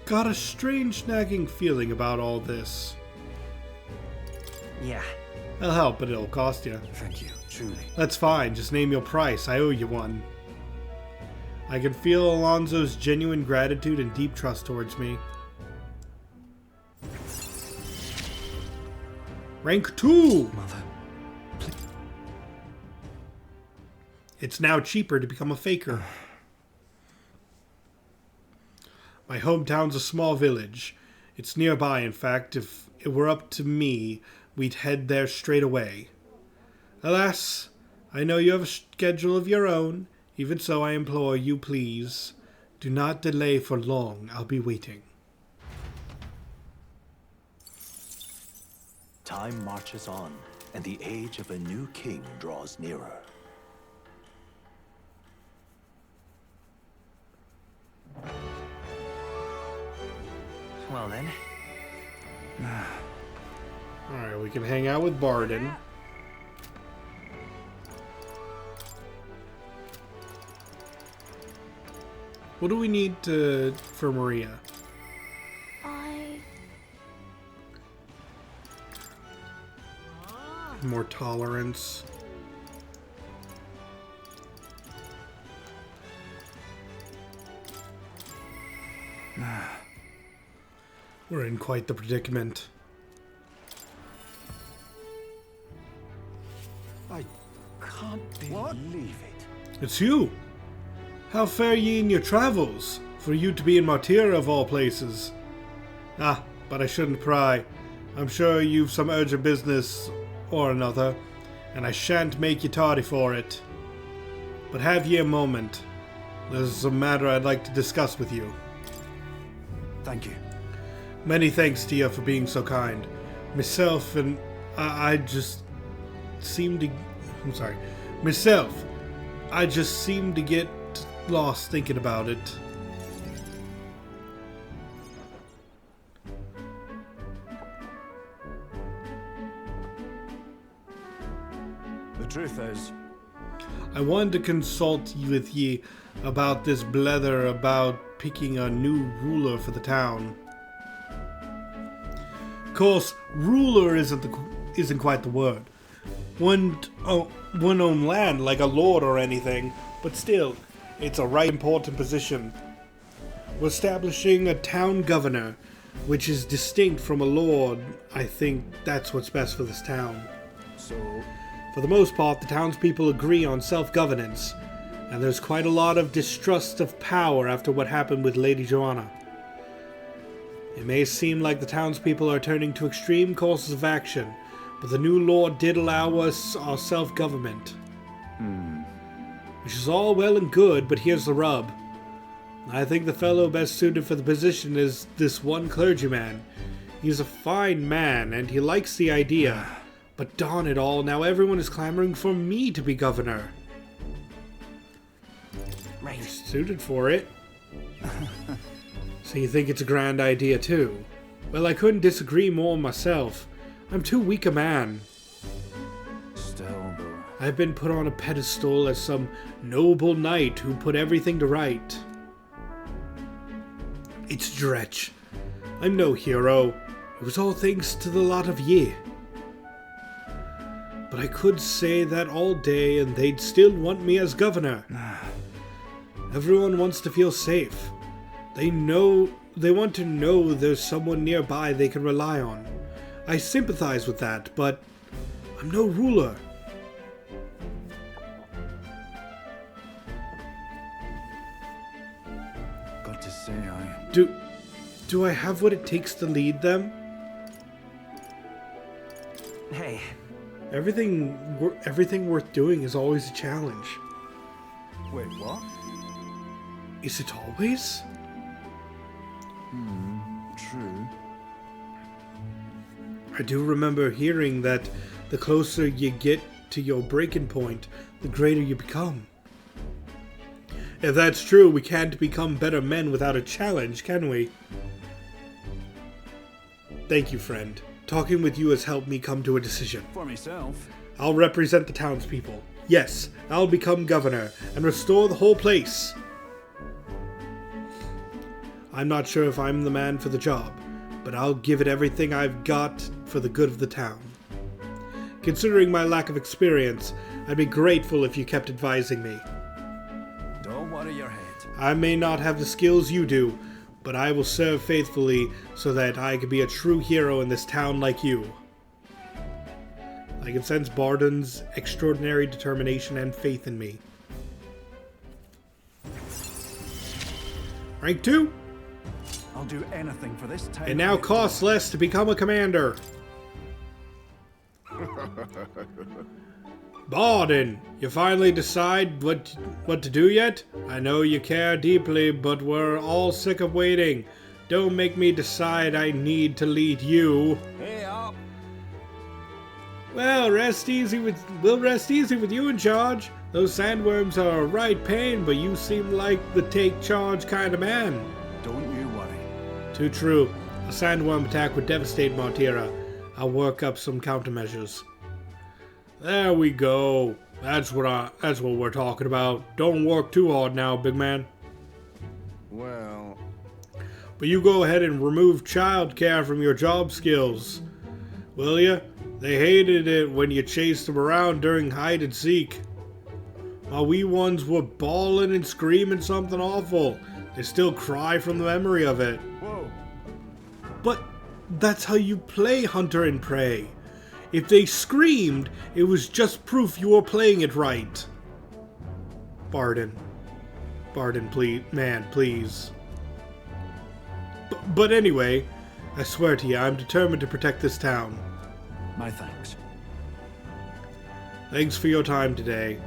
got a strange nagging feeling about all this. Yeah. I'll help, but it'll cost you. Thank you, truly. That's fine, just name your price. I owe you one. I can feel Alonso's genuine gratitude and deep trust towards me. Rank 2! Mother. It's now cheaper to become a faker. My hometown's a small village. It's nearby, in fact. If it were up to me, we'd head there straight away. Alas, I know you have a schedule of your own. Even so, I implore you, please, do not delay for long. I'll be waiting. Time marches on, and the age of a new king draws nearer. Well then. Alright, we can hang out with Barden. What do we need for Maria? More tolerance. We're in quite the predicament. I can't believe it. It's you! How fare ye in your travels, for you to be in Martyra of all places? Ah, but I shouldn't pry. I'm sure you've some urgent business or another, and I shan't make you tardy for it. But have ye a moment? There's a matter I'd like to discuss with you. Thank you. Many thanks to you for being so kind. Myself and I just seem to... I'm sorry. Myself, I just seem to get lost thinking about it. The truth is, I wanted to consult with ye about this blether about picking a new ruler for the town. Of course, ruler isn't quite the word. One own land like a lord or anything, but still, it's a right important position. We're establishing a town governor, which is distinct from a lord. I think that's what's best for this town. so For the most part, the townspeople agree on self-governance, and there's quite a lot of distrust of power after what happened with Lady Joanna. It may seem like the townspeople are turning to extreme courses of action, but the new lord did allow us our self-government. Which is all well and good, but here's the rub. I think the fellow best suited for the position is this one clergyman. He's a fine man, and he likes the idea. But darn it all, now everyone is clamoring for me to be governor. Right. You're suited for it. So you think it's a grand idea too? Well, I couldn't disagree more myself. I'm too weak a man. still, though. I've been put on a pedestal as some noble knight who put everything to right. It's dretch. I'm no hero. It was all thanks to the lot of ye. But I could say that all day and they'd still want me as governor. Everyone wants to feel safe. They want to know there's someone nearby they can rely on. I sympathize with that, but I'm no ruler. Got to say, Do I have what it takes to lead them? Hey, Everything worth doing is always a challenge. wait, what? Is it always? True. I do remember hearing that the closer you get to your breaking point, the greater you become. If that's true, we can't become better men without a challenge, can we? Thank you, friend. Talking with you has helped me come to a decision. For myself. I'll represent the townspeople. Yes, I'll become governor and restore the whole place. I'm not sure if I'm the man for the job, but I'll give it everything I've got for the good of the town. Considering my lack of experience, I'd be grateful if you kept advising me. Don't worry your head. I may not have the skills you do, but I will serve faithfully so that I can be a true hero in this town like you. I can sense Barden's extraordinary determination and faith in me. Rank 2? I'll do anything for this town. It now costs less to become a commander. Barden, you finally decide what to do yet? I know you care deeply, but we're all sick of waiting. Don't make me decide I need to lead you. Hey up! Well, we'll rest easy with you in charge. Those sandworms are a right pain, but you seem like the take charge kind of man. Don't you worry. Too true. A sandworm attack would devastate Montira. I'll work up some countermeasures. There we go. That's what we're talking about. Don't work too hard now, big man. Well... But you go ahead and remove childcare from your job skills. Will ya? They hated it when you chased them around during hide and seek. My wee ones were bawling and screaming something awful. They still cry from the memory of it. Whoa. But that's how you play Hunter and Prey. If they screamed, it was just proof you were playing it right. Barden. Barden, please. Man, please. But anyway, I swear to you, I'm determined to protect this town. My thanks. Thanks for your time today.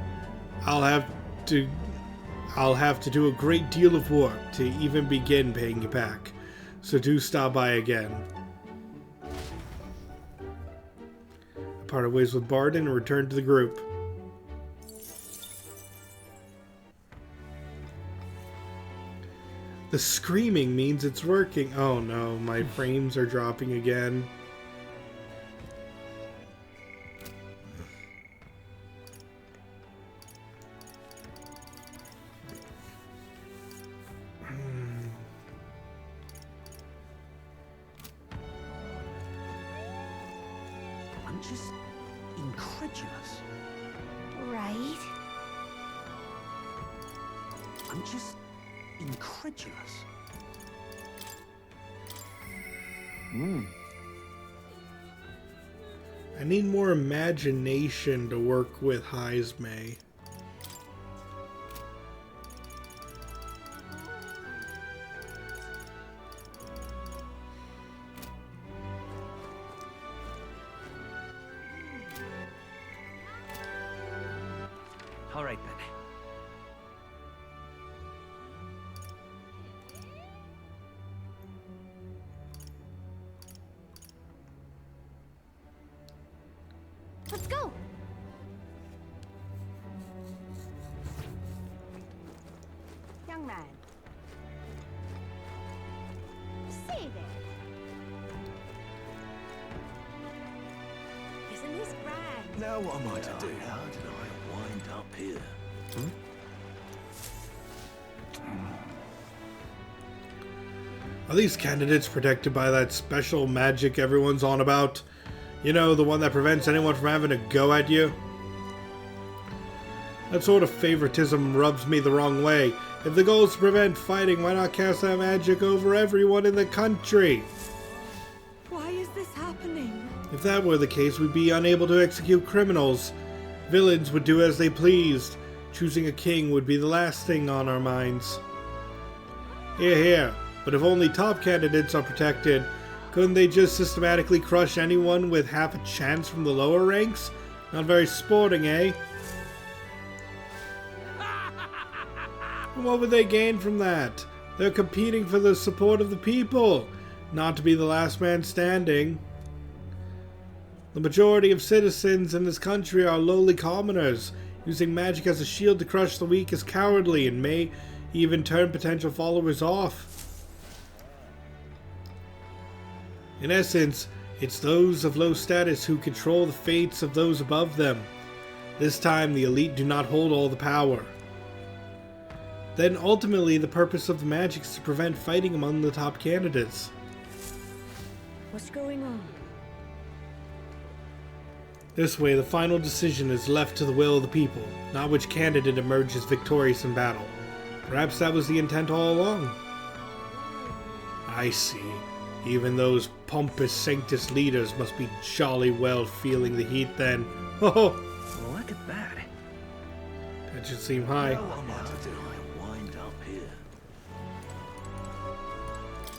I'll have to do a great deal of work to even begin paying you back. So do stop by again. I parted ways with Barden and returned to the group. The screaming means it's working. Oh no, my frames are dropping again. I'm just incredulous. Right? I'm just incredulous. I need more imagination to work with Heismay. All right then. Let's go. Young man. Say there. Isn't this grand? Now what am I to do? How did I wind up here? Are these candidates protected by that special magic everyone's on about? You know, the one that prevents anyone from having a go at you? That sort of favoritism rubs me the wrong way. If the goal is to prevent fighting, why not cast that magic over everyone in the country? Why is this happening? If that were the case, we'd be unable to execute criminals. Villains would do as they pleased. Choosing a king would be the last thing on our minds. Hear, hear. But if only top candidates are protected, couldn't they just systematically crush anyone with half a chance from the lower ranks? Not very sporting, eh? And what would they gain from that? They're competing for the support of the people, not to be the last man standing. The majority of citizens in this country are lowly commoners. Using magic as a shield to crush the weak is cowardly and may even turn potential followers off. In essence, it's those of low status who control the fates of those above them. This time, the elite do not hold all the power. Then ultimately, the purpose of the magic is to prevent fighting among the top candidates. What's going on? This way, the final decision is left to the will of the people, not which candidate emerges victorious in battle. Perhaps that was the intent all along. I see. Even those pompous Sanctus leaders must be jolly well feeling the heat then. Oh, Look at that. that should seem high. What am I to do? I wind up here.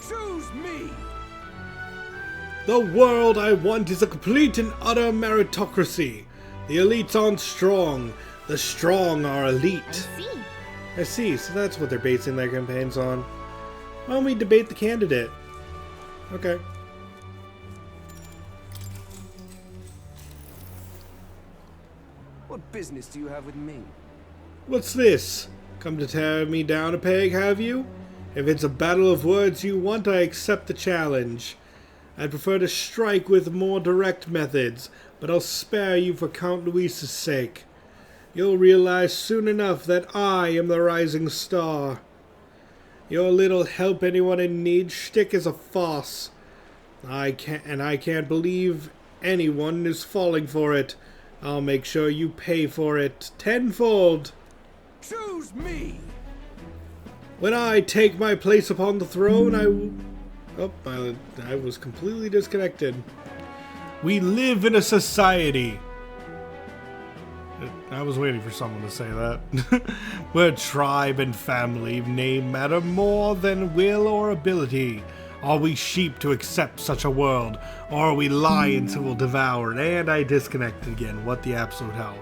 Choose me! The world I want is a complete and utter meritocracy. The elites aren't strong. The strong are elite. See. I see, so that's what they're basing their campaigns on. Why don't we debate the candidate? Okay. What business do you have with me? What's this? Come to tear me down a peg, have you? If it's a battle of words you want, I accept the challenge. I'd prefer to strike with more direct methods, but I'll spare you for Count Luis's sake. You'll realize soon enough that I am the rising star. Your little help anyone in need shtick is a farce. I can't believe anyone is falling for it. I'll make sure you pay for it tenfold. Choose me! When I take my place upon the throne, I was completely disconnected. We live in a society. I was waiting for someone to say that. Where tribe and family name matter more than will or ability. Are we sheep to accept such a world? Or are we lions who will devour it? And I disconnected again. What the absolute hell?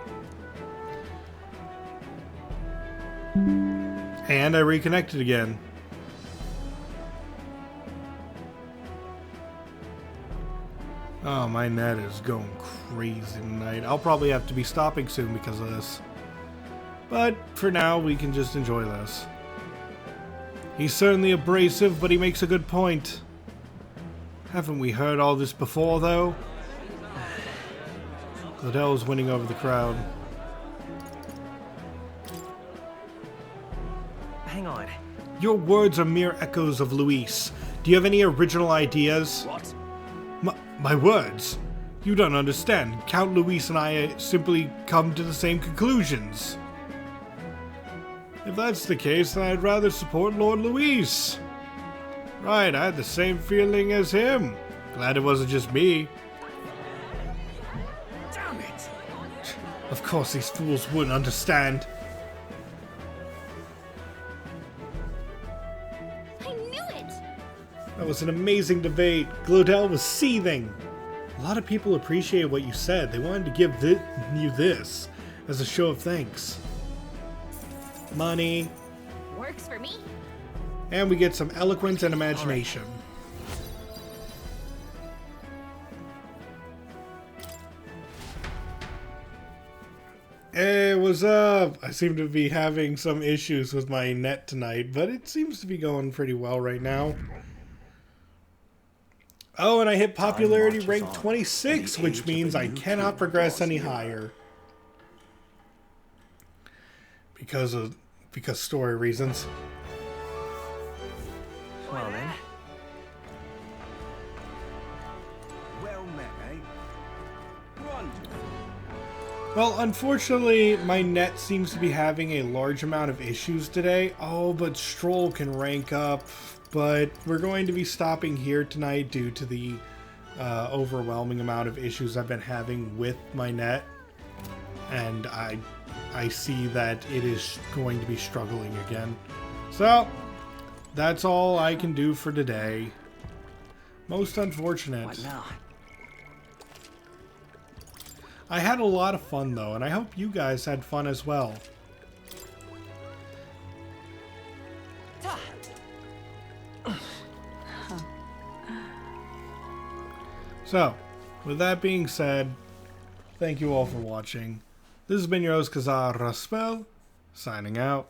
And I reconnected again. Oh, my net is going crazy tonight. I'll probably have to be stopping soon because of this. But for now, we can just enjoy this. He's certainly abrasive, but he makes a good point. Haven't we heard all this before, though? Liddell's winning over the crowd. Hang on. Your words are mere echoes of Luis. Do you have any original ideas? What? My words? You don't understand. Count Luis and I simply come to the same conclusions. If that's the case, then I'd rather support Lord Luis. Right, I had the same feeling as him. Glad it wasn't just me. Damn it! Of course these fools wouldn't understand. I knew it! That was an amazing debate. Glodell was seething. A lot of people appreciated what you said. They wanted to give you this as a show of thanks. Money. Works for me. And we get some eloquence and imagination. Hey, what's up? I seem to be having some issues with my net tonight, but it seems to be going pretty well right now. Oh, and I hit popularity rank 26, which means I cannot progress any higher. Because story reasons. Well then. Well met, eh? Wonderful. Well, unfortunately, my net seems to be having a large amount of issues today. Oh, but Stroll can rank up. But we're going to be stopping here tonight due to the overwhelming amount of issues I've been having with my net. And I see that it is going to be struggling again. So, that's all I can do for today. Most unfortunate. What now? I had a lot of fun though, and I hope you guys had fun as well. So, with that being said, thank you all for watching. This has been your host, Kazar Raspel, signing out.